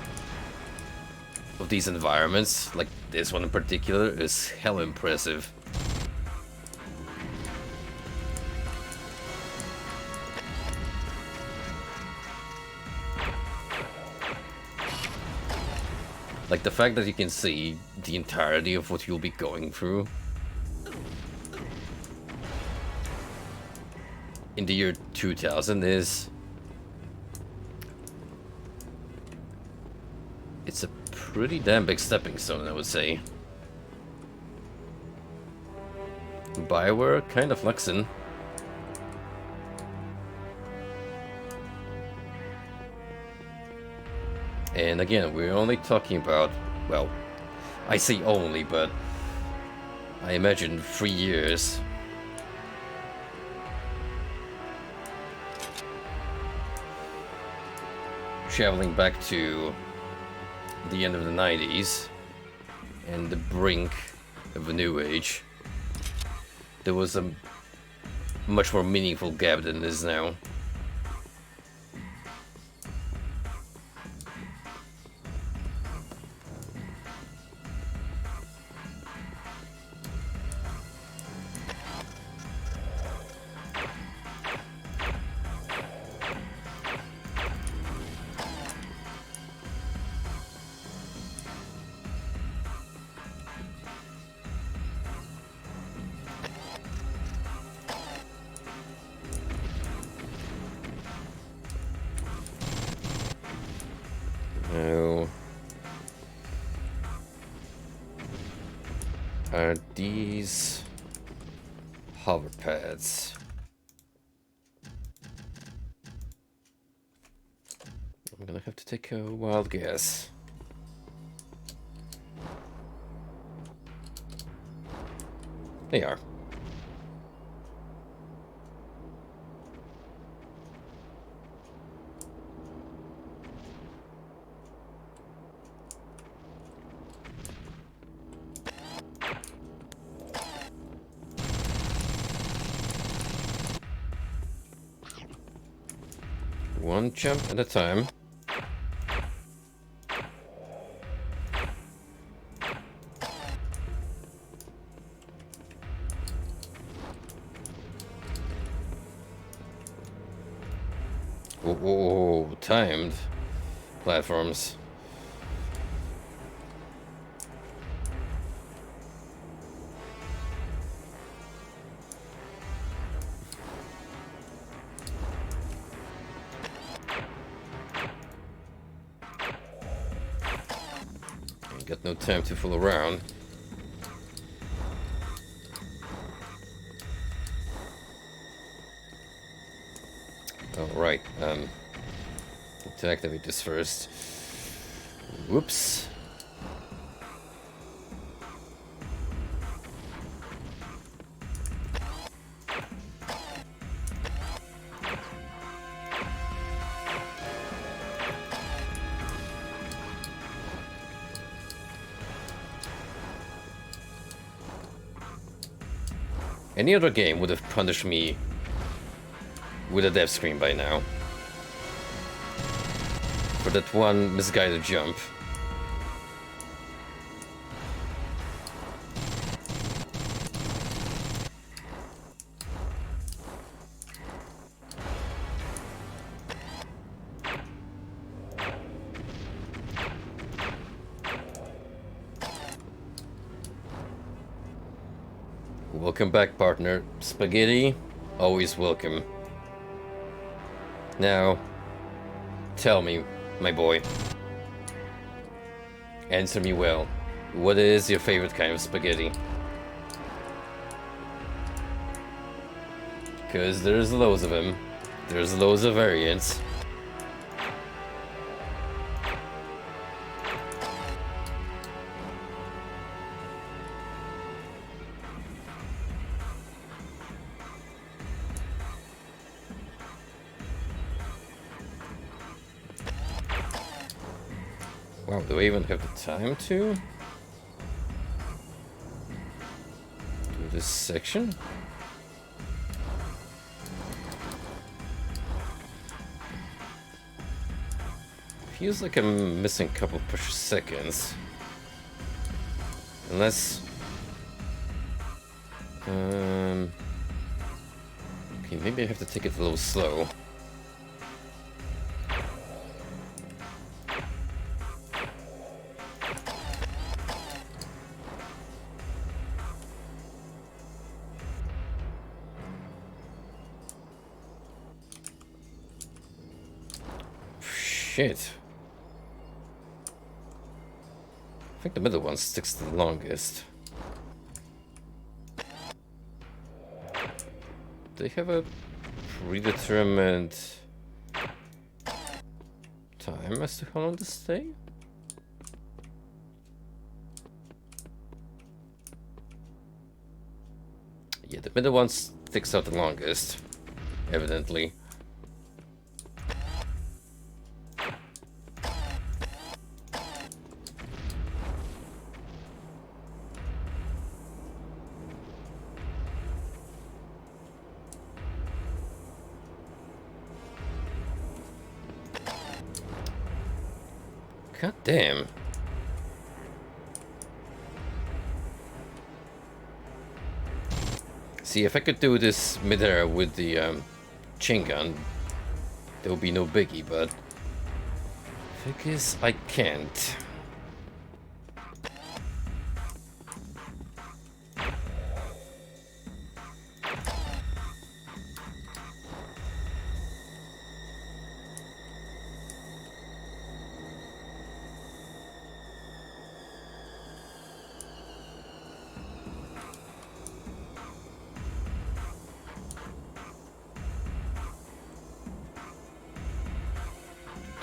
of these environments, like this one in particular, is hell impressive. Like the fact that you can see the entirety of what you'll be going through in the year 2000 is... it's a pretty damn big stepping stone, I would say. BioWare kind of flexing. And again, we're only talking about, well, I say only, but I imagine 3 years. Traveling back to the end of the 90s and the brink of a new age. There was a much more meaningful gap than there is now. are these hover pads. I'm gonna have to take a wild guess. They are. One jump at a time. Oh, timed platforms. Got no time to fool around. Alright, to activate this first. Whoops. Any other game would have punished me with a death screen by now. For that one misguided jump. Welcome back, partner. Spaghetti, always welcome. Now, tell me, my boy. Answer me well. What is your favorite kind of spaghetti? Because there's loads of them. There's loads of variants. Wow, do I even have the time to do this section? Feels like I'm missing a couple push seconds. Unless... Okay, maybe I have to take it a little slow. Shit. I think the middle one sticks the longest. They have a predetermined time as to how long to stay? Yeah, the middle one sticks out the longest, evidently. God damn. See, if I could do this mid-air with the chain gun, there would be no biggie, but I guess I can't.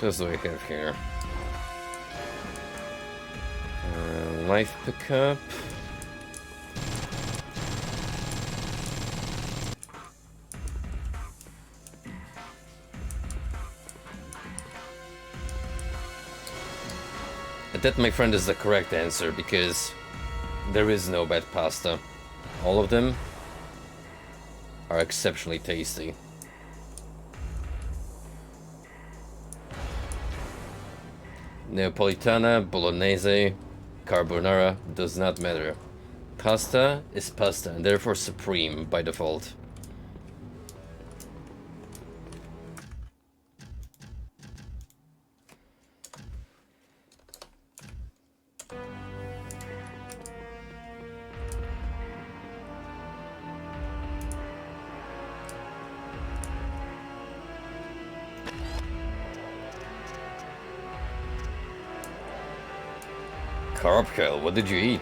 What do we have here? Life pickup. That, my friend, is the correct answer, because there is no bad pasta. All of them are exceptionally tasty. Neapolitana, Bolognese, Carbonara, does not matter. Pasta is pasta, and therefore supreme by default. Carb Kale, what did you eat?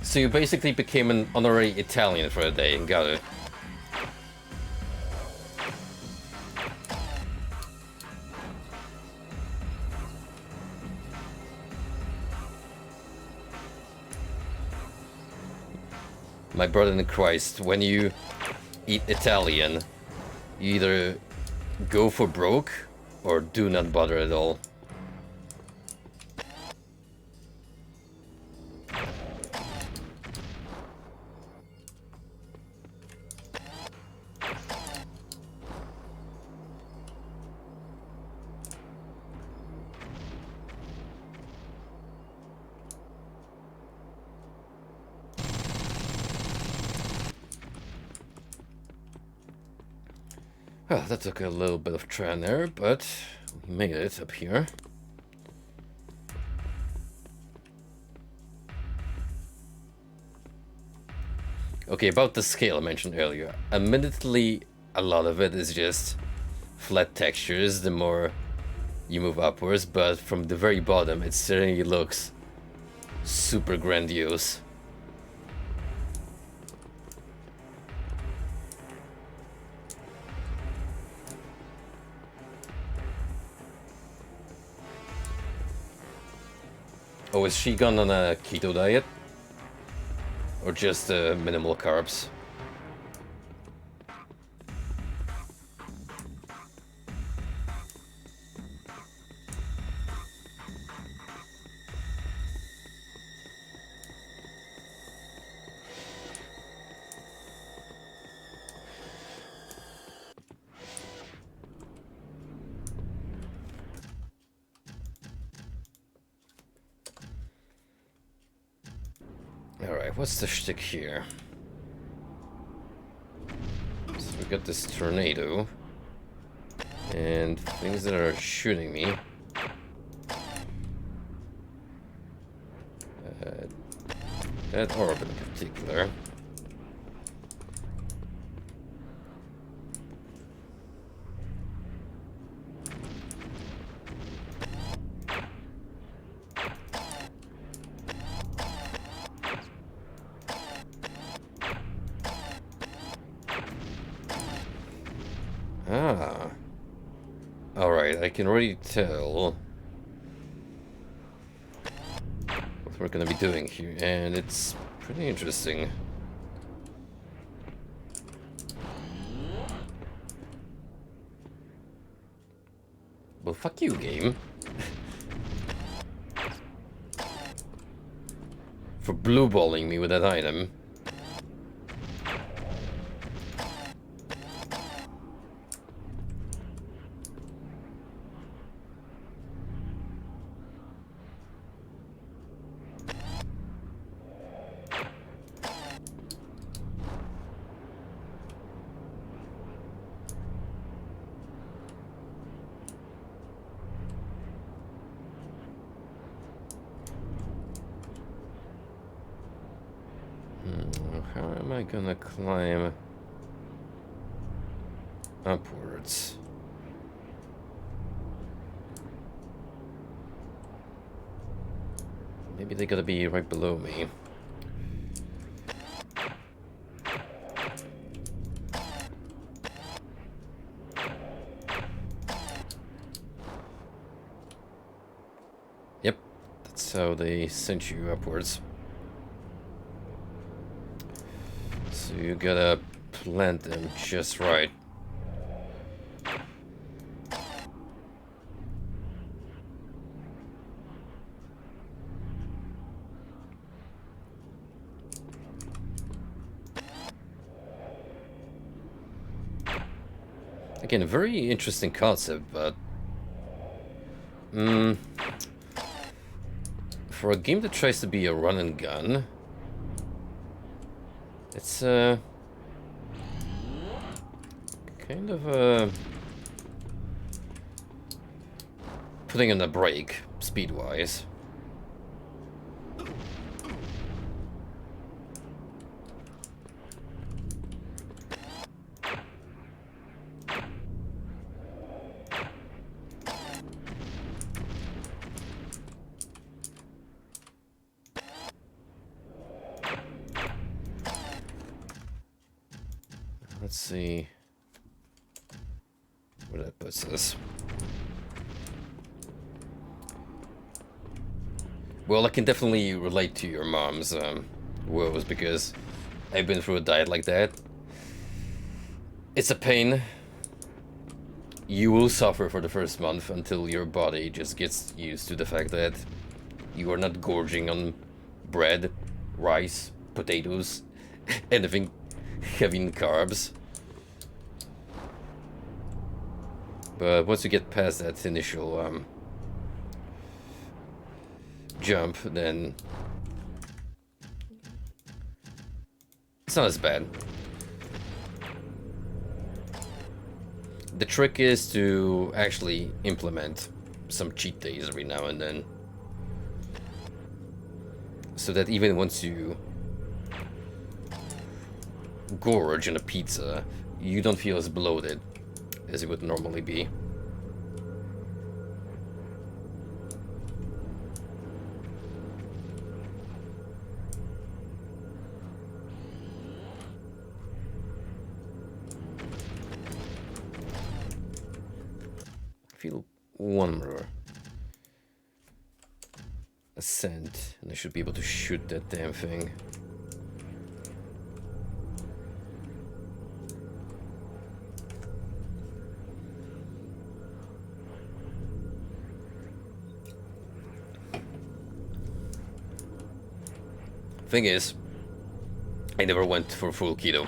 So you basically became an honorary Italian for a day, got it. My brother in Christ, when you eat Italian, you either go for broke or do not bother at all. Well, that took a little bit of trial and error, but we made it up here. Okay, about the scale I mentioned earlier. Admittedly, a lot of it is just flat textures the more you move upwards, but from the very bottom it certainly looks super grandiose. Oh, is she gone on a keto diet? Or just minimal carbs? Alright, what's the shtick here? So we got this tornado. And things that are shooting me. That orb in particular. Ah. Alright, I can already tell what we're gonna be doing here, and it's pretty interesting. Well, fuck you, game. For blue balling me with that item. So how am I gonna climb upwards? Maybe they gotta be right below me. Yep, that's how they sent you upwards. So you gotta plant them just right. Again, a very interesting concept, but for a game that tries to be a run and gun, it's kind of putting in a brake speed-wise. Let's see where that puts us. Well, I can definitely relate to your mom's woes because I've been through a diet like that. It's a pain. You will suffer for the first month until your body just gets used to the fact that you are not gorging on bread, rice, potatoes, anything heavy in carbs. But once you get past that initial jump, then it's not as bad. The trick is to actually implement some cheat days every now and then, so that even once you gorge on a pizza, you don't feel as bloated as it would normally be. I feel one more ascent, and I should be able to shoot that damn thing. Thing is, I never went for full keto.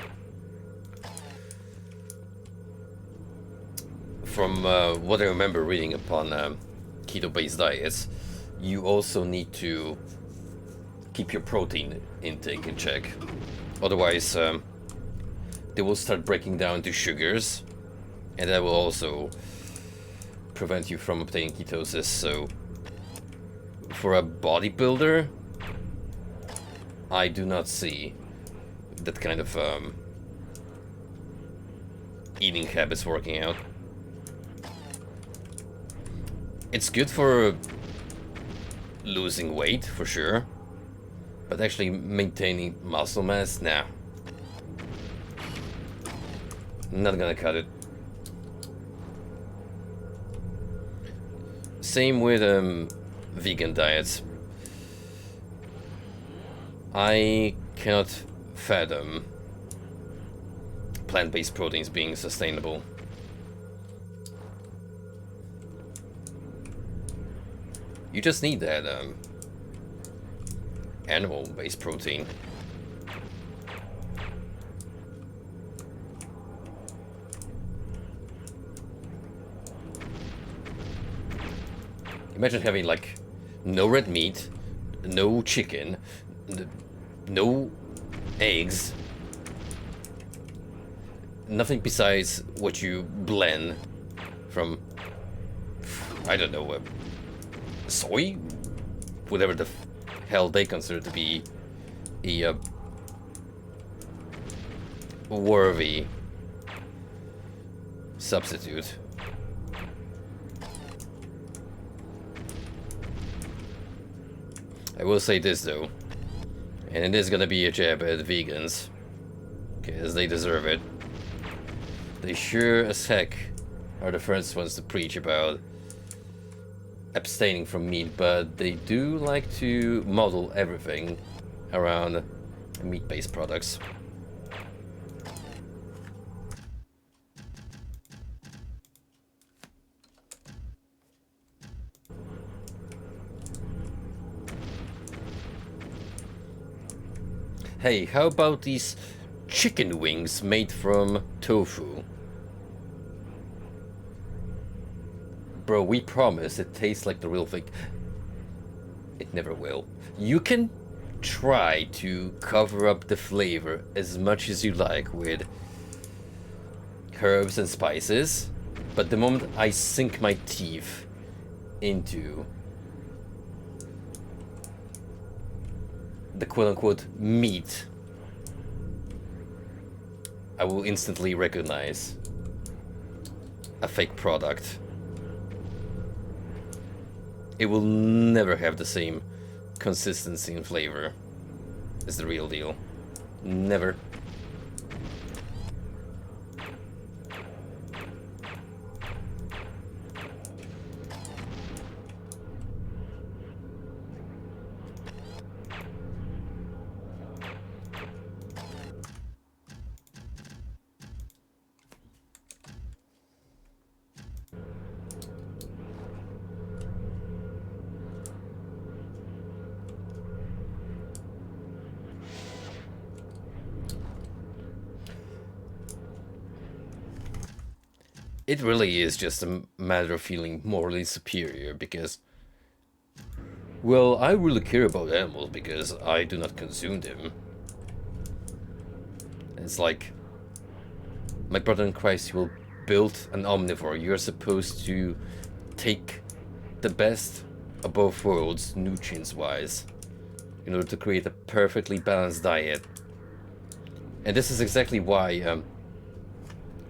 From what I remember reading upon keto-based diets, you also need to keep your protein intake in check. Otherwise, they will start breaking down to sugars, and that will also prevent you from obtaining ketosis. So, for a bodybuilder, I do not see that kind of eating habits working out. It's good for losing weight, for sure, but actually maintaining muscle mass, nah. Not gonna cut it. Same with vegan diets. I cannot fathom plant-based proteins being sustainable. You just need that animal-based protein. Imagine having like no red meat, no chicken, no eggs, nothing besides what you blend from, I don't know, soy? Whatever the hell they consider to be a worthy substitute. I will say this though, and it is gonna be a jab at vegans, because they deserve it. They sure as heck are the first ones to preach about abstaining from meat, but they do like to model everything around meat-based products. Hey, how about these chicken wings made from tofu? Bro, we promise it tastes like the real thing. It never will. You can try to cover up the flavor as much as you like with herbs and spices, but the moment I sink my teeth into the quote-unquote meat, I will instantly recognize a fake product. It will never have the same consistency and flavor as the real deal. Never. It really is just a matter of feeling morally superior because, well, I really care about animals because I do not consume them. It's like, my brother in Christ, you will build an omnivore. You're supposed to take the best of both worlds, nutrients-wise, in order to create a perfectly balanced diet. And this is exactly why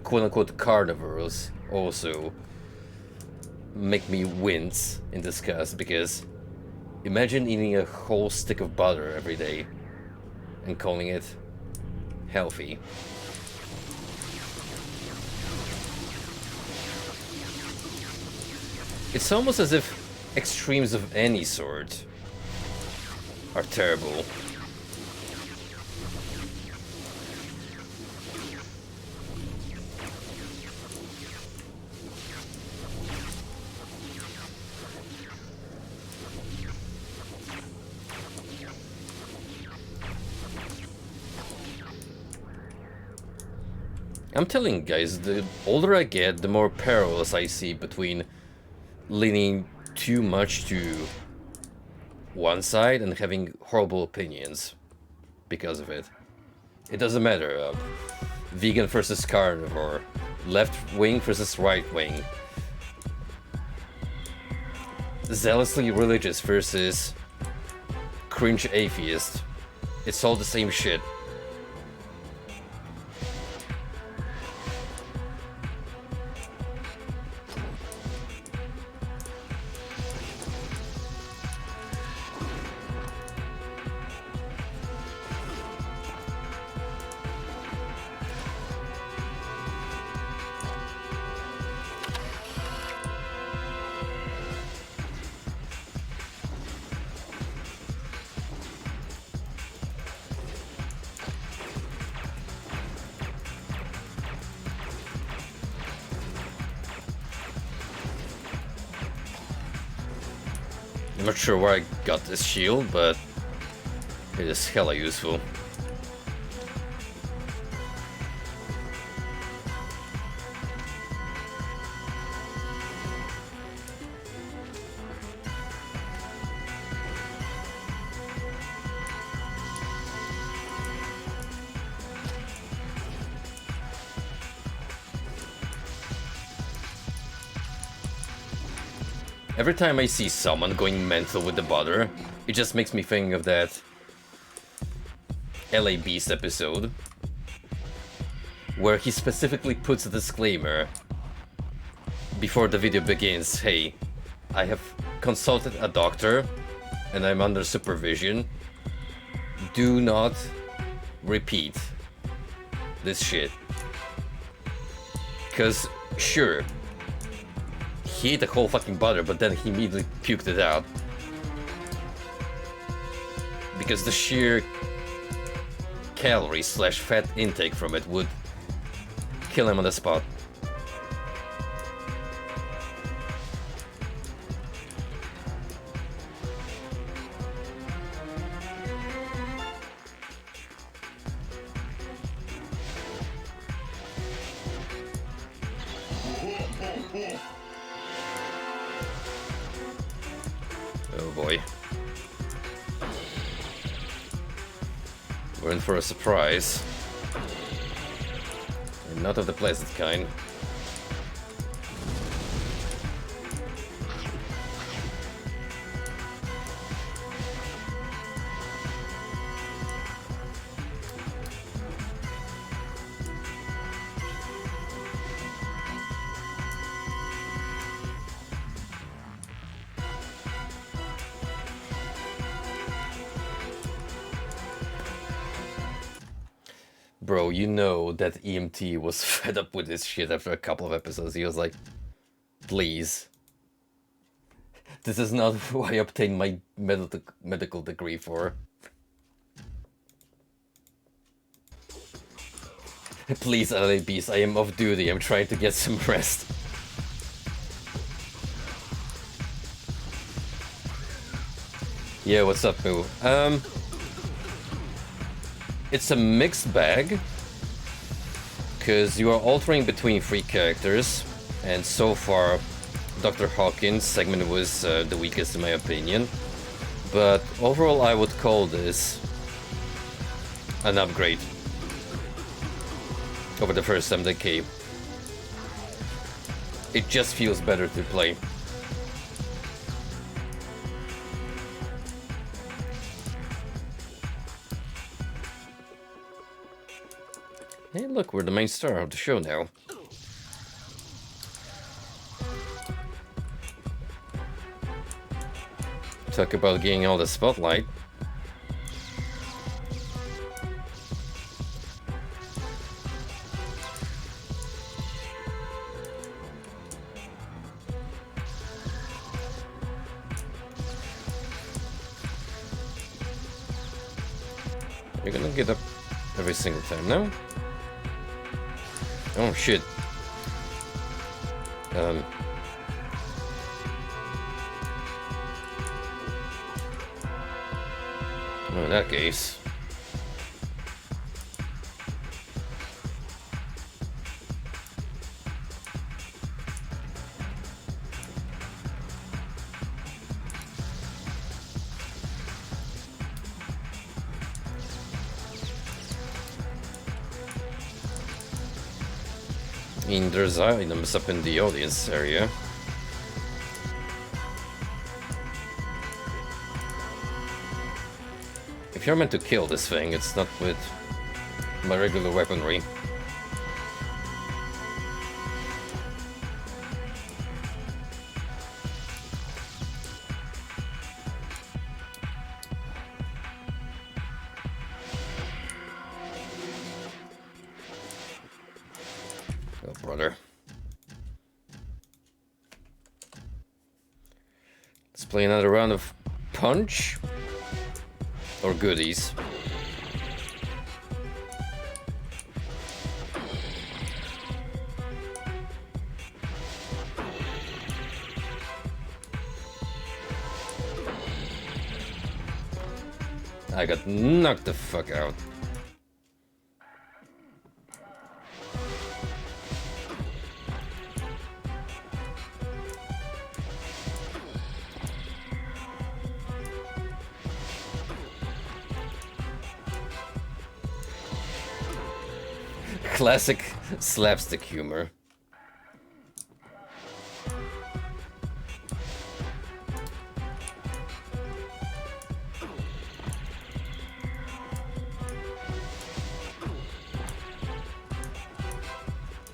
quote-unquote carnivores also make me wince in disgust, because imagine eating a whole stick of butter every day and calling it healthy. It's almost as if extremes of any sort are terrible. I'm telling you guys, the older I get, the more parallels I see between leaning too much to one side and having horrible opinions because of it. It doesn't matter, vegan versus carnivore, left wing versus right wing, zealously religious versus cringe atheist. It's all the same shit. I'm not sure where I got this shield, but it is hella useful. Every time I see someone going mental with the butter, it just makes me think of that LA Beast episode where he specifically puts a disclaimer before the video begins. Hey, I have consulted a doctor and I'm under supervision. Do not repeat this shit. Because, sure, he ate the whole fucking butter, but then he immediately puked it out. Because the sheer calorie slash fat intake from it would kill him on the spot. Oh boy. We're in for a surprise. And not of the pleasant kind. Bro, you know that EMT was fed up with this shit after a couple of episodes. He was like, please. This is not what I obtained my medical degree for. Please, LABs, I am off duty. I'm trying to get some rest. Yeah, what's up, Moo? It's a mixed bag, because you are altering between 3 characters, and so far Dr. Hawkins' segment was the weakest in my opinion, but overall I would call this an upgrade over the first MDK. It just feels better to play. Hey, look, we're the main star of the show now. Talk about getting all the spotlight. You're gonna get up every single time now? Oh shit. Well, in that case. I mean, there's items up in the audience area. If you're meant to kill this thing, it's not with my regular weaponry. Oh, brother. Let's play another round of Punch. Or goodies. I got knocked the fuck out. Classic slapstick humor.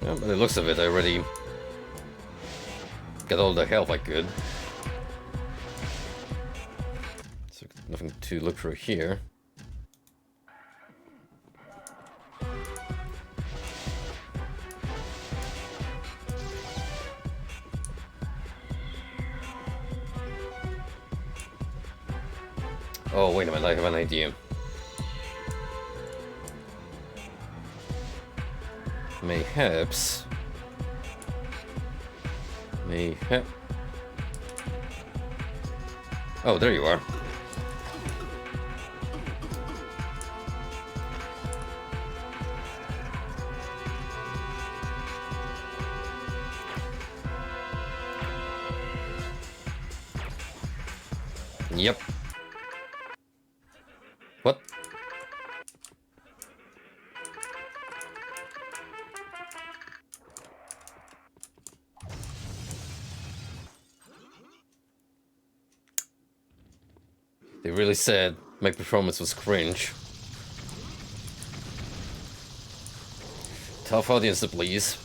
Yeah, by the looks of it, I already got all the health I could. So nothing to look for here. Oh, wait a minute, I have an idea. Mayhaps... Oh, there you are. Yep. What? They really said my performance was cringe. Tough audience to please.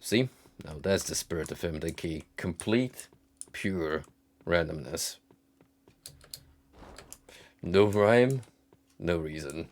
See? Now that's the spirit of MDK. Complete, pure randomness. No rhyme, no reason.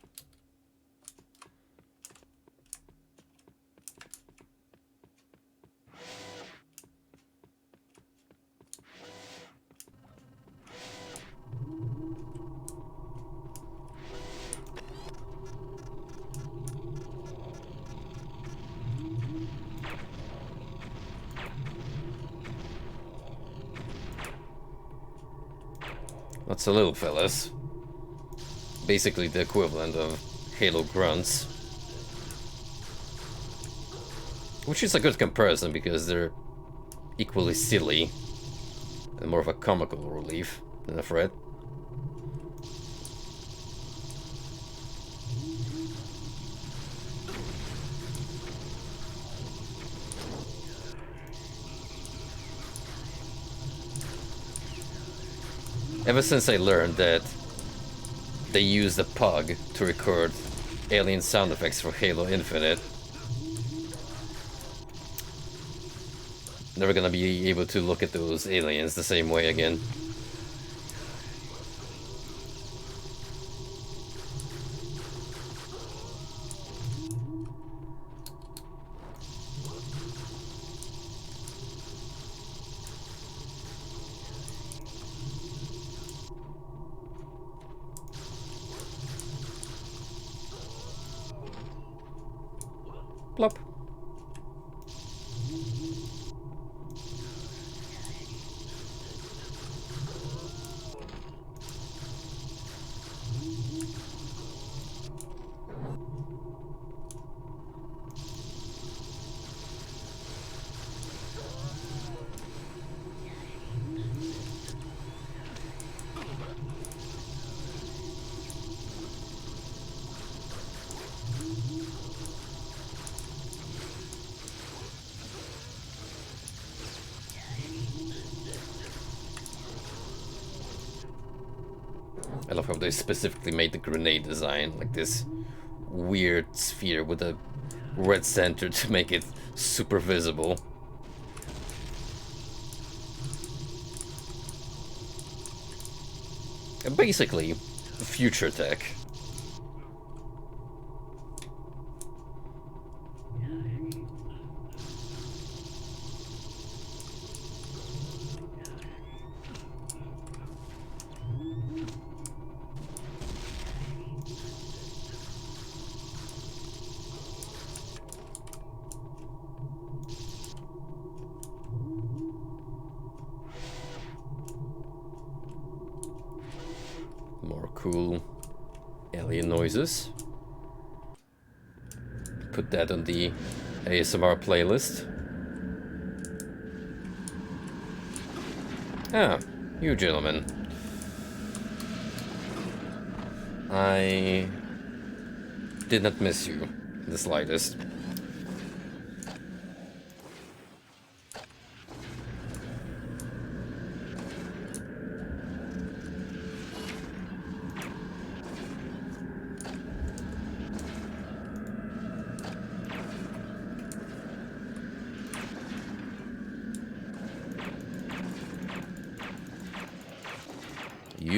What's a little fellas? Basically the equivalent of Halo grunts. Which is a good comparison because they're equally silly and more of a comical relief than a threat. Ever since I learned that they use the pug to record alien sound effects for Halo Infinite, never gonna be able to look at those aliens the same way again. Plop. I love how they specifically made the grenade design, like this weird sphere with a red center to make it super visible. And basically, future tech. More cool alien noises. Put that on the ASMR playlist. Ah, you gentlemen. I did not miss you in the slightest.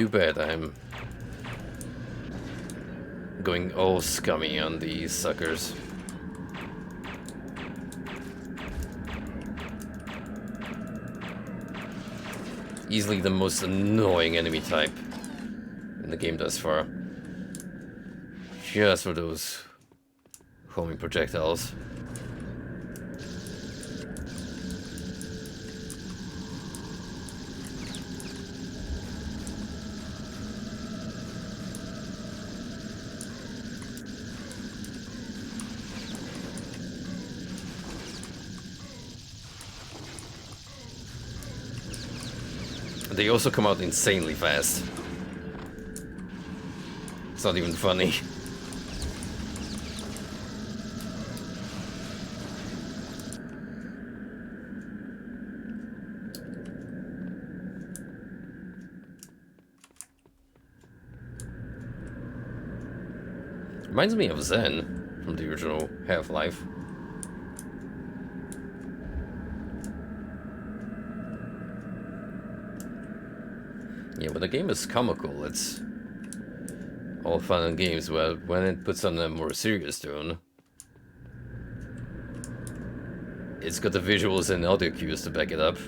You bet I'm going all scummy on these suckers. Easily the most annoying enemy type in the game thus far. Just for those homing projectiles. They also come out insanely fast. It's not even funny. Reminds me of Zen from the original Half-Life. Yeah, when the game is comical, it's all fun and games, but when it puts on a more serious tone, it's got the visuals and audio cues to back it up.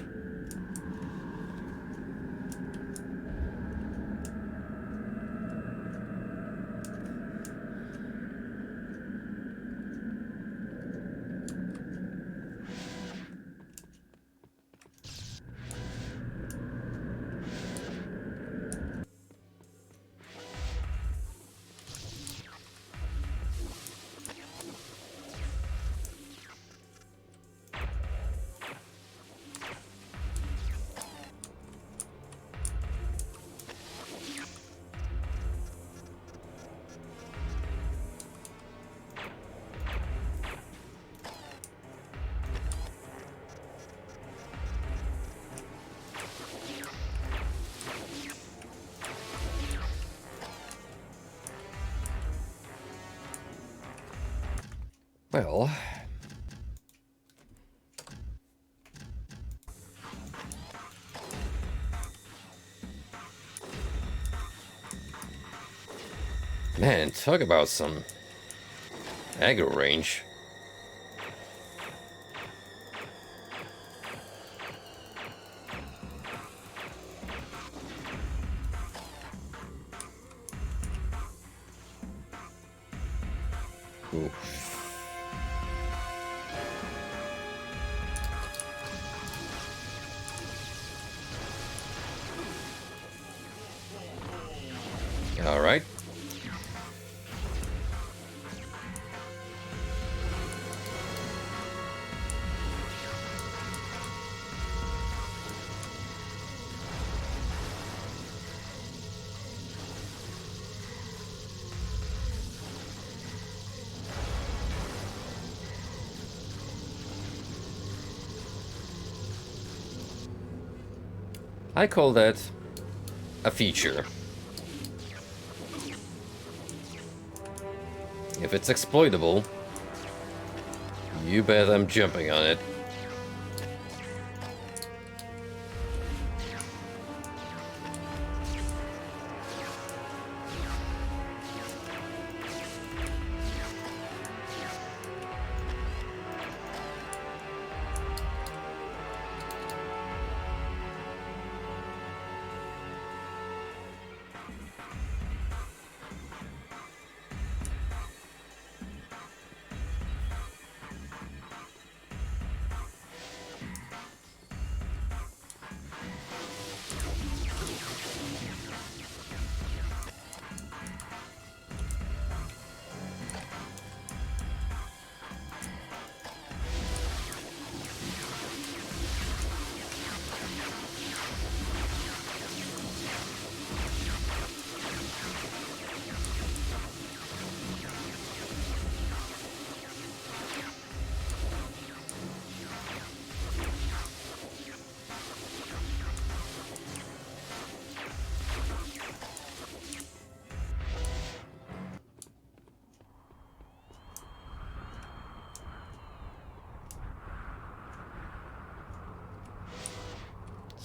Well, man, talk about some aggro range. Ooh. All right. I call that a feature. If it's exploitable, you bet I'm jumping on it.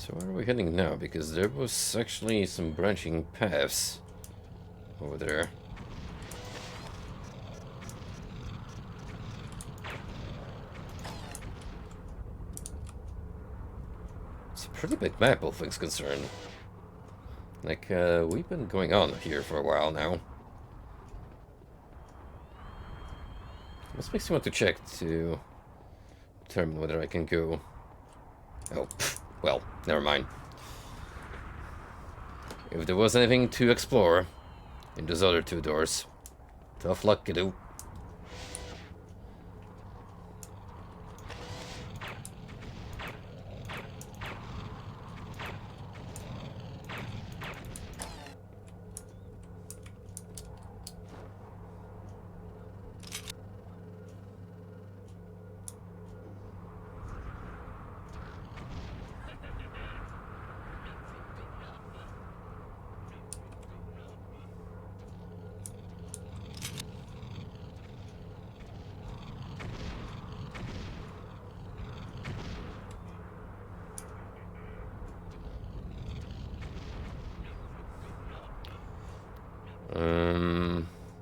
So where are we heading now? Because there was actually some branching paths over there. It's a pretty big map, all things concerned. Like, we've been going on here for a while now. This makes me want to check to determine whether I can go... Oh, well, never mind. If there was anything to explore in those other two doors, tough luck, kiddo.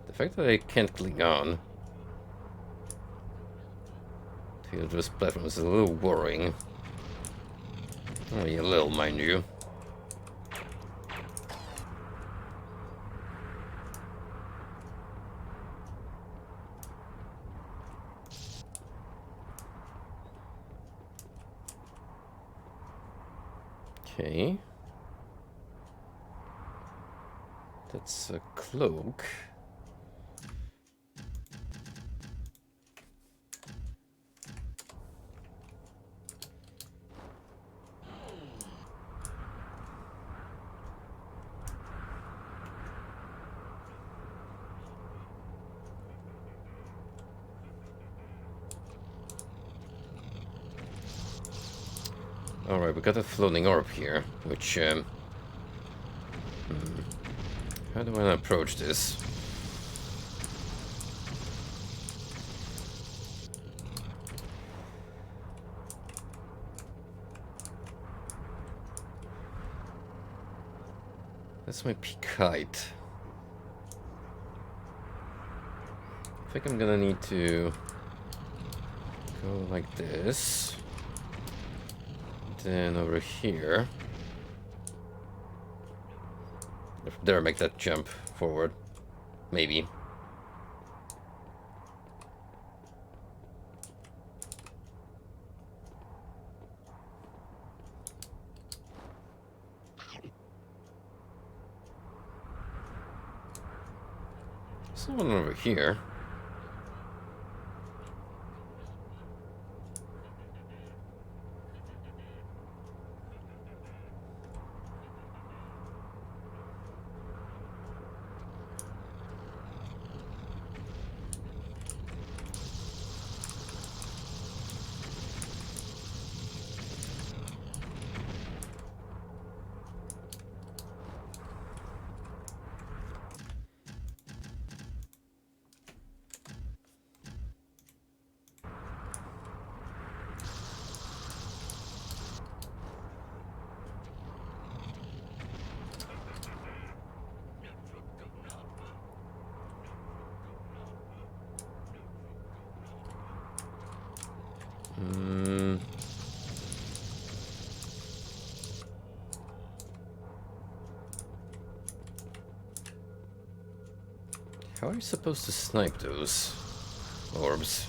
The fact that I can't click on to this platform is a little worrying. Only a little, mind you. Okay. That's a cloak. Alright, we got a floating orb here, which, how do I approach this? That's my kite. I think I'm gonna need to go like this. Then over here. There, make that jump forward. Maybe. Someone over here. How are you supposed to snipe those orbs?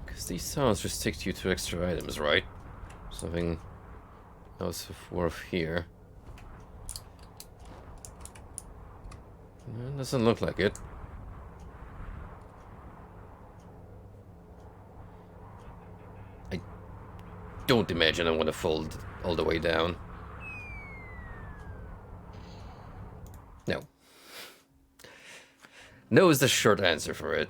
Because these sounds restrict you to extra items, right? Something else worth here. It doesn't look like it. I don't imagine I'm gonna fold all the way down. No. No is the short answer for it.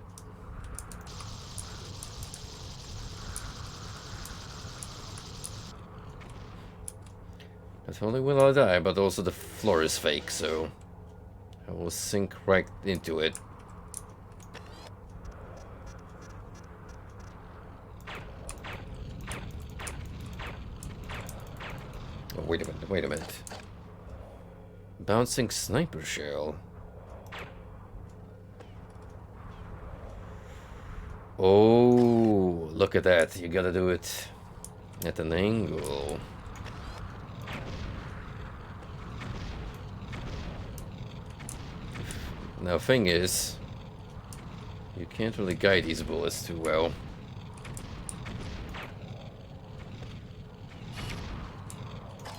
Not only will I die, but also the floor is fake, so I will sink right into it. Oh, wait a minute, wait a minute. Bouncing sniper shell. Oh, look at that. You gotta do it at an angle. Now, thing is, you can't really guide these bullets too well.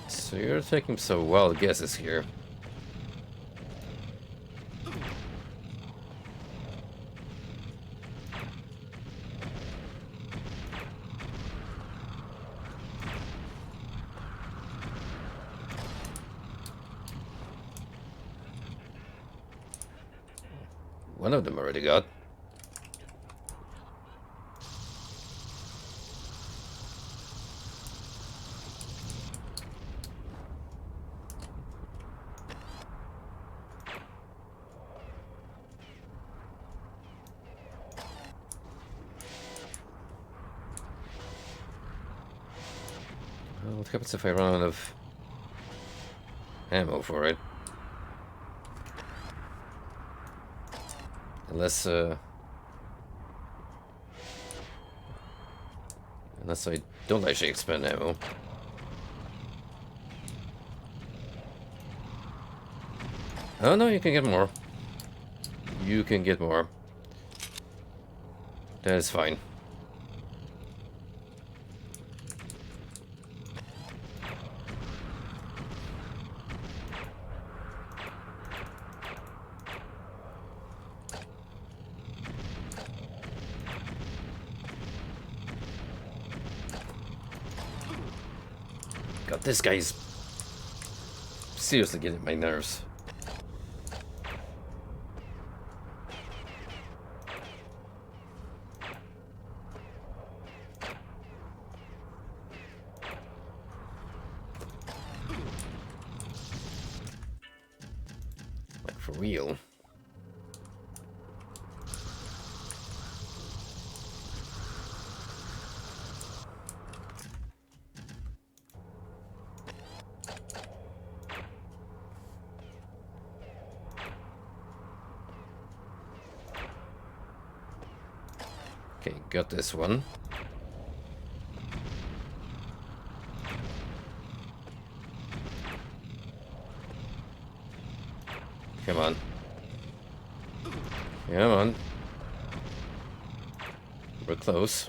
So you're taking some wild guesses here. One of them already got. Well, what happens if I run out of ammo for it? Unless I don't actually expend ammo. Oh no, you can get more. You can get more. That is fine. God, this guy's seriously getting my nerves. Like, for real. Okay, got this one. Come on. Come on. We're close.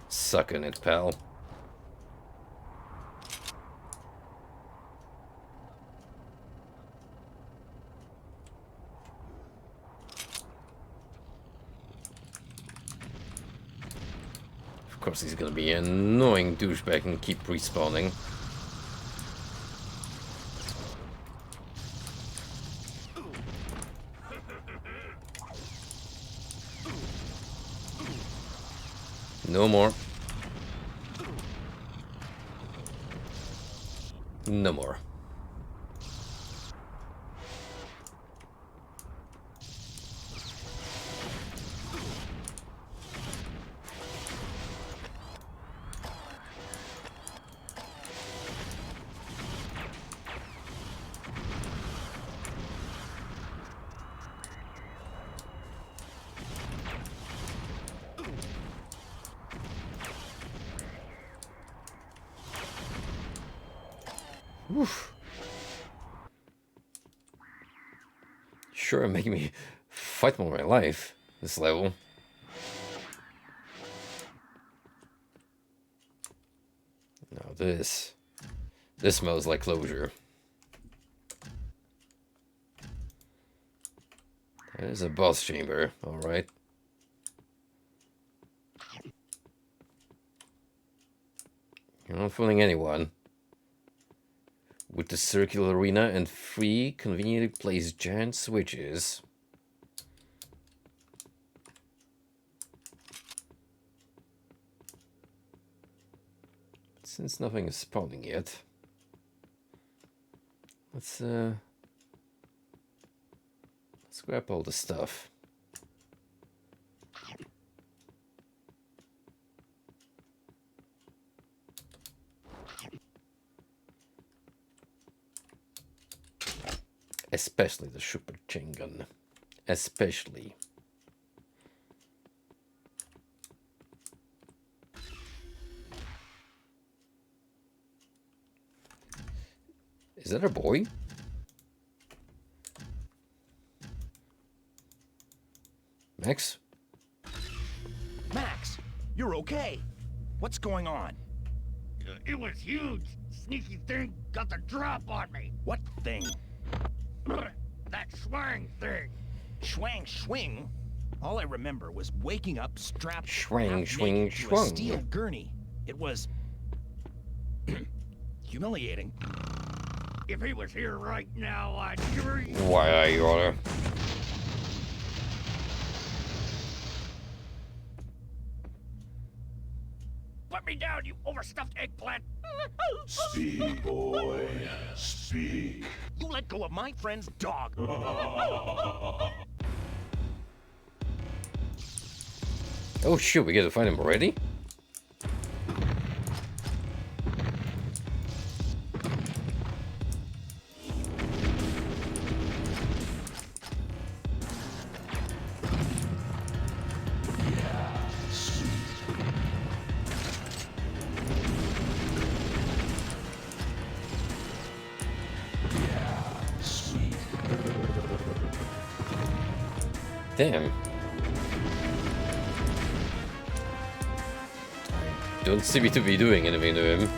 Sucking it, pal. Of course he's gonna be an annoying douchebag and keep respawning. No more. No more. Oof. Sure, making me fight more my life, this level. Now this smells like closure. That is a boss chamber, alright. You're not fooling anyone. with the circular arena and 3 conveniently placed giant switches. But since nothing is spawning yet, let's grab all the stuff. Especially the super chain gun. Especially. Is that a boy? Max? Max, you're okay. What's going on? It was huge. Sneaky thing got the drop on me. What thing? That swang thing. Swing? All I remember was waking up strapped Swing, half swing, naked to a swung. steel gurney. It was humiliating. If he was here right now, I'd... Why are you order? Put me down, you overstuffed eggplant. Speak, boy. Speak. You let go of my friend's dog. Oh shoot, we gotta find him already? Damn. Don't seem to be doing anything to him.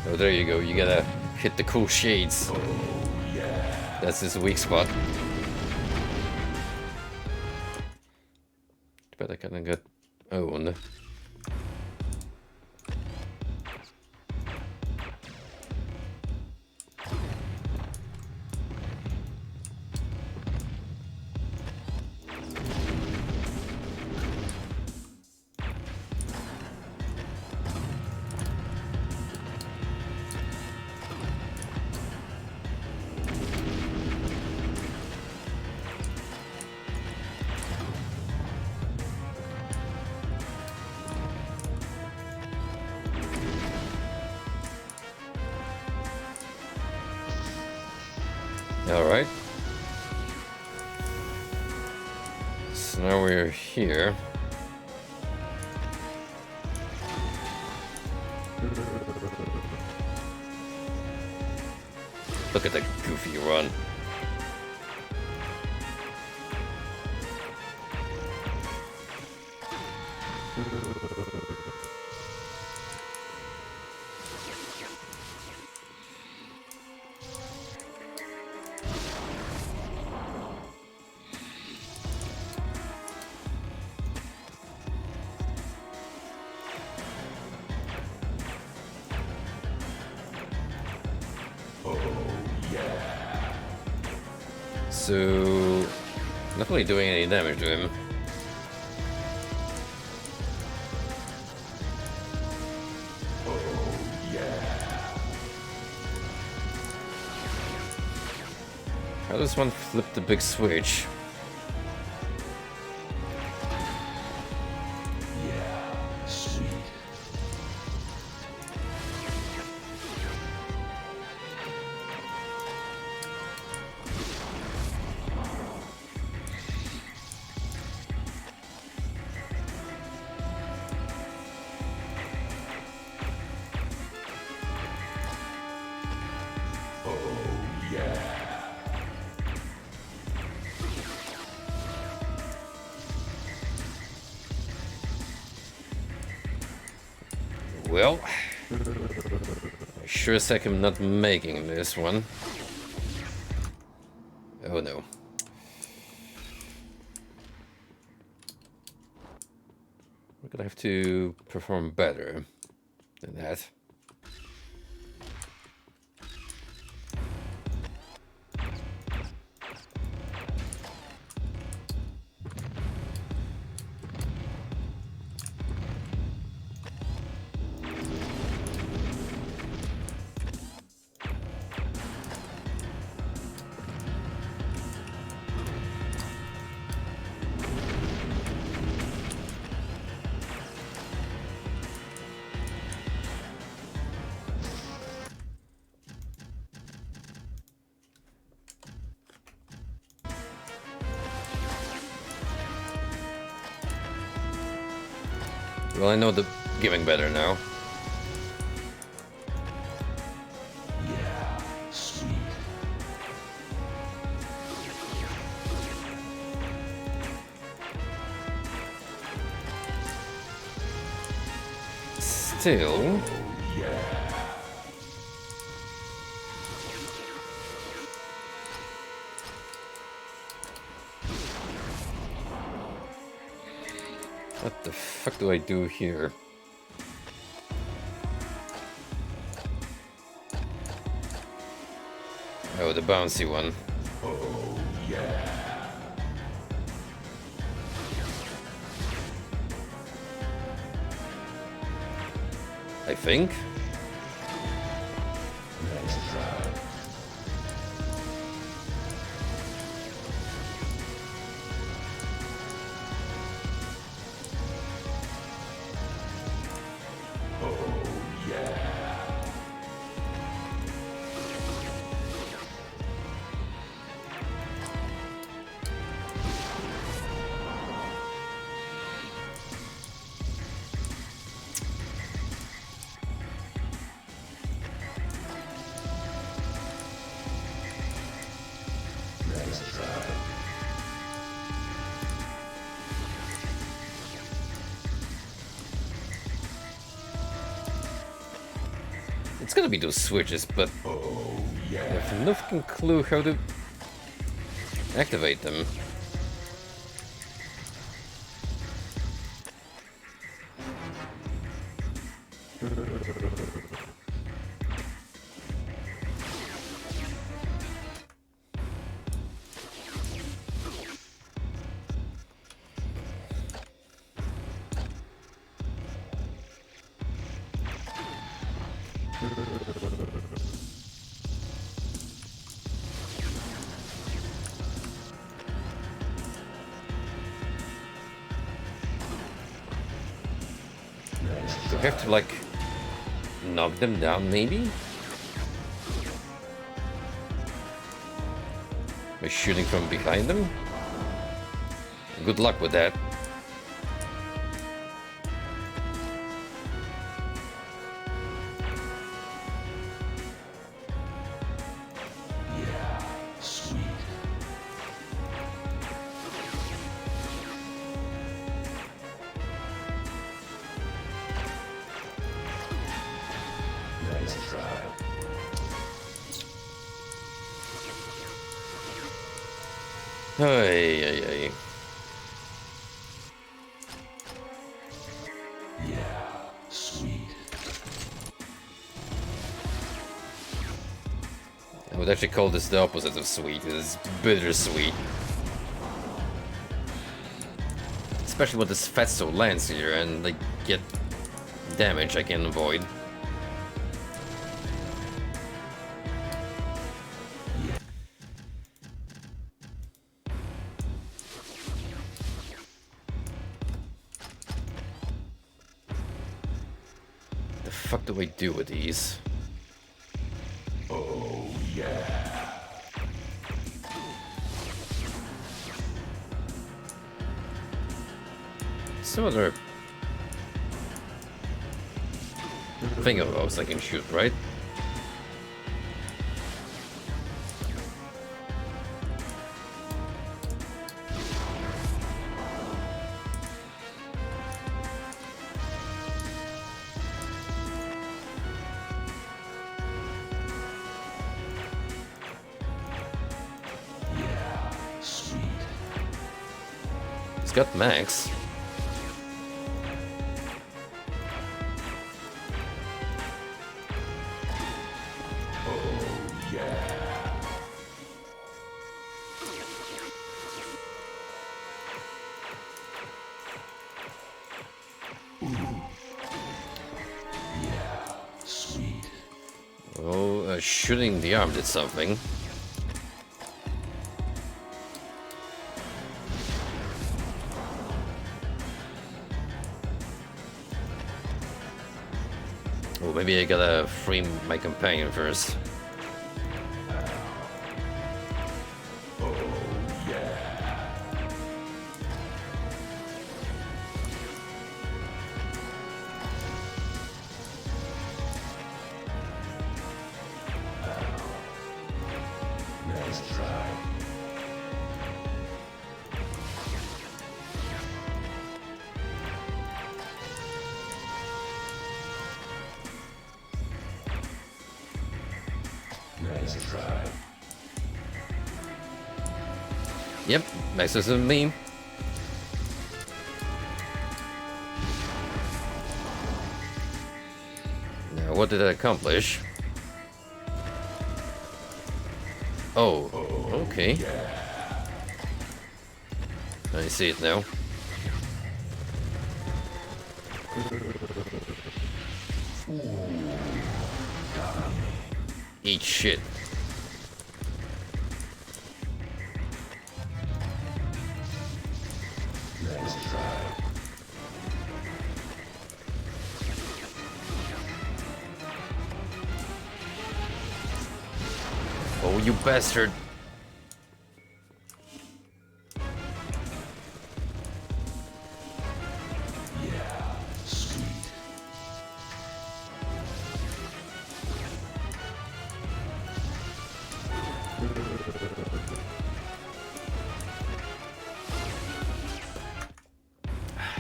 Oh, there you go. You gotta hit the cool shades. Oh, yeah. That's his weak spot. But I kinda got owned. Alright. So now we're here. Look at that goofy run. So, not really doing any damage to him. How does one flip the big switch? Well, I sure as heck am not making this one. Oh no. gonna have to perform better than that. Well, I know the giving better now. Yeah, sweet. Still... What the fuck do I do here? Oh, the bouncy one. Oh, yeah. I think. Let's try. Oh, yeah. Let's try. It's gonna be those switches, but Oh, I yeah. have no fucking clue how to activate them. Do I have to, like, knock them down, maybe? By shooting from behind them? Good luck with that. Yeah, sweet. Let's try. Ay, ay, ay. Yeah, sweet. I would actually call this the opposite of sweet. It's bittersweet. Especially when this fatso lands here and they get damage I can avoid. The fuck do I do with these? Oh, yeah. Some other thing of those I can shoot, right? Yeah, sweet. It's got max. Oh, shooting the arm did something. Oh, maybe I gotta free my companion first. Yep, nice as a meme. Now, what did I accomplish? Oh, okay. I see it now. Eat shit. Oh, you bastard.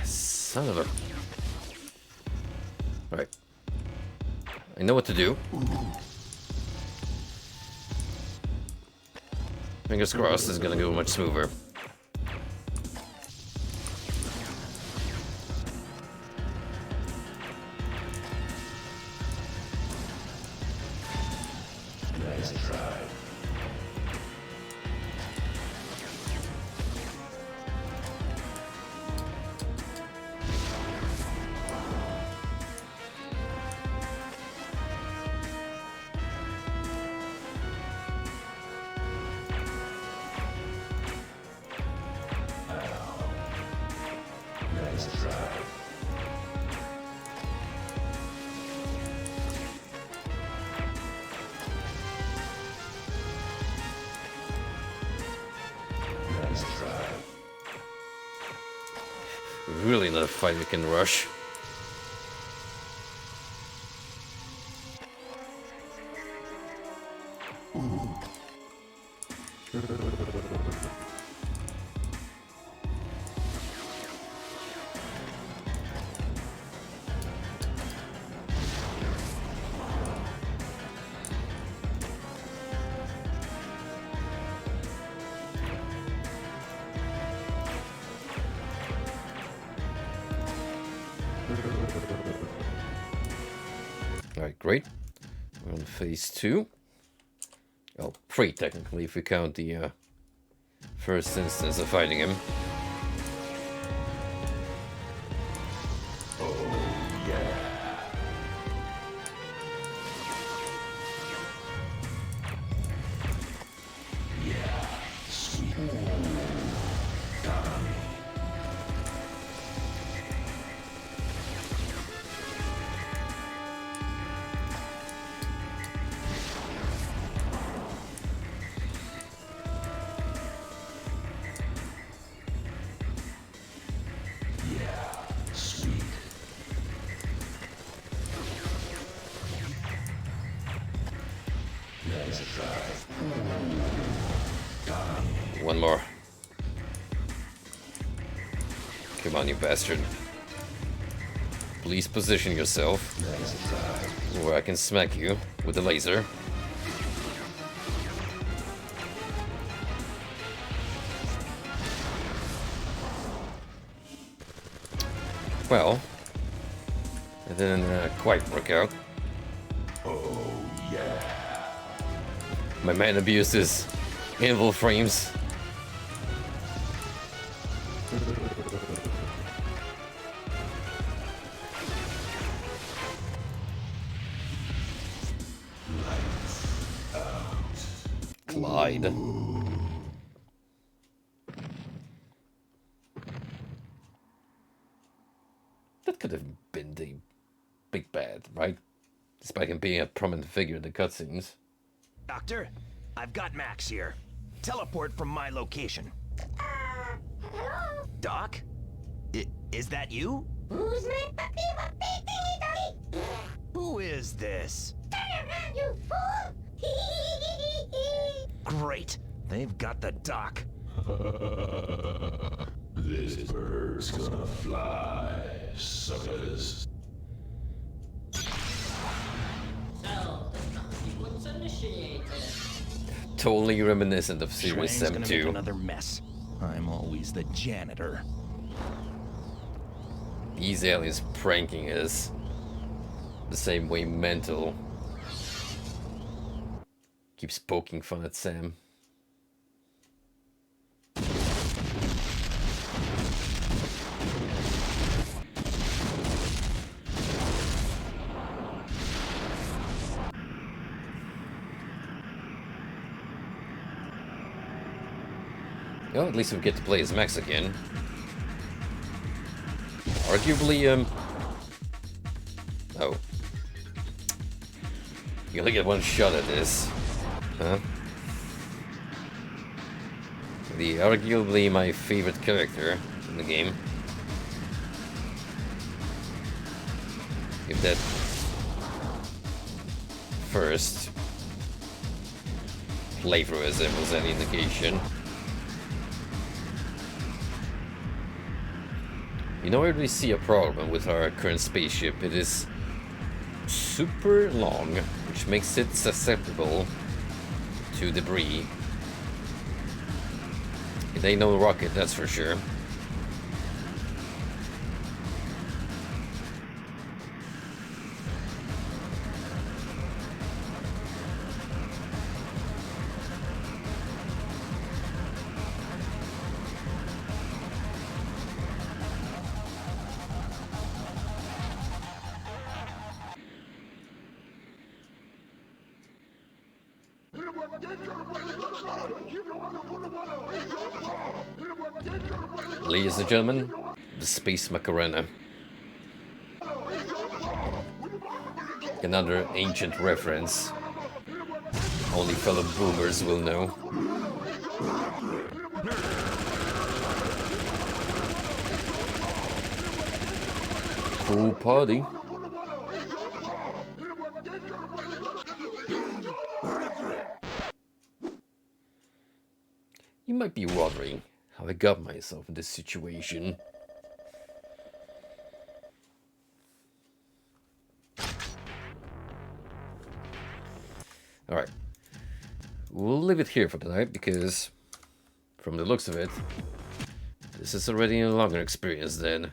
Son of a... Right. I know what to do. Fingers crossed, this is gonna go much smoother. Nice try. Nice try. Nice try. Really not a fight we can rush. Alright, great. We're on phase 2. Well, 3 technically, if we count the first instance of fighting him. One more. Come on, you bastard. Please position yourself, or I can smack you with the laser. Well, it didn't quite work out. Oh, yeah. My man abuses anvil frames. Clyde. That could have been the big bad, right? Despite him being a prominent figure in the cutscenes. Doctor, I've got Max here. Teleport from my location. Hello? Doc? Is that you? Who's my puppy? Who is this? Turn around, you fool! Great. They've got the doc. This bird's gonna fly, suckers. Totally reminiscent of Series Schwang's gonna make 2. another mess. I'm always the janitor. These aliens pranking us. The same way Mental keeps poking fun at Sam. Well, at least we get to play as Max again. Arguably, oh. You only get one shot at this. Huh? Arguably my favorite character in the game. If that first playthrough as it was any indication. You know, I really see a problem with our current spaceship. It is super long, which makes it susceptible to debris. It ain't no rocket, that's for sure. Ladies and gentlemen, the Space Macarena. Another ancient reference. Only fellow boomers will know. Cool party. You might be wondering how I got myself in this situation. Alright. We'll leave it here for tonight because, from the looks of it, this is already a longer experience than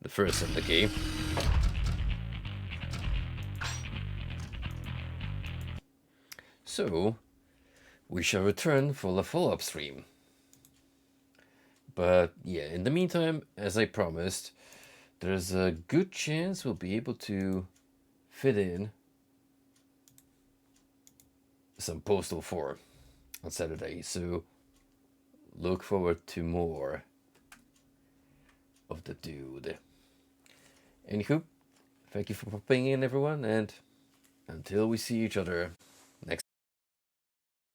the first MDK. So, we shall return for the follow-up stream. But yeah, in the meantime, as I promised, there's a good chance we'll be able to fit in some Postal 4 on Saturday. So look forward to more of the dude. Anywho, thank you for popping in, everyone, and until we see each other.